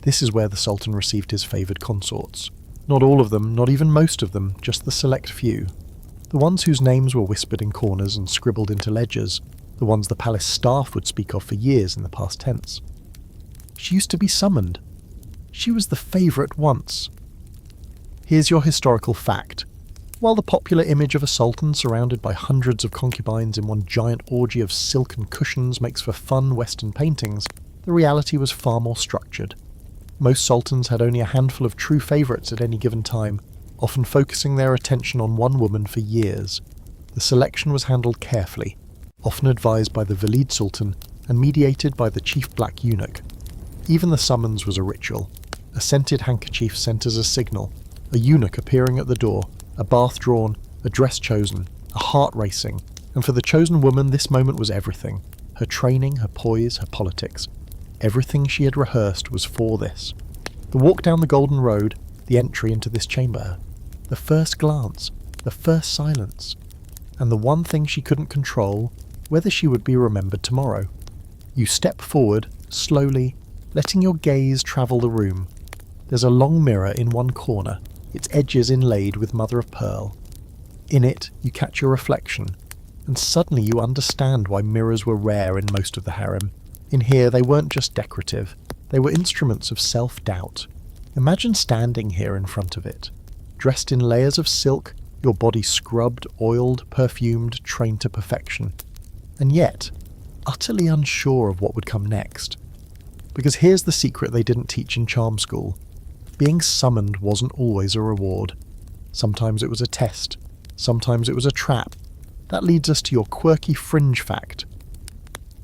This is where the Sultan received his favoured consorts. Not all of them, not even most of them, just the select few. The ones whose names were whispered in corners and scribbled into ledgers, the ones the palace staff would speak of for years in the past tense. She used to be summoned. She was the favourite once. Here's your historical fact. While the popular image of a sultan surrounded by hundreds of concubines in one giant orgy of silk and cushions makes for fun Western paintings, the reality was far more structured. Most sultans had only a handful of true favourites at any given time, often focusing their attention on one woman for years. The selection was handled carefully, often advised by the Valid Sultan and mediated by the chief black eunuch. Even the summons was a ritual. A scented handkerchief sent as a signal, a eunuch appearing at the door, a bath drawn, a dress chosen, a heart racing, and for the chosen woman this moment was everything. Her training, her poise, her politics. Everything she had rehearsed was for this. The walk down the golden road, the entry into this chamber, the first glance, the first silence, and the one thing she couldn't control, whether she would be remembered tomorrow. You step forward, slowly, letting your gaze travel the room. There's a long mirror in one corner, its edges inlaid with mother of pearl. In it, you catch your reflection, and suddenly you understand why mirrors were rare in most of the harem. In here, they weren't just decorative, they were instruments of self-doubt. Imagine standing here in front of it, dressed in layers of silk, your body scrubbed, oiled, perfumed, trained to perfection, and yet, utterly unsure of what would come next. Because here's the secret they didn't teach in charm school. Being summoned wasn't always a reward. Sometimes it was a test. Sometimes it was a trap. That leads us to your quirky fringe fact.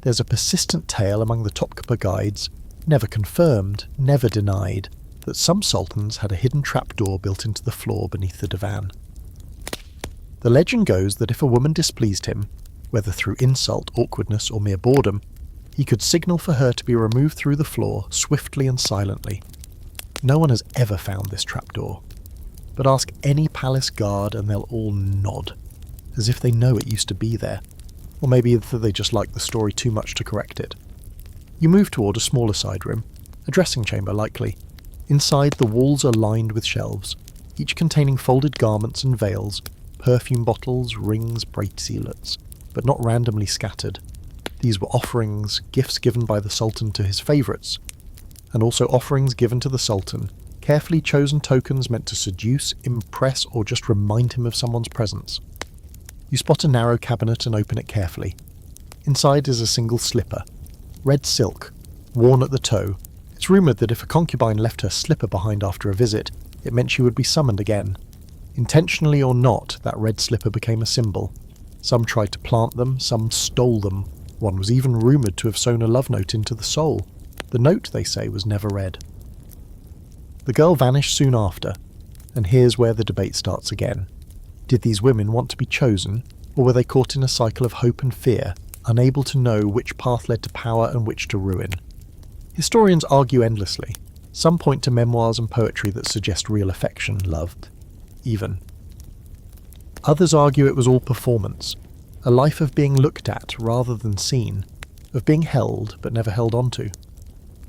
there's a persistent tale among the Topkapi guides, never confirmed, never denied, that some sultans had a hidden trapdoor built into the floor beneath the divan. The legend goes that if a woman displeased him, whether through insult, awkwardness, or mere boredom, he could signal for her to be removed through the floor swiftly and silently. No one has ever found this trapdoor, but ask any palace guard and they'll all nod, as if they know it used to be there, or maybe that they just like the story too much to correct it. You move toward a smaller side room, a dressing chamber likely. Inside, the walls are lined with shelves, each containing folded garments and veils, perfume bottles, rings, bracelets, but not randomly scattered. These were offerings, gifts given by the Sultan to his favourites, and also offerings given to the Sultan, carefully chosen tokens meant to seduce, impress, or just remind him of someone's presence. You spot a narrow cabinet and open it carefully. Inside is a single slipper, red silk, worn at the toe. It's rumoured that if a concubine left her slipper behind after a visit, it meant she would be summoned again. Intentionally or not, that red slipper became a symbol. Some tried to plant them, some stole them. One was even rumoured to have sewn a love note into the sole. The note, they say, was never read. The girl vanished soon after, and here's where the debate starts again. Did these women want to be chosen, or were they caught in a cycle of hope and fear, unable to know which path led to power and which to ruin? Historians argue endlessly. Some point to memoirs and poetry that suggest real affection, loved, even. Others argue it was all performance, a life of being looked at rather than seen, of being held but never held onto.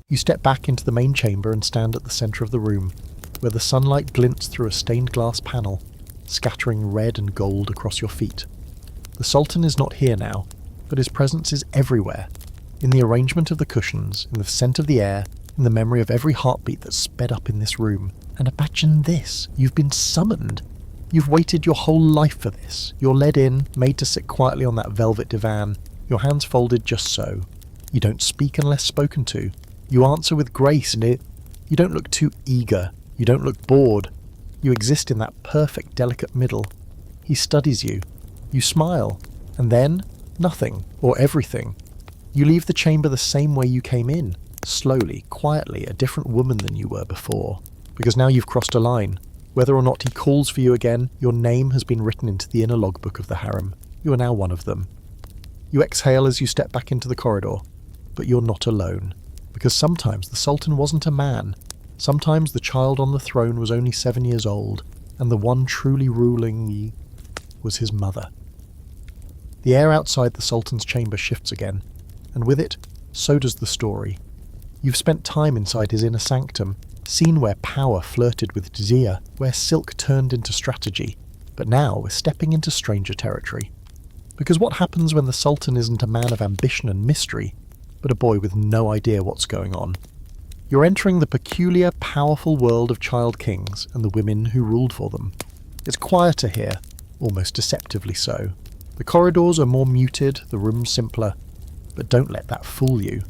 You step back into the main chamber and stand at the centre of the room, where the sunlight glints through a stained glass panel, scattering red and gold across your feet. The Sultan is not here now, but his presence is everywhere, in the arrangement of the cushions, in the scent of the air, in the memory of every heartbeat that sped up in this room. And imagine this, you've been summoned. You've waited your whole life for this. You're led in, made to sit quietly on that velvet divan, your hands folded just so. You don't speak unless spoken to. You answer with grace, and you don't look too eager. You don't look bored. You exist in that perfect, delicate middle. He studies you. You smile. And then, nothing, or everything. You leave the chamber the same way you came in, slowly, quietly, a different woman than you were before. Because now you've crossed a line. Whether or not he calls for you again, your name has been written into the inner logbook of the harem. You are now one of them. You exhale as you step back into the corridor, but you're not alone. Because sometimes the Sultan wasn't a man. Sometimes the child on the throne was only 7 years old, and the one truly ruling was his mother. The air outside the Sultan's chamber shifts again, and with it, so does the story. You've spent time inside his inner sanctum, seen where power flirted with desire, where silk turned into strategy, but now we're stepping into stranger territory. Because what happens when the Sultan isn't a man of ambition and mystery, but a boy with no idea what's going on? You're entering the peculiar, powerful world of child kings and the women who ruled for them. It's quieter here, almost deceptively so. The corridors are more muted, the rooms simpler, but don't let that fool you.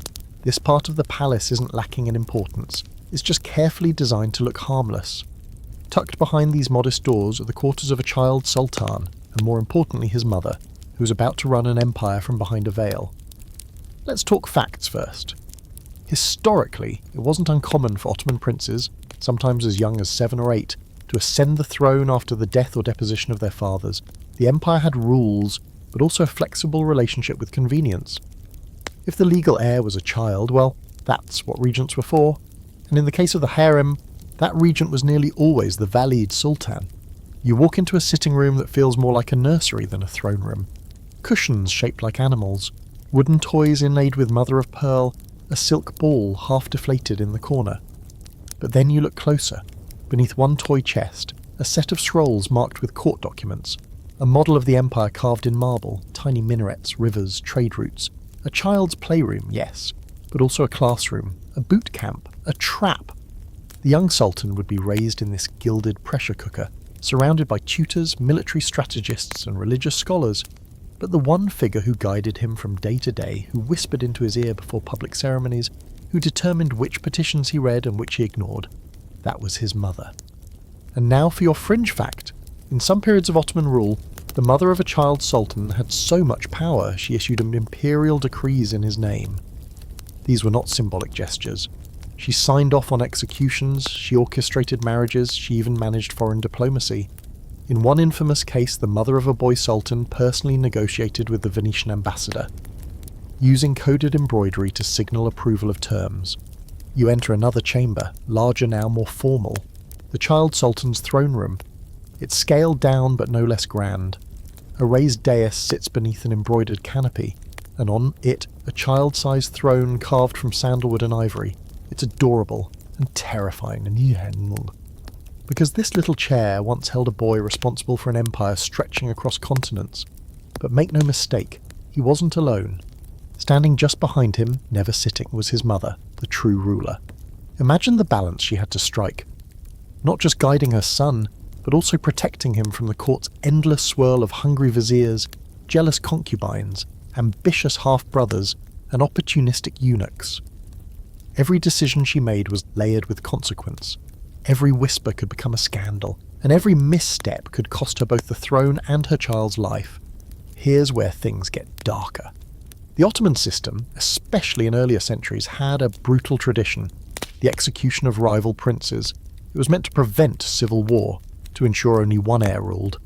This part of the palace isn't lacking in importance. It's just carefully designed to look harmless. Tucked behind these modest doors are the quarters of a child sultan, and more importantly his mother, who is about to run an empire from behind a veil. Let's talk facts first. Historically, it wasn't uncommon for Ottoman princes, sometimes as young as 7 or 8, to ascend the throne after the death or deposition of their fathers. The empire had rules, but also a flexible relationship with convenience. If the legal heir was a child, well, that's what regents were for. And in the case of the harem, that regent was nearly always the Valid Sultan. You walk into a sitting room that feels more like a nursery than a throne room. Cushions shaped like animals, wooden toys inlaid with mother of pearl, a silk ball half deflated in the corner. But then you look closer. Beneath one toy chest, a set of scrolls marked with court documents, a model of the empire carved in marble, tiny minarets, rivers, trade routes, a child's playroom, yes, but also a classroom, a boot camp, a trap. The young sultan would be raised in this gilded pressure cooker, surrounded by tutors, military strategists, and religious scholars. But the one figure who guided him from day to day, who whispered into his ear before public ceremonies, who determined which petitions he read and which he ignored, that was his mother. And now for your fringe fact. In some periods of Ottoman rule, The mother of a child sultan had so much power she issued imperial decrees in his name. These were not symbolic gestures. She signed off on executions, she orchestrated marriages, she even managed foreign diplomacy. In one infamous case, the mother of a boy sultan personally negotiated with the Venetian ambassador, using coded embroidery to signal approval of terms. You enter another chamber, larger now, more formal, the child sultan's throne room. It's scaled down but no less grand. A raised dais sits beneath an embroidered canopy, and on it a child-sized throne carved from sandalwood and ivory. It's adorable and terrifying because this little chair once held a boy responsible for an empire stretching across continents. But make no mistake, he wasn't alone. Standing just behind him, never sitting, was his mother, the true ruler. Imagine the balance she had to strike. Not just guiding her son, but also protecting him from the court's endless swirl of hungry viziers, jealous concubines, ambitious half-brothers, and opportunistic eunuchs. Every decision she made was layered with consequence. Every whisper could become a scandal, and every misstep could cost her both the throne and her child's life. Here's where things get darker. The Ottoman system, especially in earlier centuries, had a brutal tradition, the execution of rival princes. It was meant to prevent civil war, to ensure only one heir ruled.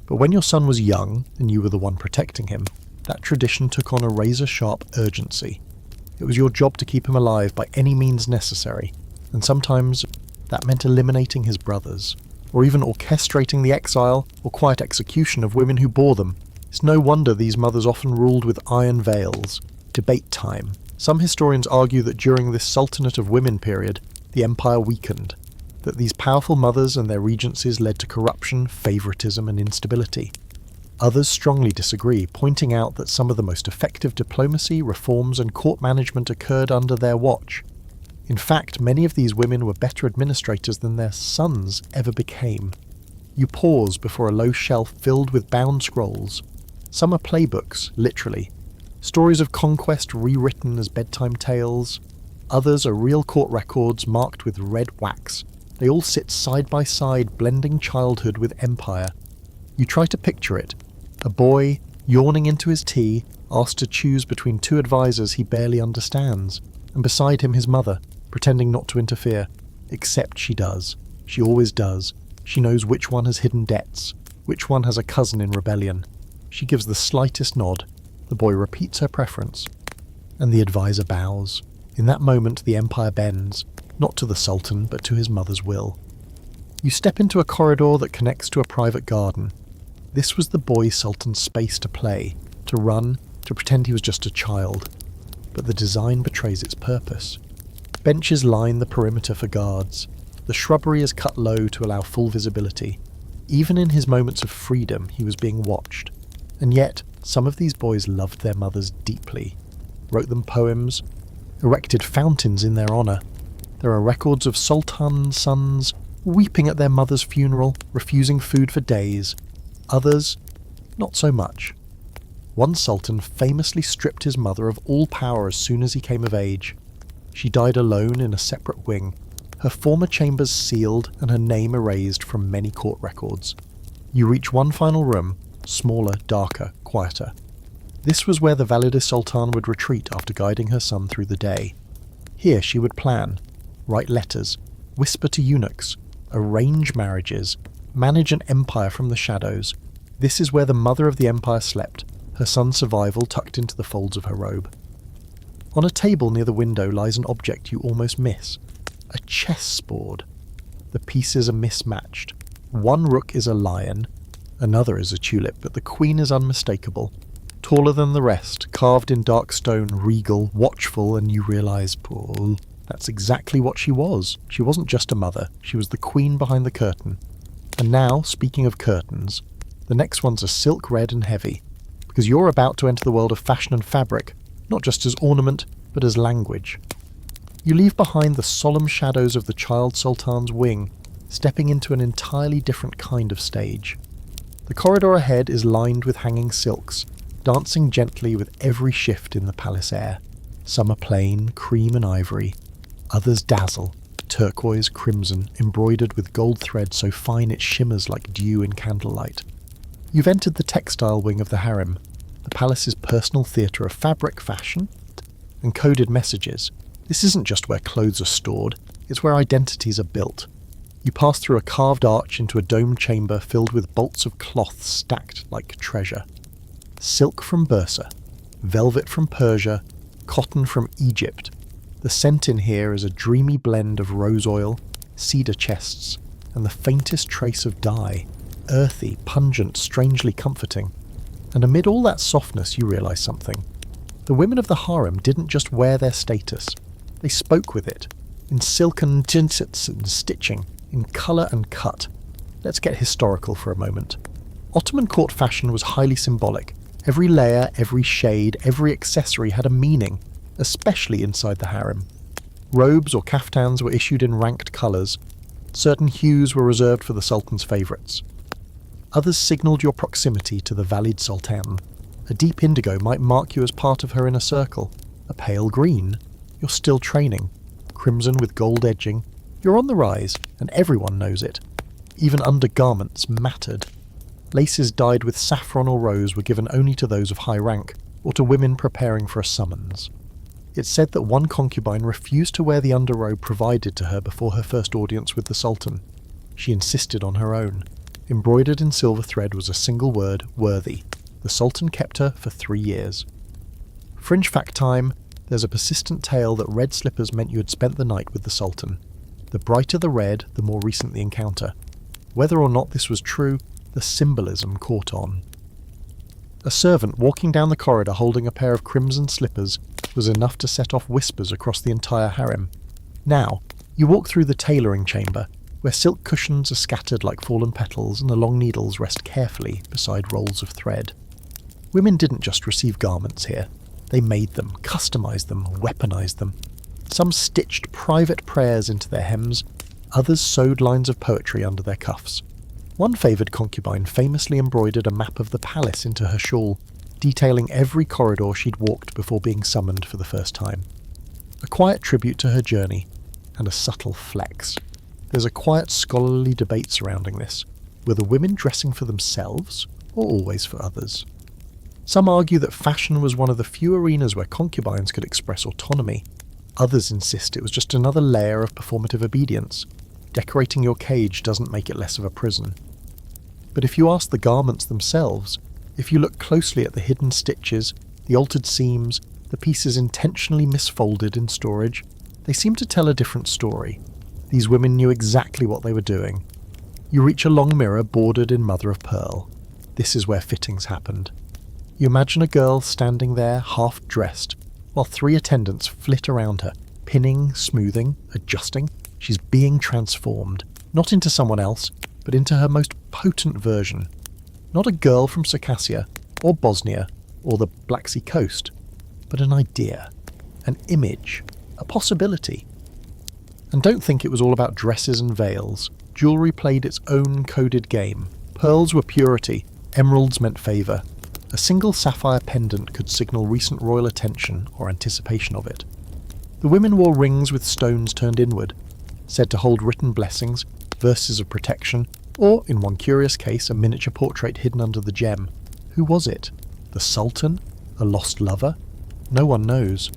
But when your son was young, and you were the one protecting him, that tradition took on a razor-sharp urgency. It was your job to keep him alive by any means necessary, and sometimes that meant eliminating his brothers, or even orchestrating the exile or quiet execution of women who bore them. It's no wonder these mothers often ruled with iron veils. Debate time. Some historians argue that during this Sultanate of Women period, the empire weakened, that these powerful mothers and their regencies led to corruption, favouritism and instability. Others strongly disagree, pointing out that some of the most effective diplomacy, reforms and court management occurred under their watch. In fact, many of these women were better administrators than their sons ever became. You pause before a low shelf filled with bound scrolls. Some are playbooks, literally. Stories of conquest rewritten as bedtime tales. Others are real court records marked with red wax. They all sit side by side, blending childhood with empire. You try to picture it. A boy, yawning into his tea, asked to choose between two advisors he barely understands, and beside him his mother, pretending not to interfere. Except she does. She always does. She knows which one has hidden debts, which one has a cousin in rebellion. She gives the slightest nod. The boy repeats her preference, and the advisor bows. In that moment the empire bends, not to the Sultan, but to his mother's will. You step into a corridor that connects to a private garden. This was the boy Sultan's space to play, to run, to pretend he was just a child. But the design betrays its purpose. Benches line the perimeter for guards. The shrubbery is cut low to allow full visibility. Even in his moments of freedom, he was being watched. And yet, some of these boys loved their mothers deeply, wrote them poems, erected fountains in their honour. There are records of Sultan sons weeping at their mother's funeral, refusing food for days. Others, not so much. One sultan famously stripped his mother of all power as soon as he came of age. She died alone in a separate wing, her former chambers sealed and her name erased from many court records. You reach one final room, smaller, darker, quieter. This was where the Valide Sultan would retreat after guiding her son through the day. Here she would plan, write letters, whisper to eunuchs, arrange marriages, manage an empire from the shadows. This is where the mother of the empire slept, her son's survival tucked into the folds of her robe. On a table near the window lies an object you almost miss. A chessboard. The pieces are mismatched. One rook is a lion, another is a tulip, but the queen is unmistakable. Taller than the rest, carved in dark stone, regal, watchful, and you realise, Paul, that's exactly what she was. She wasn't just a mother, she was the queen behind the curtain. And now, speaking of curtains, the next ones are silk red and heavy, because you're about to enter the world of fashion and fabric, not just as ornament, but as language. You leave behind the solemn shadows of the child sultan's wing, stepping into an entirely different kind of stage. The corridor ahead is lined with hanging silks, dancing gently with every shift in the palace air. Some are plain, cream and ivory. Others dazzle, turquoise, crimson, embroidered with gold thread so fine it shimmers like dew in candlelight. You've entered the textile wing of the harem, the palace's personal theatre of fabric, fashion, and coded messages. This isn't just where clothes are stored, it's where identities are built. You pass through a carved arch into a domed chamber filled with bolts of cloth stacked like treasure. Silk from Bursa, velvet from Persia, cotton from Egypt. The scent in here is a dreamy blend of rose oil, cedar chests, and the faintest trace of dye. Earthy, pungent, strangely comforting. And amid all that softness you realise something. The women of the harem didn't just wear their status, they spoke with it, in silken tinsets and stitching, in colour and cut. Let's get historical for a moment. Ottoman court fashion was highly symbolic. Every layer, every shade, every accessory had a meaning, especially inside the harem. Robes or kaftans were issued in ranked colours. Certain hues were reserved for the sultan's favourites. Others signalled your proximity to the valid sultan. A deep indigo might mark you as part of her inner circle. A pale green, you're still training. Crimson with gold edging, you're on the rise, and everyone knows it. Even undergarments mattered. Laces dyed with saffron or rose were given only to those of high rank, or to women preparing for a summons. It's said that one concubine refused to wear the underrobe provided to her before her first audience with the sultan. She insisted on her own. Embroidered in silver thread was a single word, worthy. The sultan kept her for 3 years. Fringe fact time, there's a persistent tale that red slippers meant you had spent the night with the sultan. The brighter the red, the more recent the encounter. Whether or not this was true, the symbolism caught on. A servant walking down the corridor holding a pair of crimson slippers was enough to set off whispers across the entire harem. Now, you walk through the tailoring chamber, where silk cushions are scattered like fallen petals and the long needles rest carefully beside rolls of thread. Women didn't just receive garments here. They made them, customised them, weaponised them. Some stitched private prayers into their hems, others sewed lines of poetry under their cuffs. One favoured concubine famously embroidered a map of the palace into her shawl, detailing every corridor she'd walked before being summoned for the first time. A quiet tribute to her journey, and a subtle flex. There's a quiet scholarly debate surrounding this. Were the women dressing for themselves, or always for others? Some argue that fashion was one of the few arenas where concubines could express autonomy. Others insist it was just another layer of performative obedience. Decorating your cage doesn't make it less of a prison. But if you ask the garments themselves, if you look closely at the hidden stitches, the altered seams, the pieces intentionally misfolded in storage, they seem to tell a different story. These women knew exactly what they were doing. You reach a long mirror bordered in mother of pearl. This is where fittings happened. You imagine a girl standing there half-dressed, while 3 attendants flit around her, pinning, smoothing, adjusting. She's being transformed, not into someone else, but into her most potent version. Not a girl from Circassia, or Bosnia, or the Black Sea coast, but an idea, an image, a possibility. And don't think it was all about dresses and veils. Jewellery played its own coded game. Pearls were purity, emeralds meant favour. A single sapphire pendant could signal recent royal attention or anticipation of it. The women wore rings with stones turned inward, said to hold written blessings, verses of protection, or, in one curious case, a miniature portrait hidden under the gem. Who was it? The Sultan? A lost lover? No one knows.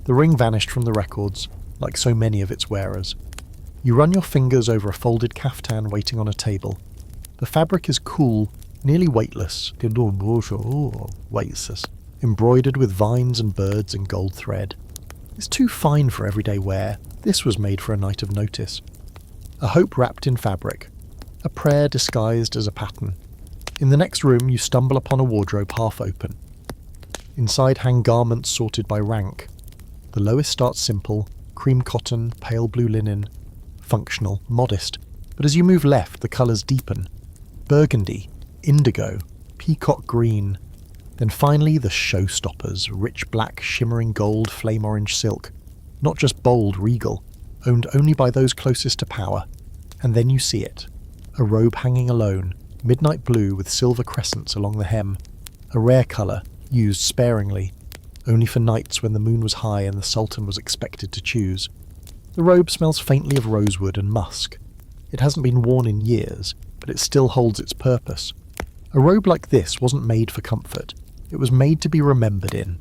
The ring vanished from the records, like so many of its wearers. You run your fingers over a folded kaftan waiting on a table. The fabric is cool, nearly weightless, embroidered with vines and birds and gold thread. It's too fine for everyday wear. This was made for a night of notice. A hope wrapped in fabric. A prayer disguised as a pattern. In the next room you stumble upon a wardrobe half open. Inside hang garments sorted by rank. The lowest starts simple, cream cotton, pale blue linen, functional, modest, but as you move left the colours deepen. Burgundy, indigo, peacock green, then finally the showstoppers, rich black, shimmering gold, flame orange silk, not just bold, regal, owned only by those closest to power. And then you see it, a robe hanging alone, midnight blue with silver crescents along the hem, a rare colour, used sparingly, only for nights when the moon was high and the Sultan was expected to choose. The robe smells faintly of rosewood and musk. It hasn't been worn in years, but it still holds its purpose. A robe like this wasn't made for comfort, it was made to be remembered in.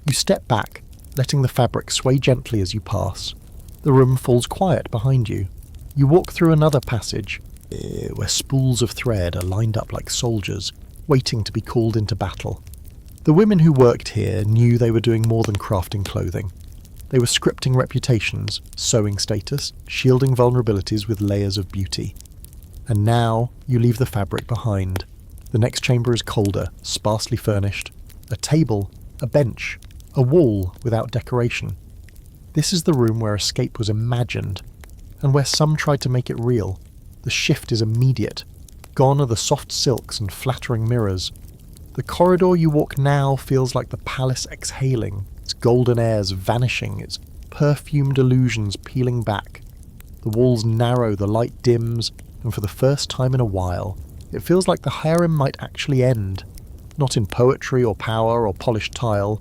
You step back, letting the fabric sway gently as you pass. The room falls quiet behind you. You walk through another passage, where spools of thread are lined up like soldiers, waiting to be called into battle. The women who worked here knew they were doing more than crafting clothing. They were scripting reputations, sewing status, shielding vulnerabilities with layers of beauty. And now you leave the fabric behind. The next chamber is colder, sparsely furnished. A table, a bench, a wall without decoration. This is the room where escape was imagined, and where some tried to make it real. The shift is immediate. Gone are the soft silks and flattering mirrors. The corridor you walk now feels like the palace exhaling, its golden airs vanishing, its perfumed illusions peeling back. The walls narrow, the light dims, and for the first time in a while, it feels like the harem might actually end, not in poetry or power or polished tile,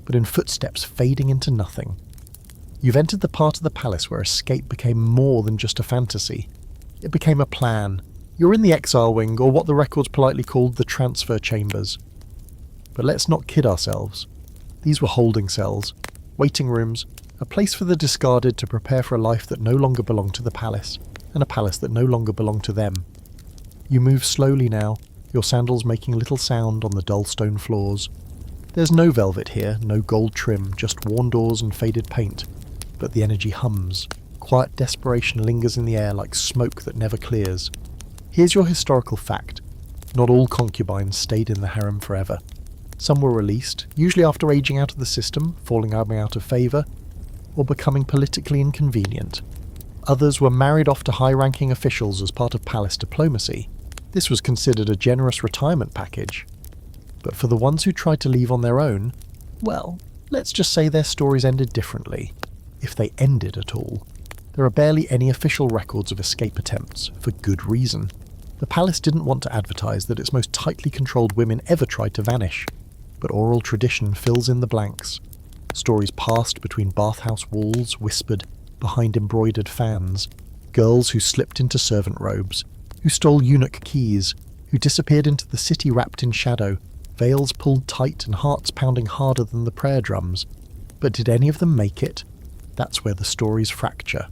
but in footsteps fading into nothing. You've entered the part of the palace where escape became more than just a fantasy. It became a plan. You're in the exile wing, or what the records politely called the transfer chambers. But let's not kid ourselves. These were holding cells, waiting rooms, a place for the discarded to prepare for a life that no longer belonged to the palace, and a palace that no longer belonged to them. You move slowly now, your sandals making little sound on the dull stone floors. There's no velvet here, no gold trim, just worn doors and faded paint. But the energy hums. Quiet desperation lingers in the air like smoke that never clears. Here's your historical fact. Not all concubines stayed in the harem forever. Some were released, usually after aging out of the system, falling out of favour, or becoming politically inconvenient. Others were married off to high-ranking officials as part of palace diplomacy. This was considered a generous retirement package. But for the ones who tried to leave on their own, well, let's just say their stories ended differently. If they ended at all. There are barely any official records of escape attempts, for good reason. The palace didn't want to advertise that its most tightly controlled women ever tried to vanish, but oral tradition fills in the blanks. Stories passed between bathhouse walls, whispered behind embroidered fans. Girls who slipped into servant robes, who stole eunuch keys, who disappeared into the city wrapped in shadow, veils pulled tight and hearts pounding harder than the prayer drums. But did any of them make it? That's where the stories fracture.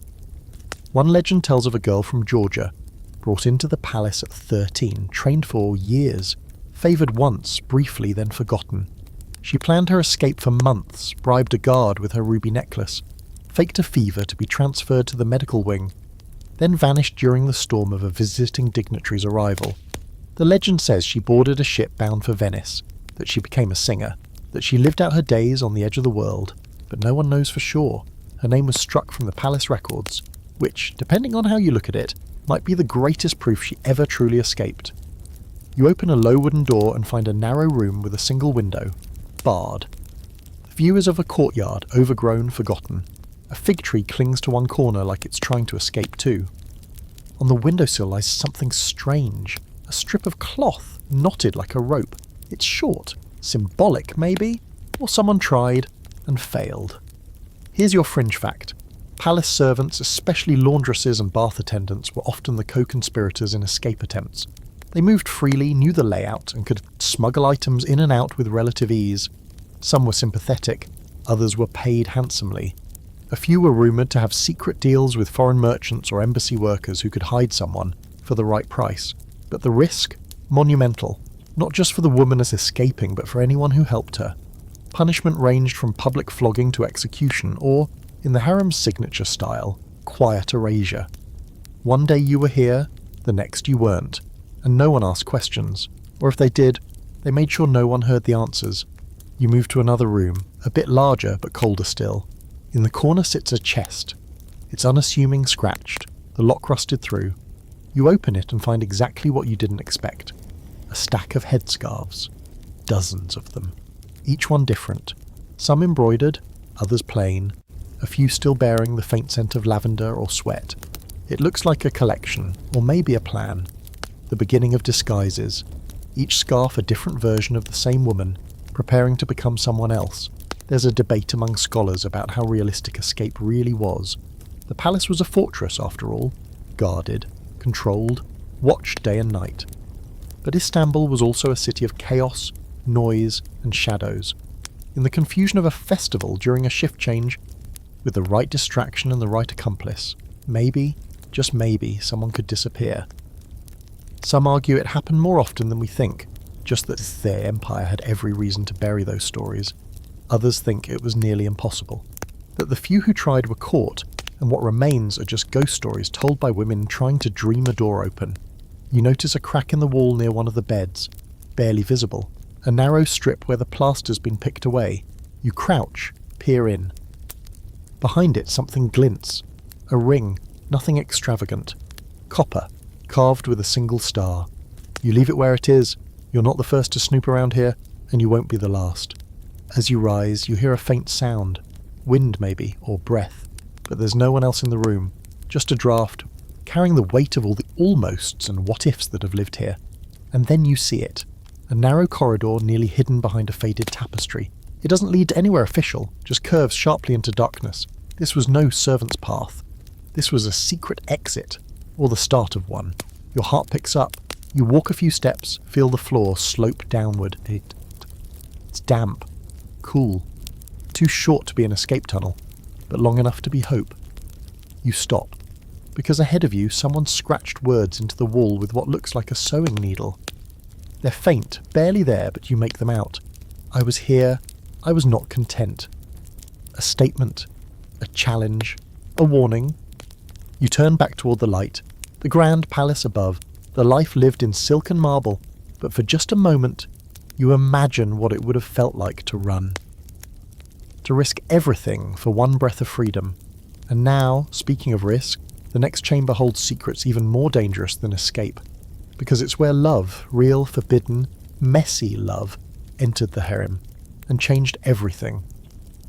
One legend tells of a girl from Georgia, brought into the palace at 13, trained for years, favoured once, briefly, then forgotten. She planned her escape for months, bribed a guard with her ruby necklace, faked a fever to be transferred to the medical wing, then vanished during the storm of a visiting dignitary's arrival. The legend says she boarded a ship bound for Venice, that she became a singer, that she lived out her days on the edge of the world, but no one knows for sure. Her name was struck from the palace records, which, depending on how you look at it, might be the greatest proof she ever truly escaped. You open a low wooden door and find a narrow room with a single window, barred. The view is of a courtyard, overgrown, forgotten. A fig tree clings to one corner like it's trying to escape too. On the windowsill lies something strange, a strip of cloth, knotted like a rope. It's short, symbolic maybe, or someone tried and failed. Here's your fringe fact. Palace servants, especially laundresses and bath attendants, were often the co-conspirators in escape attempts. They moved freely, knew the layout, and could smuggle items in and out with relative ease. Some were sympathetic, others were paid handsomely. A few were rumoured to have secret deals with foreign merchants or embassy workers who could hide someone for the right price. But the risk? Monumental. Not just for the woman as escaping, but for anyone who helped her. Punishment ranged from public flogging to execution, or, in the harem's signature style, quiet erasure. One day you were here, the next you weren't, and no one asked questions, or if they did, they made sure no one heard the answers. You move to another room, a bit larger but colder still. In the corner sits a chest. It's unassuming, scratched, the lock rusted through. You open it and find exactly what you didn't expect. A stack of headscarves. Dozens of them. Each one different. Some embroidered, others plain, a few still bearing the faint scent of lavender or sweat. It looks like a collection, or maybe a plan. The beginning of disguises. Each scarf a different version of the same woman, preparing to become someone else. There's a debate among scholars about how realistic escape really was. The palace was a fortress, after all. Guarded, controlled, watched day and night. But Istanbul was also a city of chaos, noise, and shadows. In the confusion of a festival during a shift change, with the right distraction and the right accomplice, maybe, just maybe, someone could disappear. Some argue it happened more often than we think, just that their empire had every reason to bury those stories. Others think it was nearly impossible, that the few who tried were caught, and what remains are just ghost stories told by women trying to dream a door open. You notice a crack in the wall near one of the beds, barely visible, a narrow strip where the plaster's been picked away. You crouch, peer in. Behind it something glints, a ring, nothing extravagant, copper, carved with a single star. You leave it where it is. You're not the first to snoop around here, and you won't be the last. As you rise, you hear a faint sound, wind maybe, or breath, but there's no one else in the room, just a draft, carrying the weight of all the almosts and what-ifs that have lived here. And then you see it, a narrow corridor nearly hidden behind a faded tapestry. It doesn't lead to anywhere official, just curves sharply into darkness. This was no servant's path. This was a secret exit, or the start of one. Your heart picks up. You walk a few steps, feel the floor slope downward. It's damp, cool, too short to be an escape tunnel, but long enough to be hope. You stop, because ahead of you someone scratched words into the wall with what looks like a sewing needle. They're faint, barely there, but you make them out. I was here, I was not content. A statement, a challenge, a warning. You turn back toward the light, the grand palace above, the life lived in silk and marble, but for just a moment, you imagine what it would have felt like to run. To risk everything for one breath of freedom. And now, speaking of risk, the next chamber holds secrets even more dangerous than escape, because it's where love, real, forbidden, messy love, entered the harem, and changed everything.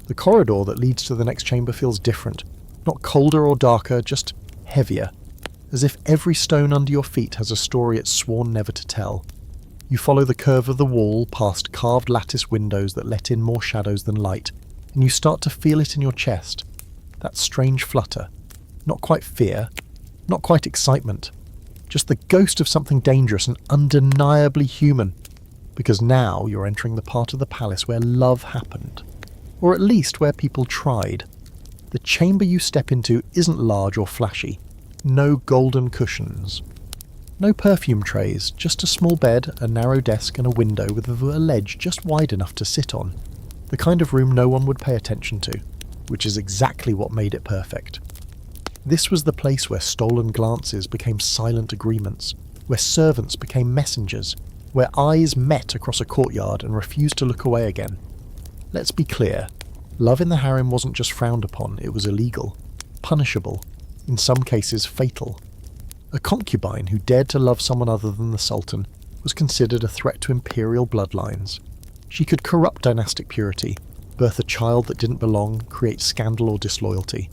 The corridor that leads to the next chamber feels different, not colder or darker, just heavier, as if every stone under your feet has a story it's sworn never to tell. You follow the curve of the wall past carved lattice windows that let in more shadows than light, and you start to feel it in your chest, that strange flutter, not quite fear, not quite excitement, just the ghost of something dangerous and undeniably human, because now you're entering the part of the palace where love happened, or at least where people tried. The chamber you step into isn't large or flashy. No golden cushions. No perfume trays, just a small bed, a narrow desk and a window with a ledge just wide enough to sit on. The kind of room no one would pay attention to, which is exactly what made it perfect. This was the place where stolen glances became silent agreements, where servants became messengers, where eyes met across a courtyard and refused to look away again. Let's be clear, love in the harem wasn't just frowned upon, it was illegal, punishable, in some cases fatal. A concubine who dared to love someone other than the Sultan was considered a threat to imperial bloodlines. She could corrupt dynastic purity, birth a child that didn't belong, create scandal or disloyalty.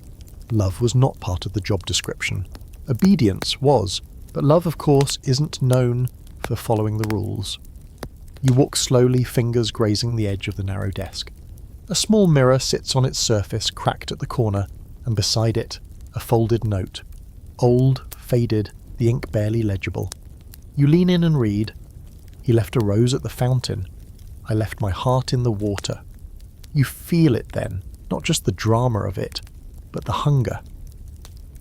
Love was not part of the job description. Obedience was, but love, of course, isn't known for following the rules. You walk slowly, fingers grazing the edge of the narrow desk. A small mirror sits on its surface, cracked at the corner, and beside it, a folded note. Old, faded, the ink barely legible. You lean in and read. He left a rose at the fountain. I left my heart in the water. You feel it then, not just the drama of it, but the hunger.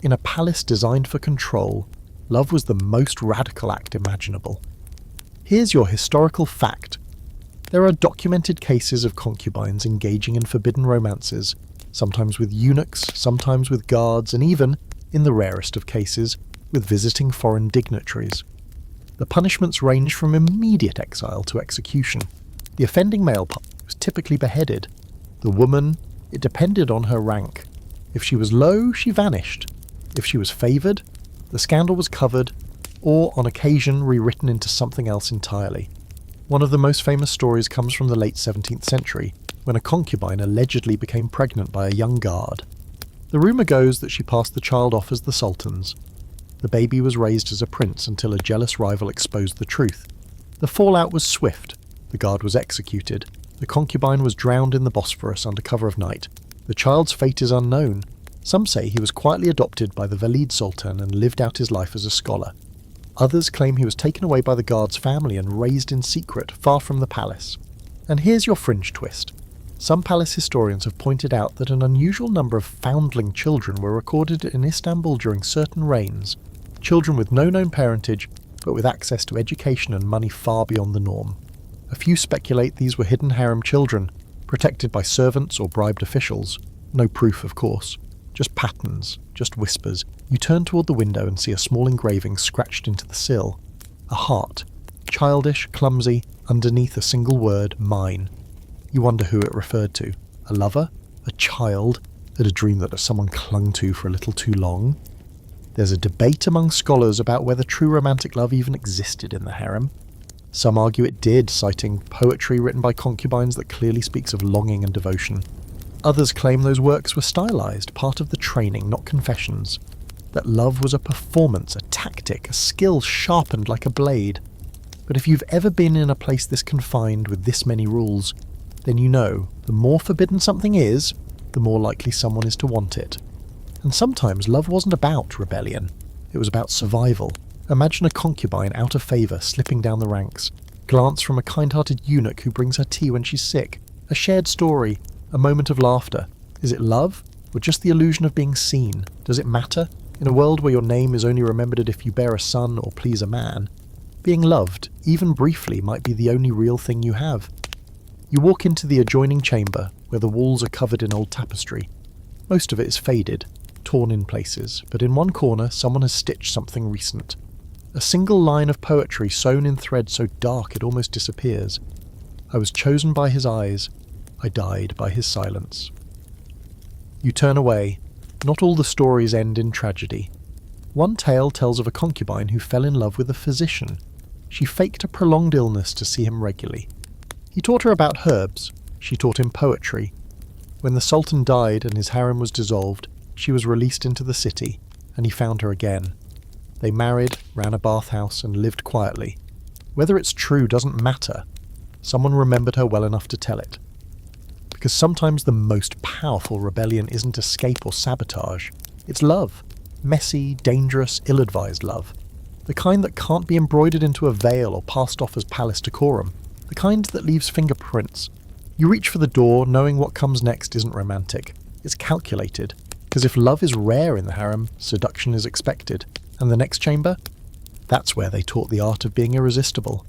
In a palace designed for control, love was the most radical act imaginable. Here's your historical fact. There are documented cases of concubines engaging in forbidden romances, sometimes with eunuchs, sometimes with guards, and even, in the rarest of cases, with visiting foreign dignitaries. The punishments range from immediate exile to execution. The offending male was typically beheaded. The woman, it depended on her rank. If she was low, she vanished. If she was favoured, the scandal was covered, or on occasion rewritten into something else entirely. One of the most famous stories comes from the late 17th century, when a concubine allegedly became pregnant by a young guard. The rumour goes that she passed the child off as the Sultan's. The baby was raised as a prince until a jealous rival exposed the truth. The fallout was swift. The guard was executed. The concubine was drowned in the Bosphorus under cover of night. The child's fate is unknown. Some say he was quietly adopted by the Sultan and lived out his life as a scholar. Others claim he was taken away by the guard's family and raised in secret, far from the palace. And here's your fringe twist. Some palace historians have pointed out that an unusual number of foundling children were recorded in Istanbul during certain reigns, children with no known parentage, but with access to education and money far beyond the norm. A few speculate these were hidden harem children, protected by servants or bribed officials. No proof, of course. Just patterns, just whispers. You turn toward the window and see a small engraving scratched into the sill. A heart. Childish, clumsy, underneath a single word, mine. You wonder who it referred to. A lover? A child? A dream that someone clung to for a little too long? There's a debate among scholars about whether true romantic love even existed in the harem. Some argue it did, citing poetry written by concubines that clearly speaks of longing and devotion. Others claim those works were stylized, part of the training, not confessions. That love was a performance, a tactic, a skill sharpened like a blade. But if you've ever been in a place this confined with this many rules, then you know the more forbidden something is, the more likely someone is to want it. And sometimes love wasn't about rebellion. It was about survival. Imagine a concubine out of favour slipping down the ranks. Glance from a kind-hearted eunuch who brings her tea when she's sick. A shared story. A moment of laughter. Is it love? Or just the illusion of being seen? Does it matter? In a world where your name is only remembered if you bear a son or please a man, being loved, even briefly, might be the only real thing you have. You walk into the adjoining chamber, where the walls are covered in old tapestry. Most of it is faded, torn in places, but in one corner someone has stitched something recent. A single line of poetry sewn in thread so dark it almost disappears. I was chosen by his eyes, I died by his silence. You turn away. Not all the stories end in tragedy. One tale tells of a concubine who fell in love with a physician. She faked a prolonged illness to see him regularly. He taught her about herbs. She taught him poetry. When the Sultan died and his harem was dissolved, she was released into the city, and he found her again. They married, ran a bathhouse, and lived quietly. Whether it's true doesn't matter. Someone remembered her well enough to tell it. Because sometimes the most powerful rebellion isn't escape or sabotage. It's love. Messy, dangerous, ill-advised love. The kind that can't be embroidered into a veil or passed off as palace decorum. The kind that leaves fingerprints. You reach for the door knowing what comes next isn't romantic. It's calculated. Because if love is rare in the harem, seduction is expected. And the next chamber? That's where they taught the art of being irresistible.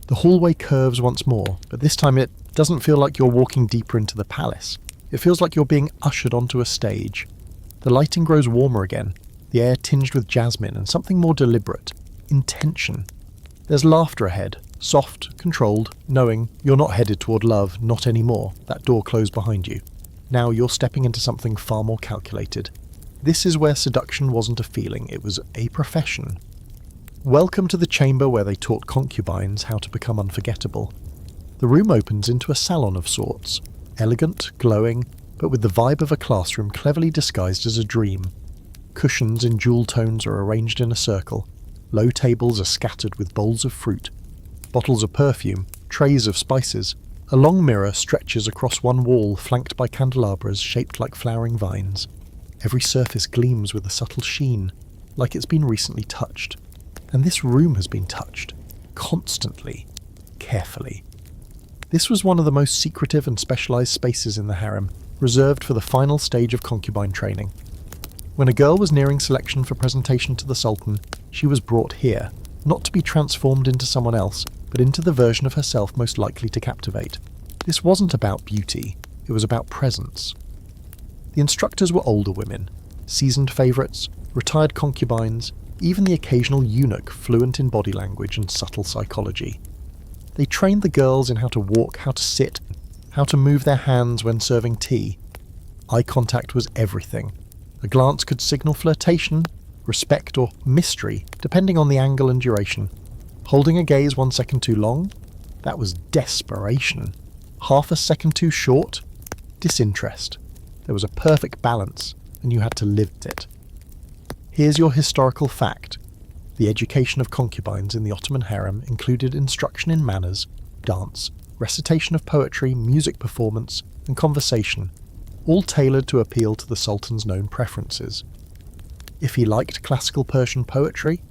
The hallway curves once more, but this time it doesn't feel like you're walking deeper into the palace. It feels like you're being ushered onto a stage. The lighting grows warmer again, the air tinged with jasmine and something more deliberate. Intention. There's laughter ahead, soft, controlled, knowing you're not headed toward love, not anymore. That door closed behind you. Now you're stepping into something far more calculated. This is where seduction wasn't a feeling, it was a profession. Welcome to the chamber where they taught concubines how to become unforgettable. The room opens into a salon of sorts, elegant, glowing, but with the vibe of a classroom cleverly disguised as a dream. Cushions in jewel tones are arranged in a circle. Low tables are scattered with bowls of fruit. Bottles of perfume, trays of spices. A long mirror stretches across one wall flanked by candelabras shaped like flowering vines. Every surface gleams with a subtle sheen, like it's been recently touched. And this room has been touched. Constantly. Carefully. This was one of the most secretive and specialised spaces in the harem, reserved for the final stage of concubine training. When a girl was nearing selection for presentation to the Sultan, she was brought here, not to be transformed into someone else, but into the version of herself most likely to captivate. This wasn't about beauty, it was about presence. The instructors were older women, seasoned favourites, retired concubines, even the occasional eunuch fluent in body language and subtle psychology. They trained the girls in how to walk, how to sit, how to move their hands when serving tea. Eye contact was everything. A glance could signal flirtation, respect or mystery, depending on the angle and duration. Holding a gaze 1 second too long? That was desperation. Half a second too short? Disinterest. There was a perfect balance, and you had to live it. Here's your historical fact. The education of concubines in the Ottoman harem included instruction in manners, dance, recitation of poetry, music performance, and conversation, all tailored to appeal to the Sultan's known preferences. If he liked classical Persian poetry,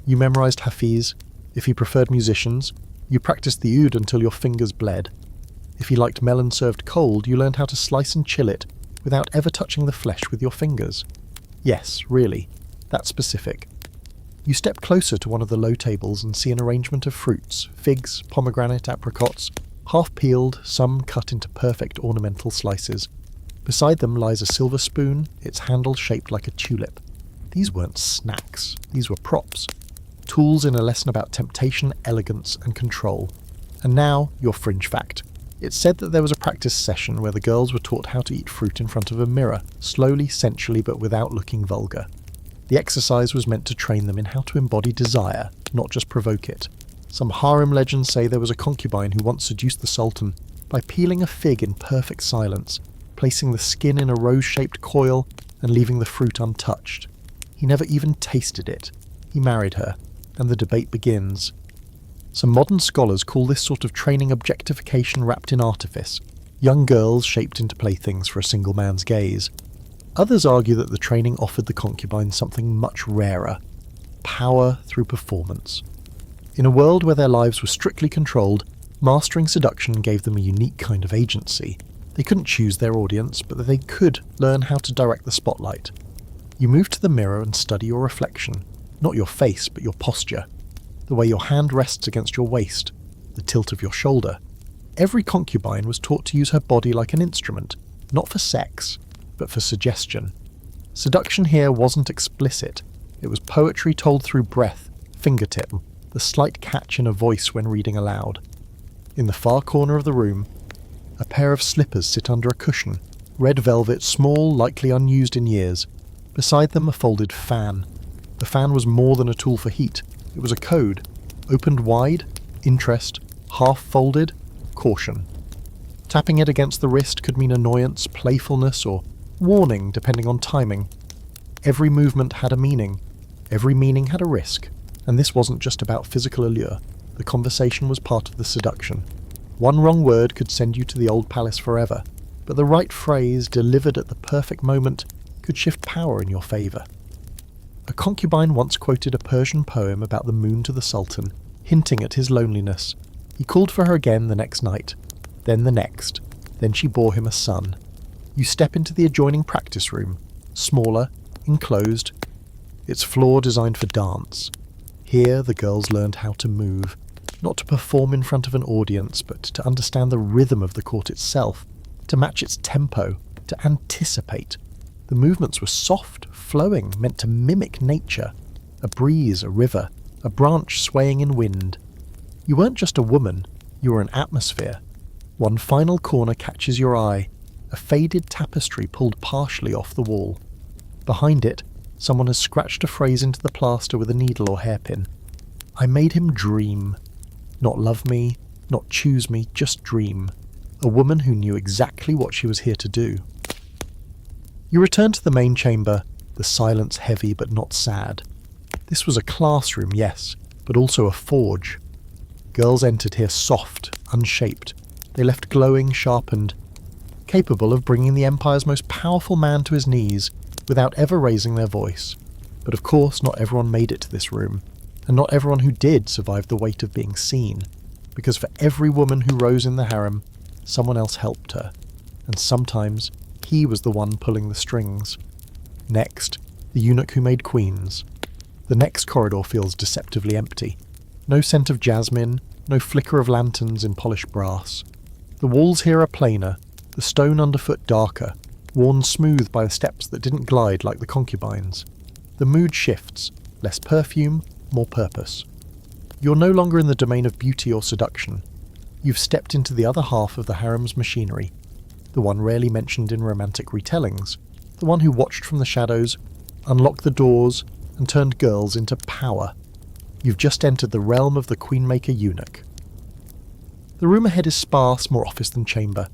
You memorised Hafiz. If he preferred musicians, you practised the oud until your fingers bled. If he liked melon served cold, you learned how to slice and chill it without ever touching the flesh with your fingers. Yes, really, that specific. You step closer to one of the low tables and see an arrangement of fruits, figs, pomegranate, apricots, half peeled, some cut into perfect ornamental slices. Beside them lies a silver spoon, its handle shaped like a tulip. These weren't snacks, these were props. Tools in a lesson about temptation, elegance, and control. And now, your fringe fact. It's said that there was a practice session where the girls were taught how to eat fruit in front of a mirror, slowly, sensually, but without looking vulgar. The exercise was meant to train them in how to embody desire, not just provoke it. Some harem legends say there was a concubine who once seduced the Sultan by peeling a fig in perfect silence, placing the skin in a rose-shaped coil, and leaving the fruit untouched. He never even tasted it. He married her, and the debate begins. Some modern scholars call this sort of training objectification wrapped in artifice, young girls shaped into playthings for a single man's gaze. Others argue that the training offered the concubine something much rarer, power through performance. In a world where their lives were strictly controlled, mastering seduction gave them a unique kind of agency. They couldn't choose their audience, but they could learn how to direct the spotlight. You move to the mirror and study your reflection, not your face, but your posture. The way your hand rests against your waist, the tilt of your shoulder. Every concubine was taught to use her body like an instrument, not for sex, but for suggestion. Seduction here wasn't explicit. It was poetry told through breath, fingertip, the slight catch in a voice when reading aloud. In the far corner of the room, a pair of slippers sit under a cushion, red velvet, small, likely unused in years. Beside them a folded fan. The fan was more than a tool for heat. It was a code. Opened wide, interest, half folded, caution. Tapping it against the wrist could mean annoyance, playfulness, or warning, depending on timing. Every movement had a meaning. Every meaning had a risk. And this wasn't just about physical allure. The conversation was part of the seduction. One wrong word could send you to the old palace forever, but the right phrase, delivered at the perfect moment, could shift power in your favour. A concubine once quoted a Persian poem about the moon to the Sultan, hinting at his loneliness. He called for her again the next night, then the next, then she bore him a son. You step into the adjoining practice room, smaller, enclosed. Its floor designed for dance. Here the girls learned how to move, not to perform in front of an audience, but to understand the rhythm of the court itself, to match its tempo, to anticipate. The movements were soft, flowing, meant to mimic nature. A breeze, a river, a branch swaying in wind. You weren't just a woman, you were an atmosphere. One final corner catches your eye, a faded tapestry pulled partially off the wall. Behind it, someone has scratched a phrase into the plaster with a needle or hairpin. I made him dream. Not love me, not choose me, just dream. A woman who knew exactly what she was here to do. You return to the main chamber, the silence heavy but not sad. This was a classroom, yes, but also a forge. Girls entered here soft, unshaped. They left glowing, sharpened, capable of bringing the Empire's most powerful man to his knees without ever raising their voice. But of course, not everyone made it to this room, and not everyone who did survived the weight of being seen, because for every woman who rose in the harem, someone else helped her, and sometimes he was the one pulling the strings. Next, the eunuch who made queens. The next corridor feels deceptively empty. No scent of jasmine, no flicker of lanterns in polished brass. The walls here are plainer, the stone underfoot darker, worn smooth by the steps that didn't glide like the concubines. The mood shifts, less perfume, more purpose. You're no longer in the domain of beauty or seduction. You've stepped into the other half of the harem's machinery, the one rarely mentioned in romantic retellings, the one who watched from the shadows, unlocked the doors, and turned girls into power. You've just entered the realm of the Queenmaker eunuch. The room ahead is sparse, more office than chamber.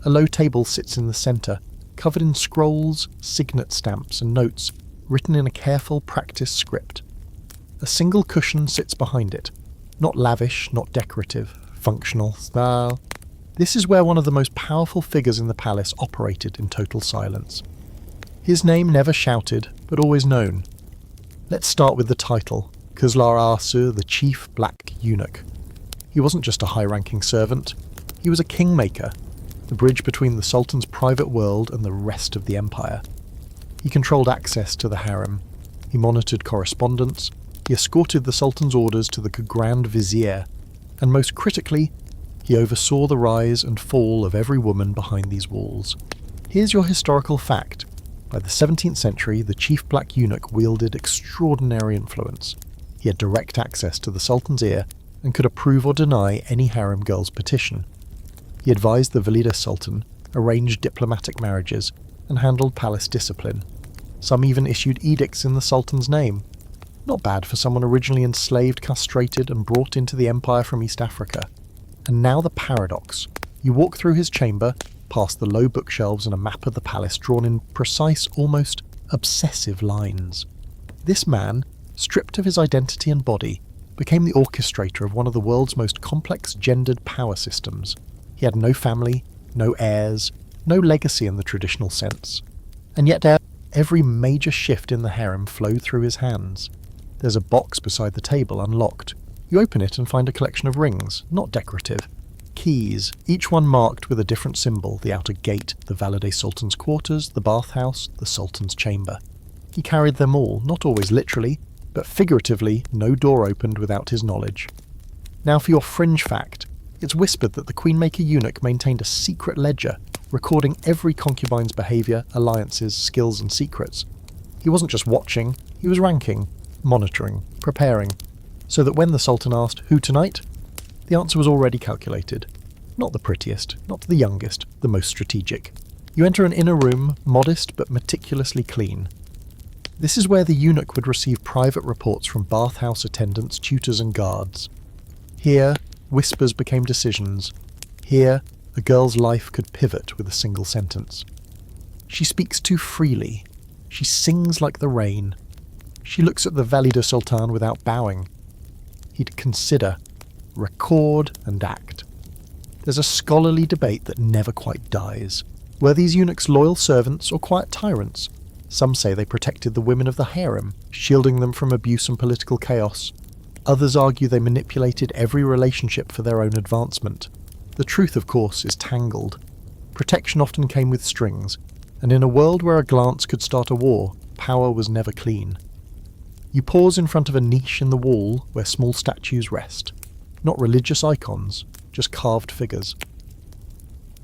A low table sits in the centre, covered in scrolls, signet stamps, and notes written in a careful, practiced script. A single cushion sits behind it, not lavish, not decorative, functional style. This is where one of the most powerful figures in the palace operated in total silence. His name never shouted, but always known. Let's start with the title, Kuzlar Arsu, the chief black eunuch. He wasn't just a high-ranking servant, he was a kingmaker, the bridge between the Sultan's private world and the rest of the empire. He controlled access to the harem, he monitored correspondence, he escorted the Sultan's orders to the Grand Vizier, and most critically, he oversaw the rise and fall of every woman behind these walls. Here's your historical fact. By the 17th century, the chief black eunuch wielded extraordinary influence. He had direct access to the Sultan's ear and could approve or deny any harem girl's petition. He advised the Valida Sultan, arranged diplomatic marriages, and handled palace discipline. Some even issued edicts in the Sultan's name. Not bad for someone originally enslaved, castrated, and brought into the empire from East Africa. And now the paradox. You walk through his chamber, past the low bookshelves and a map of the palace drawn in precise, almost obsessive lines. This man, stripped of his identity and body, became the orchestrator of one of the world's most complex gendered power systems. He had no family, no heirs, no legacy in the traditional sense. And yet every major shift in the harem flowed through his hands. There's a box beside the table, unlocked. You open it and find a collection of rings, not decorative. Keys, each one marked with a different symbol: the outer gate, the Valide Sultan's quarters, the bathhouse, the Sultan's chamber. He carried them all, not always literally, but figuratively, no door opened without his knowledge. Now for your fringe fact. It's whispered that the Queenmaker eunuch maintained a secret ledger, recording every concubine's behaviour, alliances, skills and secrets. He wasn't just watching, he was ranking, monitoring, preparing, so that when the Sultan asked, "Who tonight?" the answer was already calculated. Not the prettiest, not the youngest, the most strategic. You enter an inner room, modest but meticulously clean. This is where the eunuch would receive private reports from bathhouse attendants, tutors and guards. Here, whispers became decisions. Here, a girl's life could pivot with a single sentence. She speaks too freely. She sings like the rain. She looks at the Valida Sultan without bowing. He'd consider, record and act. There's a scholarly debate that never quite dies. Were these eunuchs loyal servants or quiet tyrants? Some say they protected the women of the harem, shielding them from abuse and political chaos. Others argue they manipulated every relationship for their own advancement. The truth, of course, is tangled. Protection often came with strings, and in a world where a glance could start a war, power was never clean. You pause in front of a niche in the wall where small statues rest. Not religious icons, just carved figures.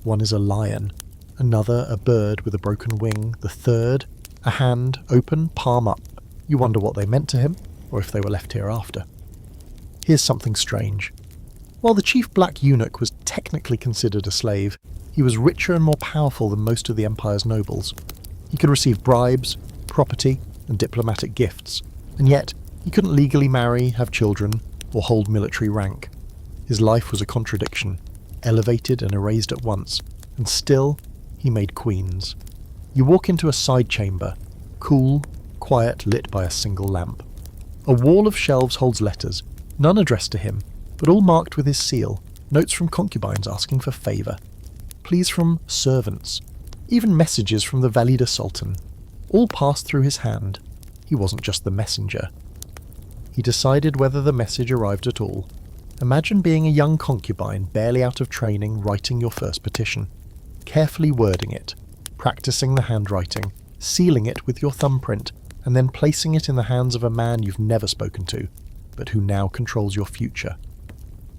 One is a lion, another a bird with a broken wing, the third a hand, open, palm up. You wonder what they meant to him, or if they were left here after. Here's something strange. While the chief black eunuch was technically considered a slave, he was richer and more powerful than most of the empire's nobles. He could receive bribes, property, and diplomatic gifts, and yet he couldn't legally marry, have children, or hold military rank. His life was a contradiction, elevated and erased at once, and still he made queens. You walk into a side chamber, cool, quiet, lit by a single lamp. A wall of shelves holds letters, none addressed to him, but all marked with his seal, notes from concubines asking for favour, pleas from servants, even messages from the Valida Sultan, all passed through his hand. He wasn't just the messenger. He decided whether the message arrived at all. Imagine being a young concubine barely out of training writing your first petition, carefully wording it, practicing the handwriting, sealing it with your thumbprint, and then placing it in the hands of a man you've never spoken to, but who now controls your future.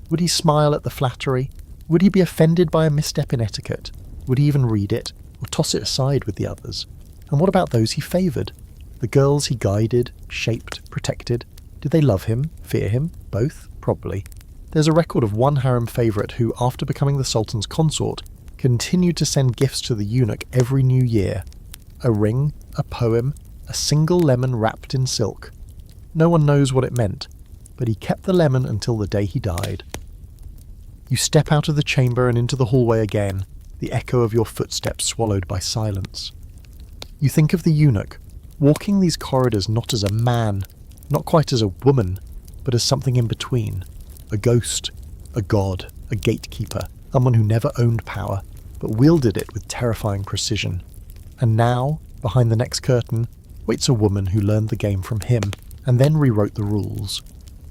Would he smile at the flattery? Would he be offended by a misstep in etiquette? Would he even read it, or toss it aside with the others? And what about those he favoured? The girls he guided, shaped, protected? Did they love him, fear him, both? Probably. There's a record of one harem favourite who, after becoming the Sultan's consort, continued to send gifts to the eunuch every new year. A ring, a poem, a single lemon wrapped in silk. No one knows what it meant, but he kept the lemon until the day he died. You step out of the chamber and into the hallway again, the echo of your footsteps swallowed by silence. You think of the eunuch, walking these corridors not as a man, not quite as a woman, but as something in between. A ghost, a god, a gatekeeper, someone who never owned power, but wielded it with terrifying precision. And now, behind the next curtain, waits a woman who learned the game from him, and then rewrote the rules.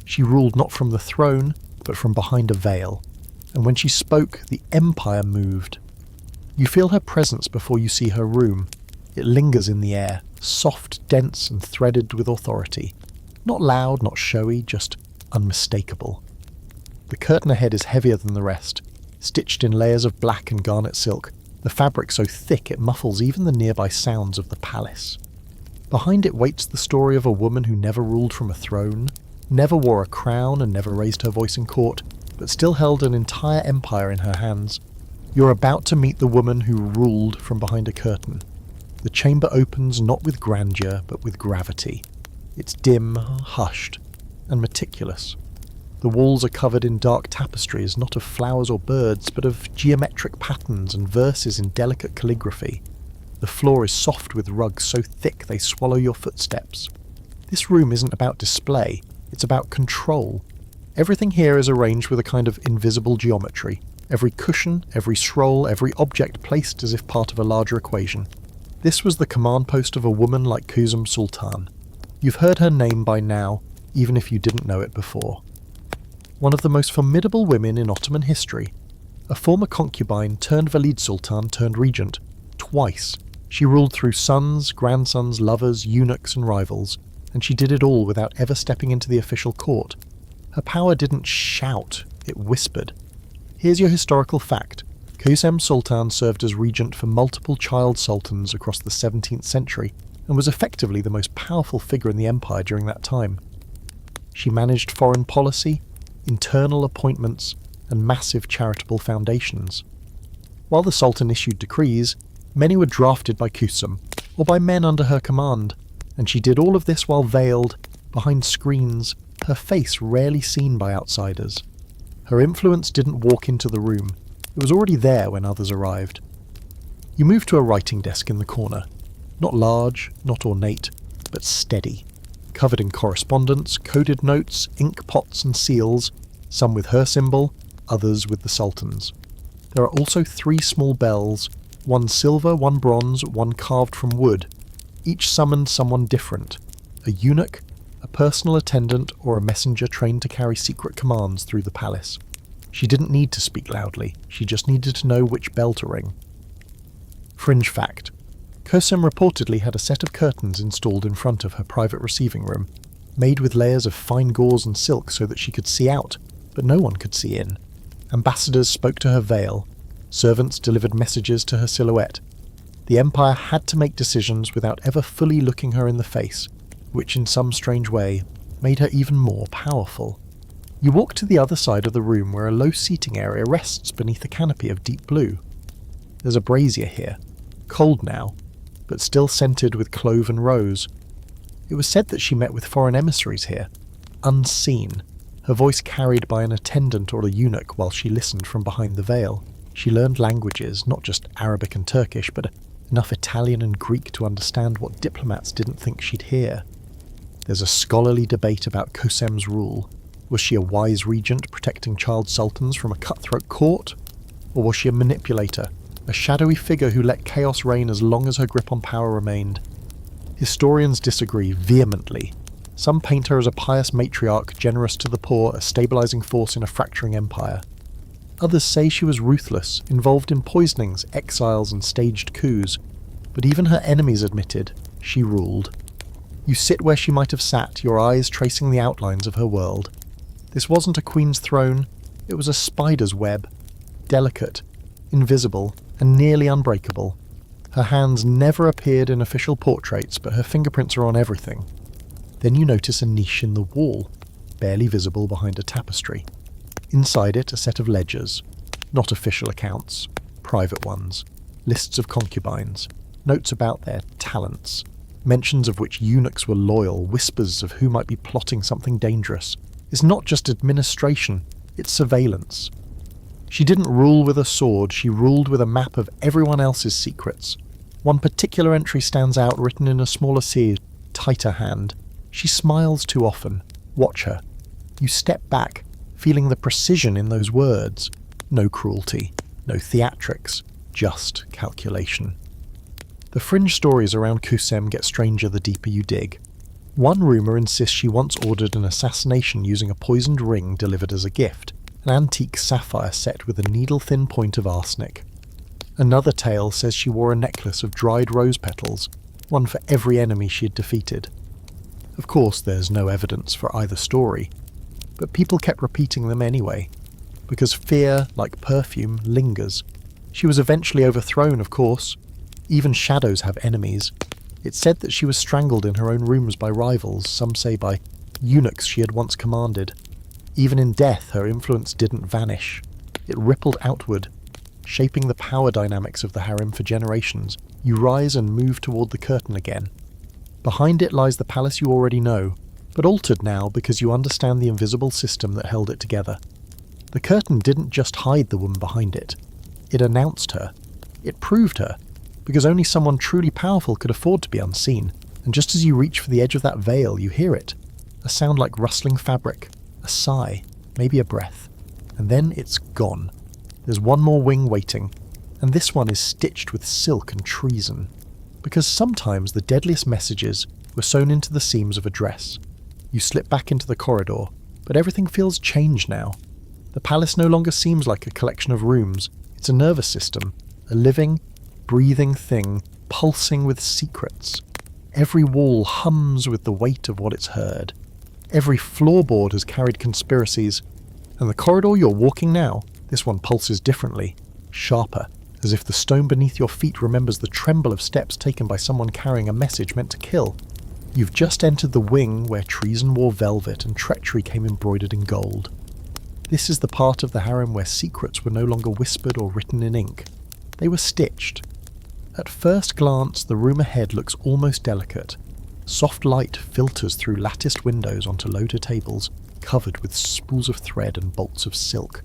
She ruled not from the throne, but from behind a veil, and when she spoke, the empire moved. You feel her presence before you see her room. It lingers in the air, soft, dense, and threaded with authority. Not loud, not showy, just unmistakable. The curtain ahead is heavier than the rest, stitched in layers of black and garnet silk, the fabric so thick it muffles even the nearby sounds of the palace. Behind it waits the story of a woman who never ruled from a throne, never wore a crown and never raised her voice in court, but still held an entire empire in her hands. You're about to meet the woman who ruled from behind a curtain. The chamber opens not with grandeur, but with gravity. It's dim, hushed, and meticulous. The walls are covered in dark tapestries, not of flowers or birds, but of geometric patterns and verses in delicate calligraphy. The floor is soft with rugs so thick they swallow your footsteps. This room isn't about display, it's about control. Everything here is arranged with a kind of invisible geometry. Every cushion, every scroll, every object placed as if part of a larger equation. This was the command post of a woman like Sultan. You've heard her name by now, even if you didn't know it before. One of the most formidable women in Ottoman history. A former concubine turned Sultan turned regent. Twice. She ruled through sons, grandsons, lovers, eunuchs and rivals, and she did it all without ever stepping into the official court. Her power didn't shout, it whispered. Here's your historical fact. Sultan served as regent for multiple child sultans across the 17th century and was effectively the most powerful figure in the empire during that time. She managed foreign policy, internal appointments, and massive charitable foundations. While the Sultan issued decrees, many were drafted by Kusum, or by men under her command, and she did all of this while veiled, behind screens, her face rarely seen by outsiders. Her influence didn't walk into the room, it was already there when others arrived. You move to a writing desk in the corner, not large, not ornate, but steady, covered in correspondence, coded notes, ink pots and seals, some with her symbol, others with the Sultan's. There are also 3 small bells, one silver, one bronze, one carved from wood. Each summoned someone different, a eunuch, a personal attendant, or a messenger trained to carry secret commands through the palace. She didn't need to speak loudly, she just needed to know which bell to ring. Fringe fact. Kusum reportedly had a set of curtains installed in front of her private receiving room, made with layers of fine gauze and silk so that she could see out, but no one could see in. Ambassadors spoke to her veil, servants delivered messages to her silhouette. The empire had to make decisions without ever fully looking her in the face, which in some strange way made her even more powerful. You walk to the other side of the room where a low seating area rests beneath a canopy of deep blue. There's a brazier here, cold now, but still scented with clove and rose. It was said that she met with foreign emissaries here, unseen, her voice carried by an attendant or a eunuch while she listened from behind the veil. She learned languages, not just Arabic and Turkish, but enough Italian and Greek to understand what diplomats didn't think she'd hear. There's a scholarly debate about Kusum's rule. Was she a wise regent protecting child sultans from a cutthroat court? Or was she a manipulator, a shadowy figure who let chaos reign as long as her grip on power remained? Historians disagree vehemently. Some paint her as a pious matriarch, generous to the poor, a stabilizing force in a fracturing empire. Others say she was ruthless, involved in poisonings, exiles and staged coups. But even her enemies admitted, she ruled. You sit where she might have sat, your eyes tracing the outlines of her world. This wasn't a queen's throne, it was a spider's web. Delicate, invisible, and nearly unbreakable. Her hands never appeared in official portraits, but her fingerprints are on everything. Then you notice a niche in the wall, barely visible behind a tapestry. Inside it, a set of ledgers. Not official accounts, private ones. Lists of concubines. Notes about their talents. Mentions of which eunuchs were loyal, whispers of who might be plotting something dangerous. It's not just administration, it's surveillance. She didn't rule with a sword, she ruled with a map of everyone else's secrets. One particular entry stands out, written in a smaller C, tighter hand. She smiles too often. Watch her. You step back, feeling the precision in those words. No cruelty, no theatrics, just calculation. The fringe stories around Kusum get stranger the deeper you dig. One rumour insists she once ordered an assassination using a poisoned ring delivered as a gift, an antique sapphire set with a needle-thin point of arsenic. Another tale says she wore a necklace of dried rose petals, one for every enemy she had defeated. Of course, there's no evidence for either story, but people kept repeating them anyway, because fear, like perfume, lingers. She was eventually overthrown, of course. Even shadows have enemies. It's said that she was strangled in her own rooms by rivals, some say by eunuchs she had once commanded. Even in death, her influence didn't vanish. It rippled outward, shaping the power dynamics of the harem for generations. You rise and move toward the curtain again. Behind it lies the palace you already know, but altered now because you understand the invisible system that held it together. The curtain didn't just hide the woman behind it. It announced her. It proved her, because only someone truly powerful could afford to be unseen, and just as you reach for the edge of that veil, you hear it. A sound like rustling fabric, a sigh, maybe a breath, and then it's gone. There's one more wing waiting, and this one is stitched with silk and treason. Because sometimes the deadliest messages were sewn into the seams of a dress. You slip back into the corridor, but everything feels changed now. The palace no longer seems like a collection of rooms. It's a nervous system, a living, breathing thing, pulsing with secrets. Every wall hums with the weight of what it's heard. Every floorboard has carried conspiracies, and the corridor you're walking now, this one pulses differently, sharper, as if the stone beneath your feet remembers the tremble of steps taken by someone carrying a message meant to kill. You've just entered the wing where treason wore velvet and treachery came embroidered in gold. This is the part of the harem where secrets were no longer whispered or written in ink. They were stitched. At first glance, the room ahead looks almost delicate. Soft light filters through latticed windows onto loader tables, covered with spools of thread and bolts of silk.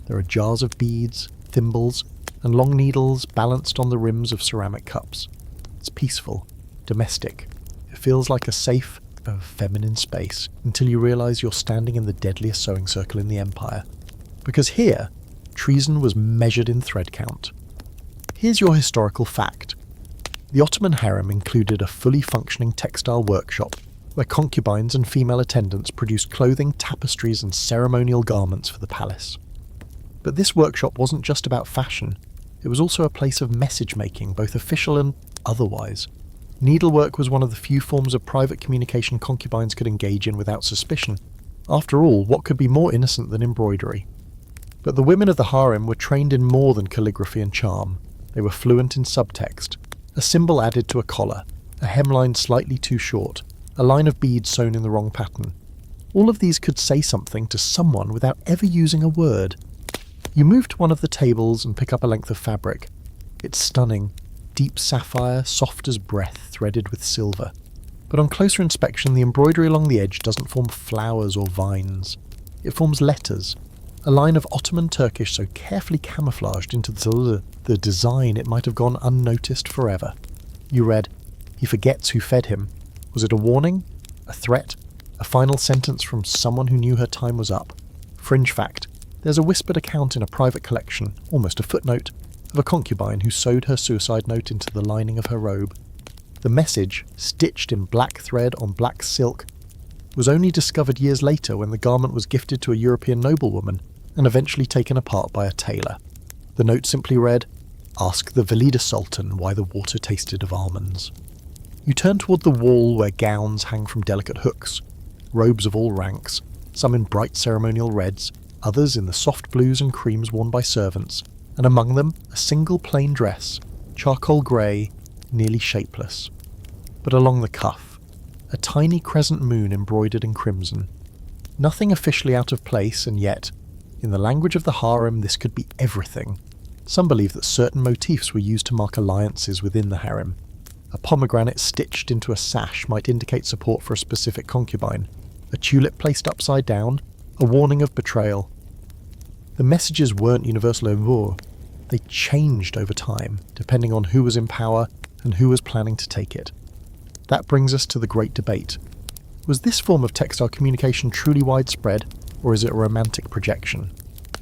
There are jars of beads, thimbles, and long needles balanced on the rims of ceramic cups. It's peaceful, domestic. It feels like a safe, feminine space, until you realise you're standing in the deadliest sewing circle in the empire. Because here, treason was measured in thread count. Here's your historical fact. The Ottoman harem included a fully functioning textile workshop, where concubines and female attendants produced clothing, tapestries, and ceremonial garments for the palace. But this workshop wasn't just about fashion. It was also a place of message-making, both official and otherwise. Needlework was one of the few forms of private communication concubines could engage in without suspicion. After all, what could be more innocent than embroidery? But the women of the harem were trained in more than calligraphy and charm. They were fluent in subtext. A symbol added to a collar, a hemline slightly too short, a line of beads sewn in the wrong pattern. All of these could say something to someone without ever using a word. You move to one of the tables and pick up a length of fabric. It's stunning, deep sapphire, soft as breath, threaded with silver. But on closer inspection, the embroidery along the edge doesn't form flowers or vines. It forms letters, a line of Ottoman Turkish so carefully camouflaged into the design it might have gone unnoticed forever. You read, "He forgets who fed him." Was it a warning? A threat? A final sentence from someone who knew her time was up? Fringe fact. There's a whispered account in a private collection, almost a footnote, of a concubine who sewed her suicide note into the lining of her robe. The message, stitched in black thread on black silk, was only discovered years later when the garment was gifted to a European noblewoman and eventually taken apart by a tailor. The note simply read, "Ask the Velida Sultan why the water tasted of almonds." You turn toward the wall where gowns hang from delicate hooks, robes of all ranks, some in bright ceremonial reds, others in the soft blues and creams worn by servants, and among them a single plain dress, charcoal grey, nearly shapeless. But along the cuff, a tiny crescent moon embroidered in crimson. Nothing officially out of place, and yet, in the language of the harem, this could be everything. Some believe that certain motifs were used to mark alliances within the harem. A pomegranate stitched into a sash might indicate support for a specific concubine. A tulip placed upside down, a warning of betrayal. The messages weren't universal over. They changed over time, depending on who was in power and who was planning to take it. That brings us to the great debate. Was this form of textile communication truly widespread, or is it a romantic projection?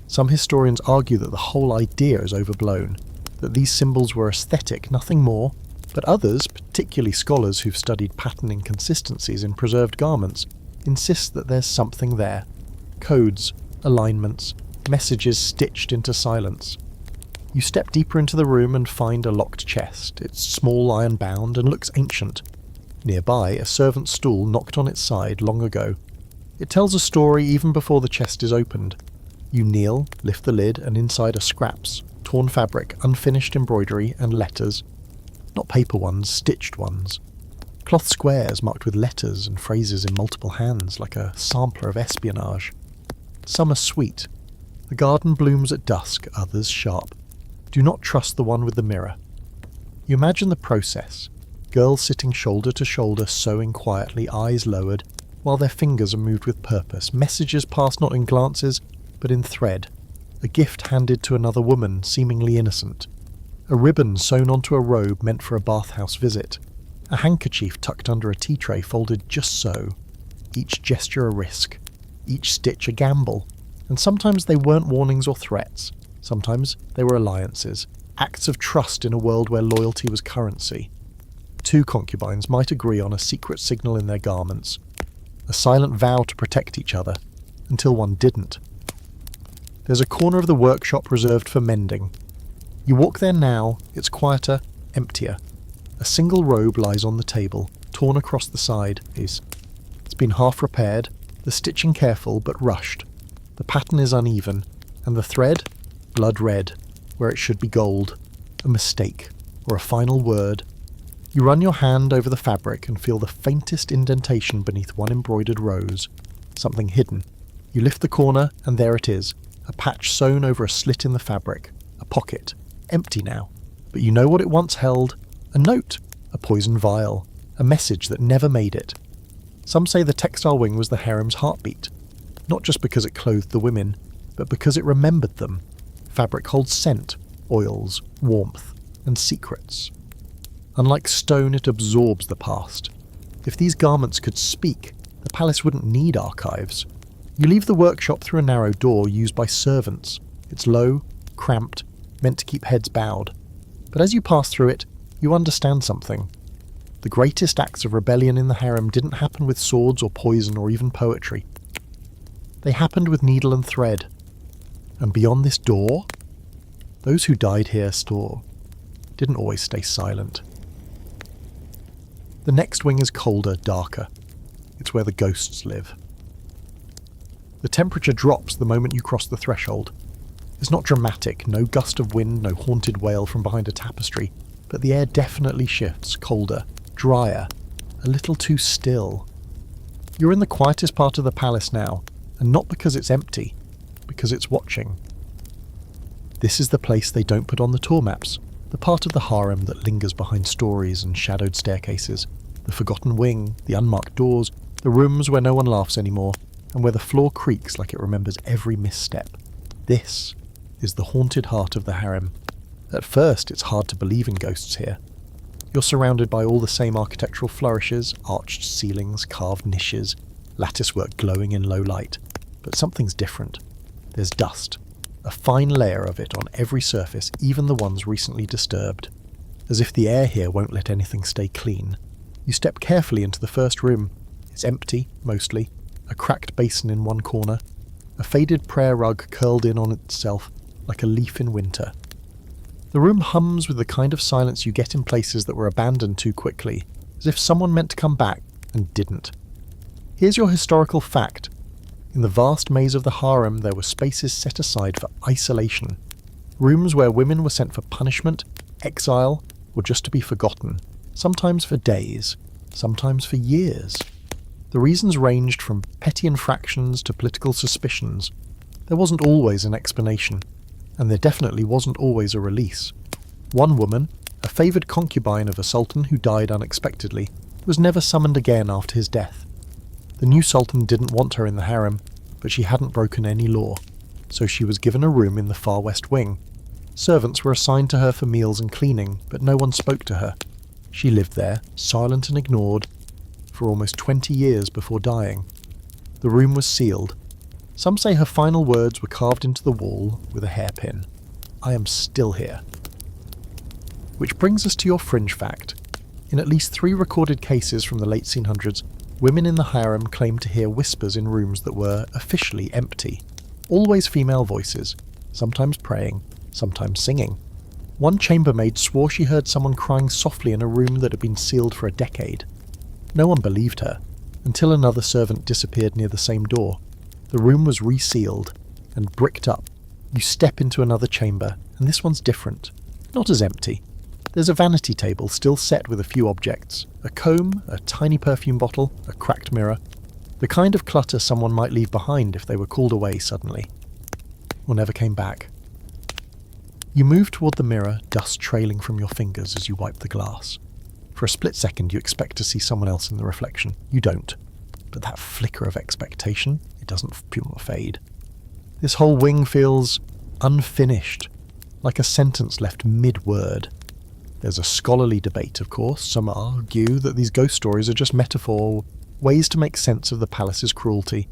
Some historians argue that the whole idea is overblown, that these symbols were aesthetic, nothing more, but others, particularly scholars who've studied pattern inconsistencies in preserved garments, insist that there's something there. Codes, alignments, messages stitched into silence. You step deeper into the room and find a locked chest. It's small, iron-bound, and looks ancient. Nearby, a servant's stool knocked on its side long ago. It tells a story even before the chest is opened. You kneel, lift the lid, and inside are scraps, torn fabric, unfinished embroidery, and letters. Not paper ones, stitched ones. Cloth squares marked with letters and phrases in multiple hands, like a sampler of espionage. Some are sweet. The garden blooms at dusk, others sharp. Do not trust the one with the mirror. You imagine the process. Girls sitting shoulder to shoulder, sewing quietly, eyes lowered, while their fingers are moved with purpose, messages passed not in glances, but in thread. A gift handed to another woman, seemingly innocent. A ribbon sewn onto a robe meant for a bathhouse visit. A handkerchief tucked under a tea tray folded just so. Each gesture a risk. Each stitch a gamble. And sometimes they weren't warnings or threats. Sometimes they were alliances. Acts of trust in a world where loyalty was currency. Two concubines might agree on a secret signal in their garments. A silent vow to protect each other. Until one didn't. There's a corner of the workshop reserved for mending. You walk there now, it's quieter, emptier. A single robe lies on the table, torn across the side. It's been half repaired, the stitching careful but rushed. The pattern is uneven, and the thread, blood red, where it should be gold. A mistake, or a final word. You run your hand over the fabric and feel the faintest indentation beneath one embroidered rose. Something hidden. You lift the corner, and there it is. A patch sewn over a slit in the fabric. A pocket. Empty now. But you know what it once held. A note. A poison vial. A message that never made it. Some say the textile wing was the harem's heartbeat. Not just because it clothed the women, but because it remembered them. Fabric holds scent, oils, warmth, and secrets. Unlike stone, it absorbs the past. If these garments could speak, the palace wouldn't need archives. You leave the workshop through a narrow door used by servants. It's low, cramped, meant to keep heads bowed. But as you pass through it, you understand something. The greatest acts of rebellion in the harem didn't happen with swords or poison or even poetry. They happened with needle and thread. And beyond this door, those who died here didn't always stay silent. The next wing is colder, darker. It's where the ghosts live. The temperature drops the moment you cross the threshold. It's not dramatic, no gust of wind, no haunted wail from behind a tapestry, but the air definitely shifts, colder, drier, a little too still. You're in the quietest part of the palace now, and not because it's empty, because it's watching. This is the place they don't put on the tour maps, the part of the harem that lingers behind stories and shadowed staircases, the forgotten wing, the unmarked doors, the rooms where no one laughs anymore, and where the floor creaks like it remembers every misstep. This is the haunted heart of the harem. At first, it's hard to believe in ghosts here. You're surrounded by all the same architectural flourishes, arched ceilings, carved niches, latticework glowing in low light. But something's different. There's dust. A fine layer of it on every surface, even the ones recently disturbed. As if the air here won't let anything stay clean. You step carefully into the first room. It's empty, mostly. A cracked basin in one corner. A faded prayer rug curled in on itself, like a leaf in winter. The room hums with the kind of silence you get in places that were abandoned too quickly, as if someone meant to come back and didn't. Here's your historical fact. In the vast maze of the harem, there were spaces set aside for isolation. Rooms where women were sent for punishment, exile, or just to be forgotten. Sometimes for days, sometimes for years. The reasons ranged from petty infractions to political suspicions. There wasn't always an explanation, and there definitely wasn't always a release. One woman, a favoured concubine of a sultan who died unexpectedly, was never summoned again after his death. The new sultan didn't want her in the harem, but she hadn't broken any law, so she was given a room in the far west wing. Servants were assigned to her for meals and cleaning, but no one spoke to her. She lived there, silent and ignored, for almost 20 years before dying. The room was sealed. Some say her final words were carved into the wall with a hairpin. I am still here. Which brings us to your fringe fact. In at least 3 recorded cases from the late 1800s, women in the harem claimed to hear whispers in rooms that were officially empty. Always female voices, sometimes praying, sometimes singing. One chambermaid swore she heard someone crying softly in a room that had been sealed for a decade. No one believed her, until another servant disappeared near the same door. The room was resealed and bricked up. You step into another chamber, and this one's different. Not as empty. There's a vanity table still set with a few objects. A comb, a tiny perfume bottle, a cracked mirror. The kind of clutter someone might leave behind if they were called away suddenly. Or never came back. You move toward the mirror, dust trailing from your fingers as you wipe the glass. For a split second you expect to see someone else in the reflection. You don't. But that flicker of expectation, it doesn't fade. This whole wing feels unfinished, like a sentence left mid-word. There's a scholarly debate, of course. Some argue that these ghost stories are just metaphor, ways to make sense of the palace's cruelty,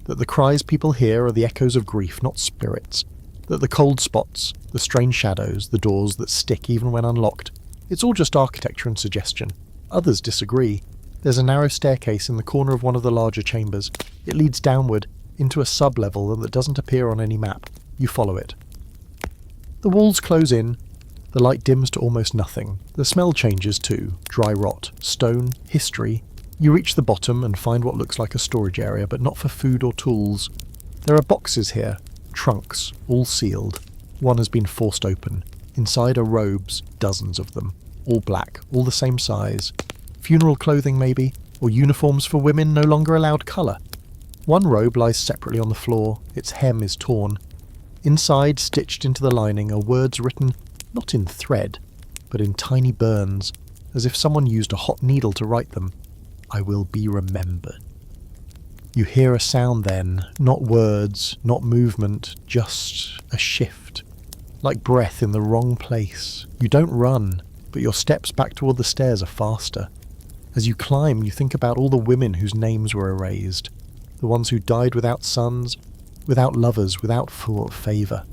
that the cries people hear are the echoes of grief, not spirits, that the cold spots, the strange shadows, the doors that stick even when unlocked, it's all just architecture and suggestion. Others disagree. There's a narrow staircase in the corner of one of the larger chambers. It leads downward, into a sub-level that doesn't appear on any map. You follow it. The walls close in. The light dims to almost nothing. The smell changes too. Dry rot, stone, history. You reach the bottom and find what looks like a storage area, but not for food or tools. There are boxes here. Trunks, all sealed. One has been forced open. Inside are robes, dozens of them. All black, all the same size. Funeral clothing maybe, or uniforms for women no longer allowed colour. One robe lies separately on the floor. Its hem is torn. Inside, stitched into the lining, are words written not in thread, but in tiny burns, as if someone used a hot needle to write them. I will be remembered. You hear a sound then, not words, not movement, just a shift. Like breath in the wrong place. You don't run, but your steps back toward the stairs are faster. As you climb, you think about all the women whose names were erased. The ones who died without sons, without lovers, without favour.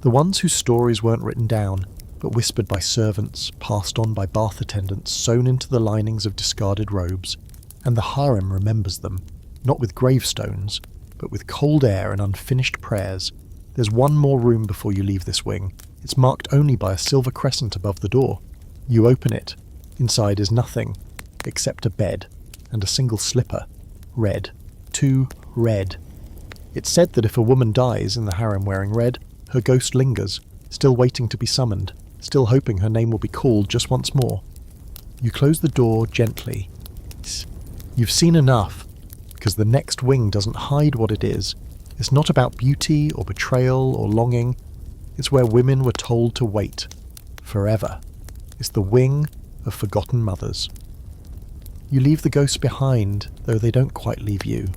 The ones whose stories weren't written down, but whispered by servants, passed on by bath attendants, sewn into the linings of discarded robes. And the harem remembers them, not with gravestones, but with cold air and unfinished prayers. There's one more room before you leave this wing. It's marked only by a silver crescent above the door. You open it. Inside is nothing, except a bed, and a single slipper. Red. 2 red. It's said that if a woman dies in the harem wearing red, her ghost lingers, still waiting to be summoned, still hoping her name will be called just once more. You close the door gently. You've seen enough, because the next wing doesn't hide what it is. It's not about beauty or betrayal or longing. It's where women were told to wait. Forever. It's the wing of forgotten mothers. You leave the ghosts behind, though they don't quite leave you.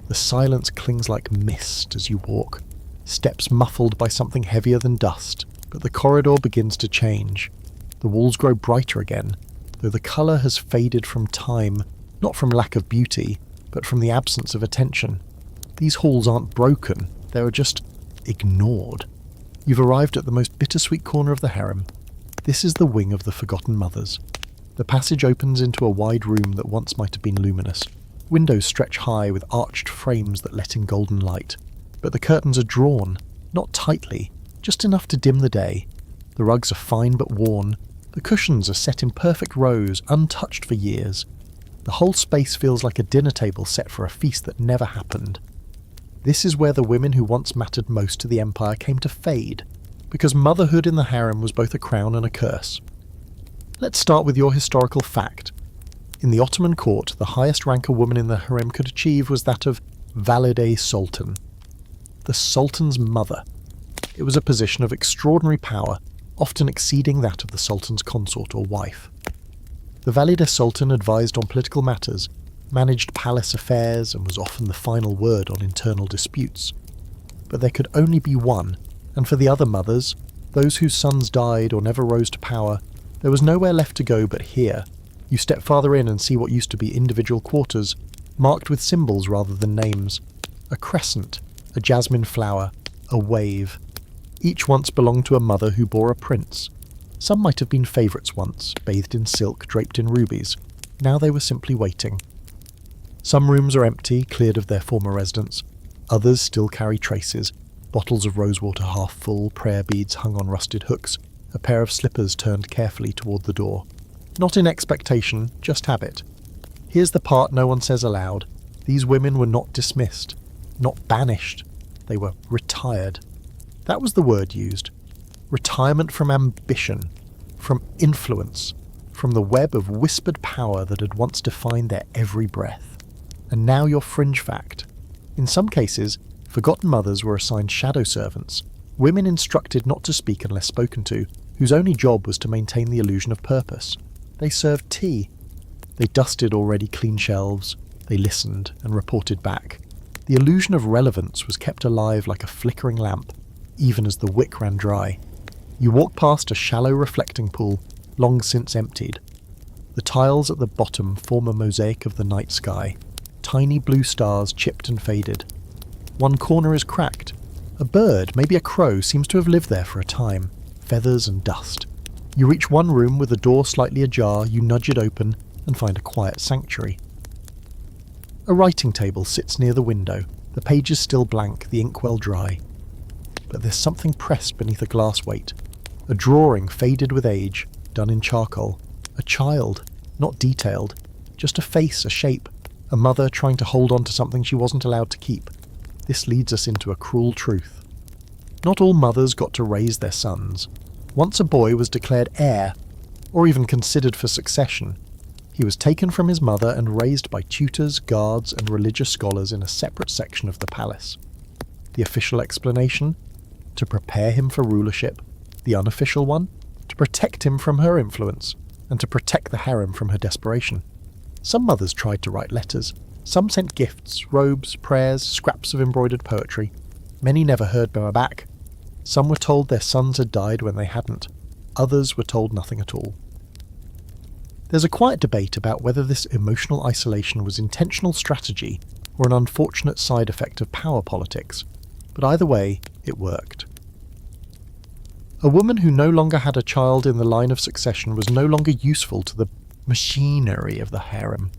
The silence clings like mist as you walk, steps muffled by something heavier than dust, but the corridor begins to change. The walls grow brighter again, though the colour has faded from time, not from lack of beauty, but from the absence of attention. These halls aren't broken, they are just ignored. You've arrived at the most bittersweet corner of the harem. This is the wing of the forgotten mothers. The passage opens into a wide room that once might have been luminous. Windows stretch high with arched frames that let in golden light. But the curtains are drawn, not tightly, just enough to dim the day. The rugs are fine but worn. The cushions are set in perfect rows, untouched for years. The whole space feels like a dinner table set for a feast that never happened. This is where the women who once mattered most to the empire came to fade, because motherhood in the harem was both a crown and a curse. Let's start with your historical fact. In the Ottoman court, the highest rank a woman in the harem could achieve was that of valide sultan, the sultan's mother. It was a position of extraordinary power, often exceeding that of the sultan's consort or wife. The valide sultan advised on political matters, managed palace affairs, and was often the final word on internal disputes. But there could only be one, and for the other mothers, those whose sons died or never rose to power, there was nowhere left to go but here. You step farther in and see what used to be individual quarters, marked with symbols rather than names. A crescent, a jasmine flower, a wave. Each once belonged to a mother who bore a prince. Some might have been favourites once, bathed in silk, draped in rubies. Now they were simply waiting. Some rooms are empty, cleared of their former residents. Others still carry traces. Bottles of rosewater half full, prayer beads hung on rusted hooks, a pair of slippers turned carefully toward the door. Not in expectation, just habit. Here's the part no one says aloud. These women were not dismissed, not banished. They were retired. That was the word used. Retirement from ambition, from influence, from the web of whispered power that had once defined their every breath. And now your fringe fact. In some cases, forgotten mothers were assigned shadow servants, women instructed not to speak unless spoken to, whose only job was to maintain the illusion of purpose. They served tea. They dusted already clean shelves. They listened and reported back. The illusion of relevance was kept alive like a flickering lamp, even as the wick ran dry. You walk past a shallow reflecting pool, long since emptied. The tiles at the bottom form a mosaic of the night sky, tiny blue stars chipped and faded. One corner is cracked. A bird, maybe a crow, seems to have lived there for a time, feathers and dust. You reach one room with the door slightly ajar, you nudge it open and find a quiet sanctuary. A writing table sits near the window, the pages still blank, the inkwell dry. But there's something pressed beneath a glass weight. A drawing faded with age, done in charcoal. A child, not detailed, just a face, a shape, a mother trying to hold on to something she wasn't allowed to keep. This leads us into a cruel truth. Not all mothers got to raise their sons. Once a boy was declared heir, or even considered for succession. He was taken from his mother and raised by tutors, guards, and religious scholars in a separate section of the palace. The official explanation? To prepare him for rulership. The unofficial one? To protect him from her influence, and to protect the harem from her desperation. Some mothers tried to write letters. Some sent gifts, robes, prayers, scraps of embroidered poetry. Many never heard back. Some were told their sons had died when they hadn't. Others were told nothing at all. There's a quiet debate about whether this emotional isolation was intentional strategy or an unfortunate side effect of power politics, but either way, it worked. A woman who no longer had a child in the line of succession was no longer useful to the machinery of the harem.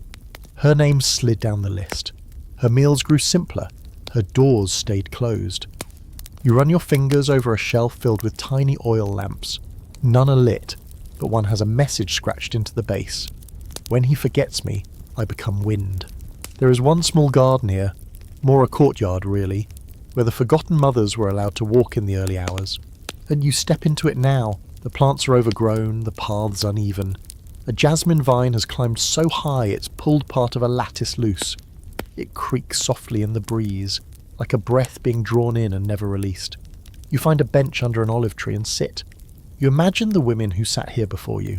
Her name slid down the list. Her meals grew simpler. Her doors stayed closed. You run your fingers over a shelf filled with tiny oil lamps. None are lit, but one has a message scratched into the base. When he forgets me, I become wind. There is one small garden here, more a courtyard really, where the forgotten mothers were allowed to walk in the early hours. And you step into it now. The plants are overgrown, the paths uneven. A jasmine vine has climbed so high it's pulled part of a lattice loose. It creaks softly in the breeze, like a breath being drawn in and never released. You find a bench under an olive tree and sit. You imagine the women who sat here before you.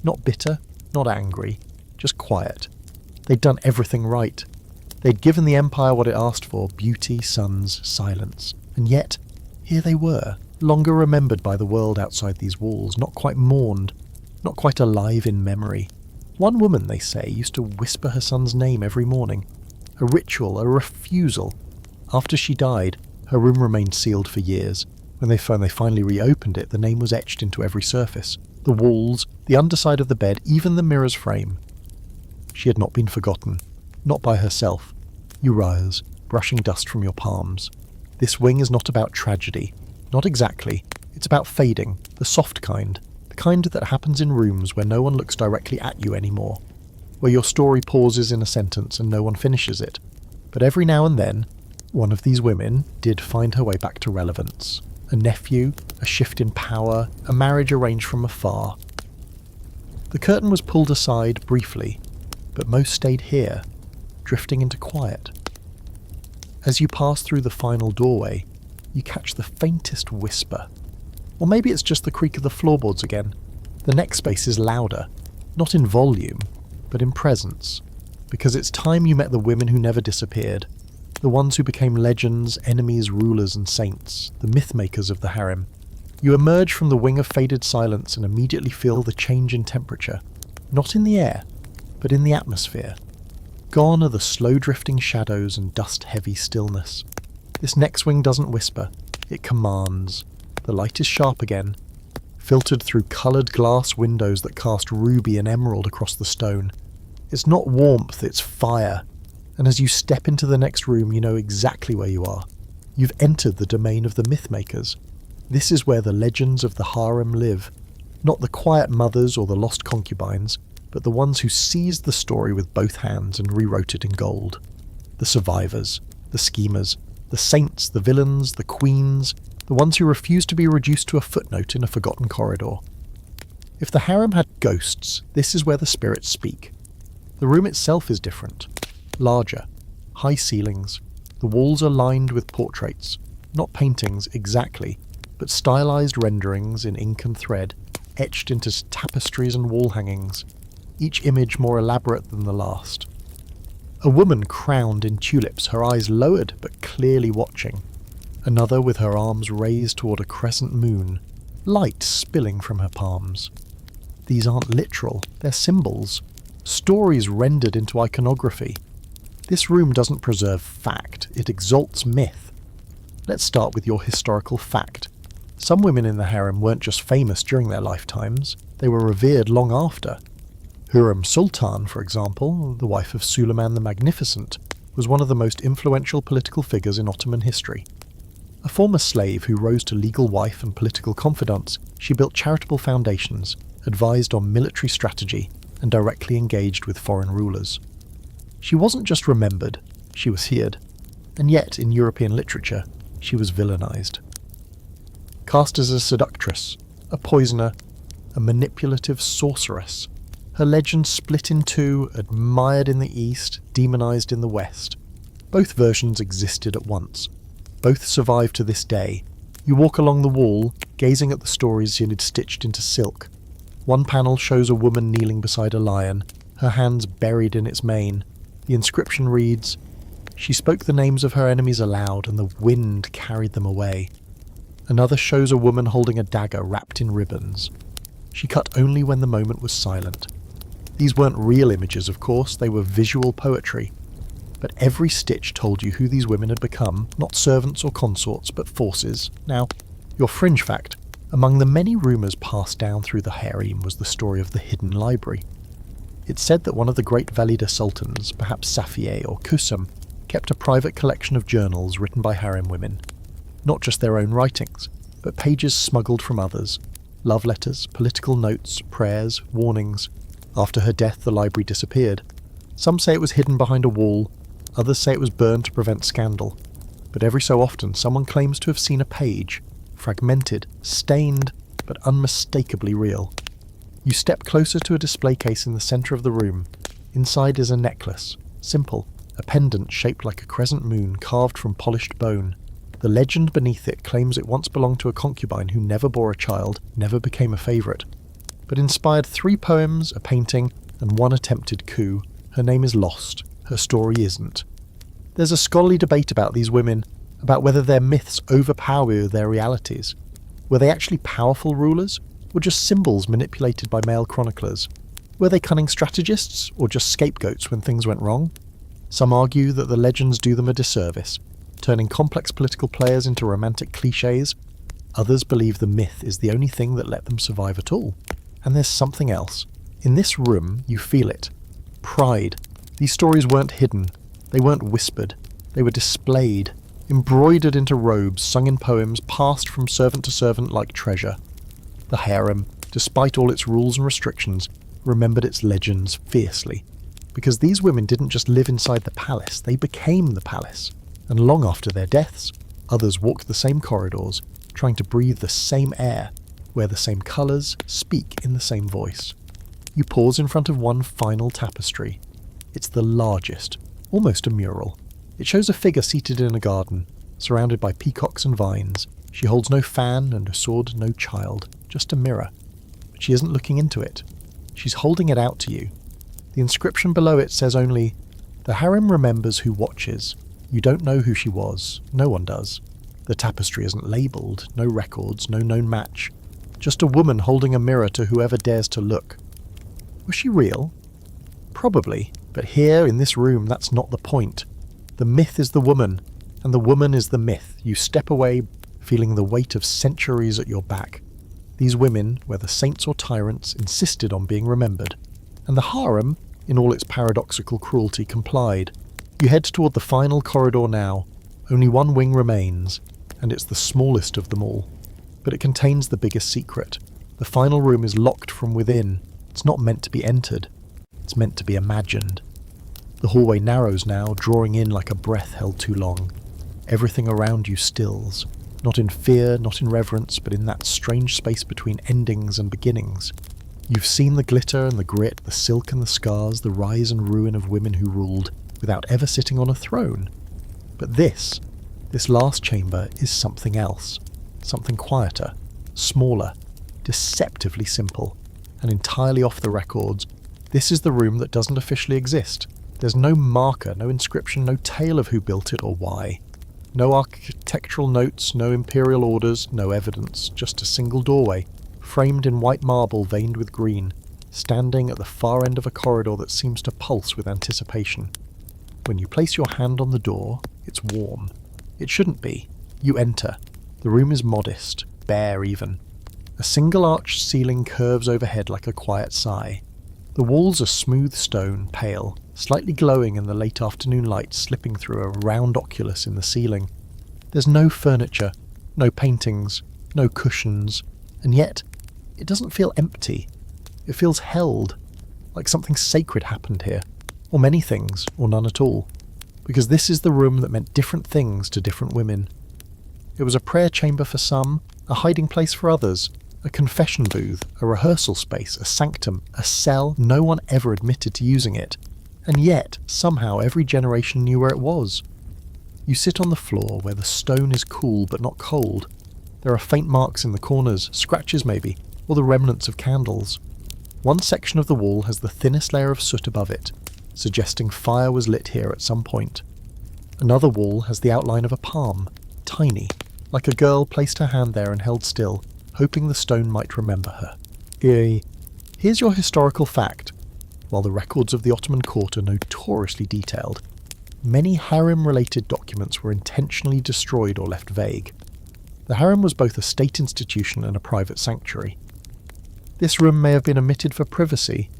Not bitter, not angry, just quiet. They'd done everything right. They'd given the empire what it asked for, beauty, sons, silence. And yet, here they were, longer remembered by the world outside these walls, not quite mourned, not quite alive in memory. One woman, they say, used to whisper her son's name every morning. A ritual, a refusal. After she died, her room remained sealed for years. When they finally reopened it, the name was etched into every surface. The walls, the underside of the bed, even the mirror's frame. She had not been forgotten. Not by herself. You rise, brushing dust from your palms. This wing is not about tragedy. Not exactly. It's about fading, the soft kind. The kind that happens in rooms where no one looks directly at you anymore. Where your story pauses in a sentence and no one finishes it. But every now and then, one of these women did find her way back to relevance. A nephew, a shift in power, a marriage arranged from afar. The curtain was pulled aside briefly, but most stayed here, drifting into quiet. As you pass through the final doorway, you catch the faintest whisper. Or maybe it's just the creak of the floorboards again. The next space is louder, not in volume, but in presence, because it's time you met the women who never disappeared, the ones who became legends, enemies, rulers and saints, the myth-makers of the harem. You emerge from the wing of faded silence and immediately feel the change in temperature, not in the air, but in the atmosphere. Gone are the slow-drifting shadows and dust-heavy stillness. This next wing doesn't whisper, it commands. The light is sharp again. filtered through coloured glass windows that cast ruby and emerald across the stone. It's not warmth, it's fire. And as you step into the next room, you know exactly where you are. You've entered the domain of the mythmakers. This is where the legends of the harem live. Not the quiet mothers or the lost concubines, but the ones who seized the story with both hands and rewrote it in gold. The survivors, the schemers, the saints, the villains, the queens, the ones who refused to be reduced to a footnote in a forgotten corridor. If the harem had ghosts, this is where the spirits speak. The room itself is different. Larger, high ceilings. The walls are lined with portraits, not paintings exactly, but stylized renderings in ink and thread, etched into tapestries and wall hangings, each image more elaborate than the last. A woman crowned in tulips, her eyes lowered but clearly watching. Another with her arms raised toward a crescent moon, light spilling from her palms. These aren't literal, they're symbols, stories rendered into iconography. This room doesn't preserve fact, it exalts myth. Let's start with your historical fact. Some women in the harem weren't just famous during their lifetimes, they were revered long after. Sultan, for example, the wife of Suleiman the Magnificent, was one of the most influential political figures in Ottoman history. A former slave who rose to legal wife and political confidant, she built charitable foundations, advised on military strategy, and directly engaged with foreign rulers. She wasn't just remembered, she was feared, and yet in European literature, she was villainized. Cast as a seductress, a poisoner, a manipulative sorceress, her legend split in two, admired in the East, demonized in the West. Both versions existed at once. Both survive to this day. You walk along the wall, gazing at the stories she had stitched into silk. One panel shows a woman kneeling beside a lion, her hands buried in its mane. The inscription reads, "She spoke the names of her enemies aloud, and the wind carried them away." Another shows a woman holding a dagger wrapped in ribbons. She cut only when the moment was silent. These weren't real images, of course, they were visual poetry. But every stitch told you who these women had become, not servants or consorts, but forces. Now, your fringe fact. Among the many rumours passed down through the harem was the story of the hidden library. It's said that one of the great Valida sultans, perhaps Safiye or Kusum, kept a private collection of journals written by harem women. Not just their own writings, but pages smuggled from others. Love letters, political notes, prayers, warnings. After her death, the library disappeared. Some say it was hidden behind a wall, others say it was burned to prevent scandal. But every so often, someone claims to have seen a page, fragmented, stained, but unmistakably real. You step closer to a display case in the centre of the room. Inside is a necklace, simple, a pendant shaped like a crescent moon carved from polished bone. The legend beneath it claims it once belonged to a concubine who never bore a child, never became a favourite, but inspired 3 poems, a painting, and 1 attempted coup. Her name is lost, her story isn't. There's a scholarly debate about these women, about whether their myths overpower their realities. Were they actually powerful rulers, or just symbols manipulated by male chroniclers? Were they cunning strategists, or just scapegoats when things went wrong? Some argue that the legends do them a disservice, turning complex political players into romantic cliches. Others believe the myth is the only thing that let them survive at all. And there's something else. In this room, you feel it. Pride. These stories weren't hidden. They weren't whispered. They were displayed, embroidered into robes, sung in poems, passed from servant to servant like treasure. The harem, despite all its rules and restrictions, remembered its legends fiercely. Because these women didn't just live inside the palace, they became the palace. And long after their deaths, others walked the same corridors, trying to breathe the same air, wear the same colours, speak in the same voice. You pause in front of one final tapestry. It's the largest, almost a mural. It shows a figure seated in a garden, surrounded by peacocks and vines. She holds no fan and a sword, no child, just a mirror. But she isn't looking into it. She's holding it out to you. The inscription below it says only, "The harem remembers who watches. You don't know who she was. No one does." The tapestry isn't labelled, no records, no known match. Just a woman holding a mirror to whoever dares to look. Was she real? Probably, but here in this room that's not the point. The myth is the woman, and the woman is the myth. You step away, feeling the weight of centuries at your back. These women, whether saints or tyrants, insisted on being remembered, and the harem, in all its paradoxical cruelty, complied. You head toward the final corridor now. Only one wing remains, and it's the smallest of them all. But it contains the biggest secret. The final room is locked from within. It's not meant to be entered. It's meant to be imagined. The hallway narrows now, drawing in like a breath held too long. Everything around you stills. Not in fear, not in reverence, but in that strange space between endings and beginnings. You've seen the glitter and the grit, the silk and the scars, the rise and ruin of women who ruled, without ever sitting on a throne. But this last chamber is something else. Something quieter, smaller, deceptively simple, and entirely off the records. This is the room that doesn't officially exist. There's no marker, no inscription, no tale of who built it or why. No architectural notes, no imperial orders, no evidence, just a single doorway, framed in white marble veined with green, standing at the far end of a corridor that seems to pulse with anticipation. When you place your hand on the door, it's warm. It shouldn't be. You enter. The room is modest, bare even. A single arched ceiling curves overhead like a quiet sigh. The walls are smooth stone, pale, slightly glowing in the late afternoon light slipping through a round oculus in the ceiling. There's no furniture, no paintings, no cushions, and yet it doesn't feel empty. It feels held, like something sacred happened here, or many things, or none at all, because this is the room that meant different things to different women. It was a prayer chamber for some, a hiding place for others, a confession booth, a rehearsal space, a sanctum, a cell. No one ever admitted to using it, and yet somehow every generation knew where it was. You sit on the floor where the stone is cool but not cold. There are faint marks in the corners, scratches maybe, or the remnants of candles. One section of the wall has the thinnest layer of soot above it, suggesting fire was lit here at some point. Another wall has the outline of a palm, tiny, like a girl placed her hand there and held still, hoping the stone might remember her. Here's your historical fact. While the records of the Ottoman court are notoriously detailed, many harem-related documents were intentionally destroyed or left vague. The harem was both a state institution and a private sanctuary. This room may have been omitted for privacy,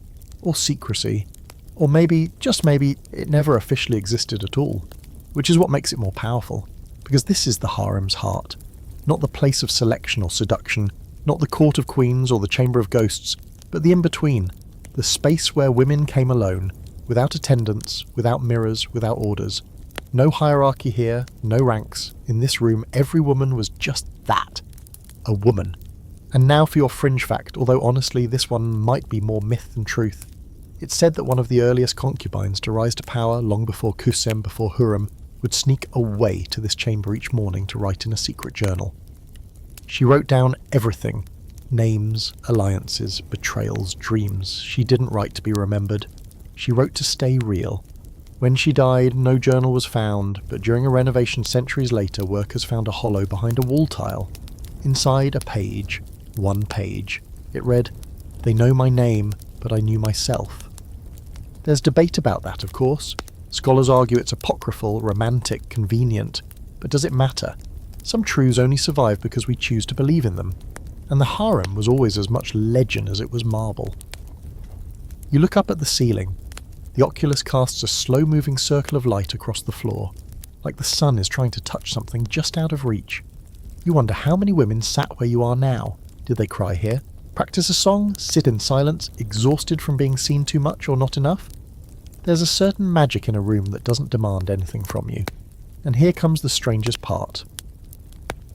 or secrecy, or maybe, just maybe, it never officially existed at all, which is what makes it more powerful, because this is the harem's heart, not the place of selection or seduction, not the court of queens or the chamber of ghosts, but the in-between, the space where women came alone, without attendants, without mirrors, without orders. No hierarchy here, no ranks. In this room, every woman was just that, a woman. And now for your fringe fact, although honestly this one might be more myth than truth. It's said that one of the earliest concubines to rise to power long before Kusem, before Harem, would sneak away to this chamber each morning to write in a secret journal. She wrote down everything. Names, alliances, betrayals, dreams. She didn't write to be remembered. She wrote to stay real. When she died, no journal was found, but during a renovation centuries later, workers found a hollow behind a wall tile. Inside a page, one page. It read, "They know my name, but I knew myself." There's debate about that, of course. Scholars argue it's apocryphal, romantic, convenient, but does it matter? Some truths only survive because we choose to believe in them, and the harem was always as much legend as it was marble. You look up at the ceiling. The oculus casts a slow-moving circle of light across the floor, like the sun is trying to touch something just out of reach. You wonder how many women sat where you are now. Did they cry here? Practice a song? Sit in silence, exhausted from being seen too much or not enough? There's a certain magic in a room that doesn't demand anything from you. And here comes the strangest part.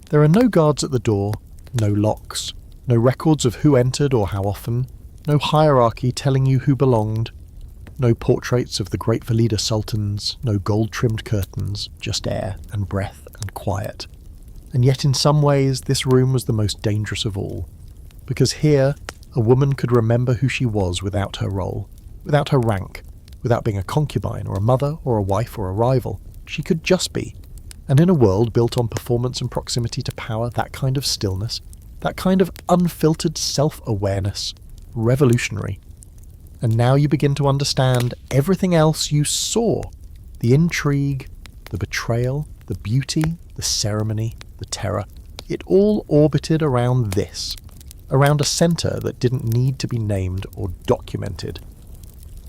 There are no guards at the door, no locks, no records of who entered or how often, no hierarchy telling you who belonged, no portraits of the great Valida sultans, no gold-trimmed curtains, just air and breath and quiet. And yet in some ways this room was the most dangerous of all, because here a woman could remember who she was without her role, without her rank, without being a concubine or a mother or a wife or a rival. She could just be. And in a world built on performance and proximity to power, that kind of stillness, that kind of unfiltered self-awareness, revolutionary. And now you begin to understand everything else you saw. The intrigue, the betrayal, the beauty, the ceremony, the terror. It all orbited around this. around a centre that didn't need to be named or documented.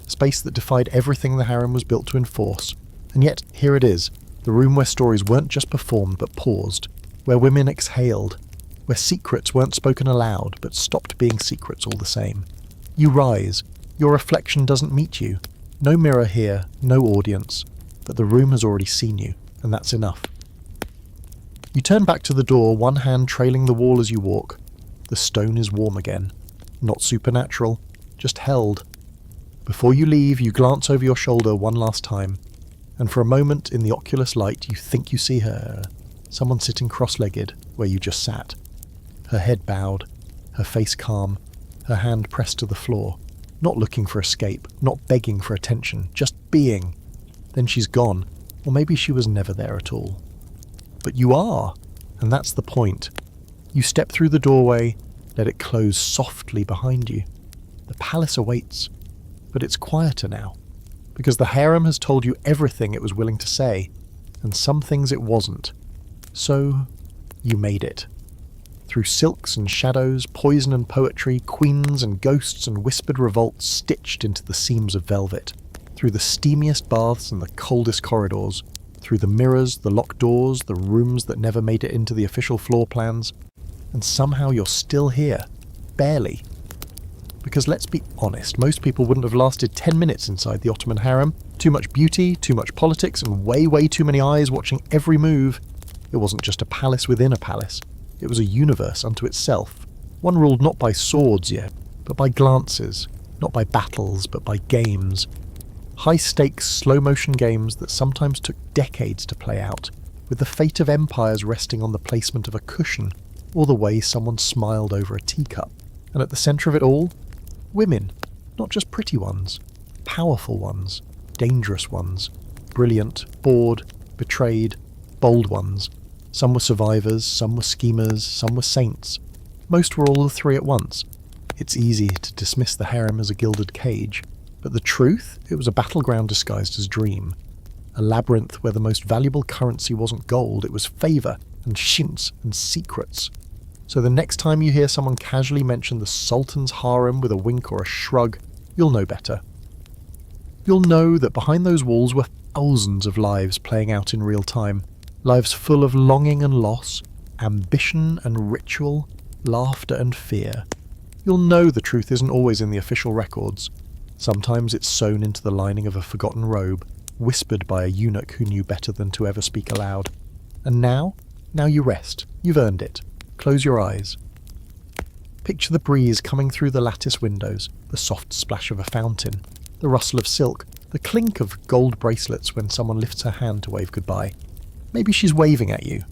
Space that defied everything the harem was built to enforce, and yet here it is, the room where stories weren't just performed but paused, where women exhaled, where secrets weren't spoken aloud but stopped being secrets all the same. You rise, your reflection doesn't meet you, no mirror here, no audience, but the room has already seen you, and that's enough. You turn back to the door, one hand trailing the wall as you walk. The stone is warm again, not supernatural, just held. Before you leave, you glance over your shoulder one last time, and for a moment in the oculus light you think you see her, someone sitting cross-legged where you just sat. Her head bowed, her face calm, her hand pressed to the floor, not looking for escape, not begging for attention, just being. Then she's gone, or maybe she was never there at all. But you are, and that's the point. You step through the doorway, let it close softly behind you. The palace awaits, but it's quieter now, because the harem has told you everything it was willing to say, and some things it wasn't. So, you made it. Through silks and shadows, poison and poetry, queens and ghosts and whispered revolts stitched into the seams of velvet. Through the steamiest baths and the coldest corridors. Through the mirrors, the locked doors, the rooms that never made it into the official floor plans. And somehow you're still here. Barely. Because let's be honest, most people wouldn't have lasted 10 minutes inside the Ottoman harem. Too much beauty, too much politics, and way too many eyes watching every move. It wasn't just a palace within a palace. It was a universe unto itself. One ruled not by swords yet, but by glances. Not by battles, but by games. High-stakes, slow-motion games that sometimes took decades to play out, with the fate of empires resting on the placement of a cushion, or the way someone smiled over a teacup. And at the centre of it all, women. Not just pretty ones. Powerful ones. Dangerous ones. Brilliant, bored, betrayed, bold ones. Some were survivors, some were schemers, some were saints. Most were all the three at once. It's easy to dismiss the harem as a gilded cage, but the truth, it was a battleground disguised as dream. A labyrinth where the most valuable currency wasn't gold, it was favour and shints and secrets. So the next time you hear someone casually mention the Sultan's harem with a wink or a shrug, you'll know better. You'll know that behind those walls were thousands of lives playing out in real time. Lives full of longing and loss, ambition and ritual, laughter and fear. You'll know the truth isn't always in the official records. Sometimes it's sewn into the lining of a forgotten robe, whispered by a eunuch who knew better than to ever speak aloud. And now you rest. You've earned it. Close your eyes. Picture the breeze coming through the lattice windows, the soft splash of a fountain, the rustle of silk, the clink of gold bracelets when someone lifts her hand to wave goodbye. Maybe she's waving at you,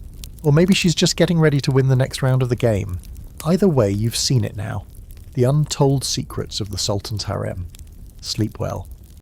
or maybe she's just getting ready to win the next round of the game. Either way, you've seen it now. The untold secrets of the Sultan's harem. Sleep well.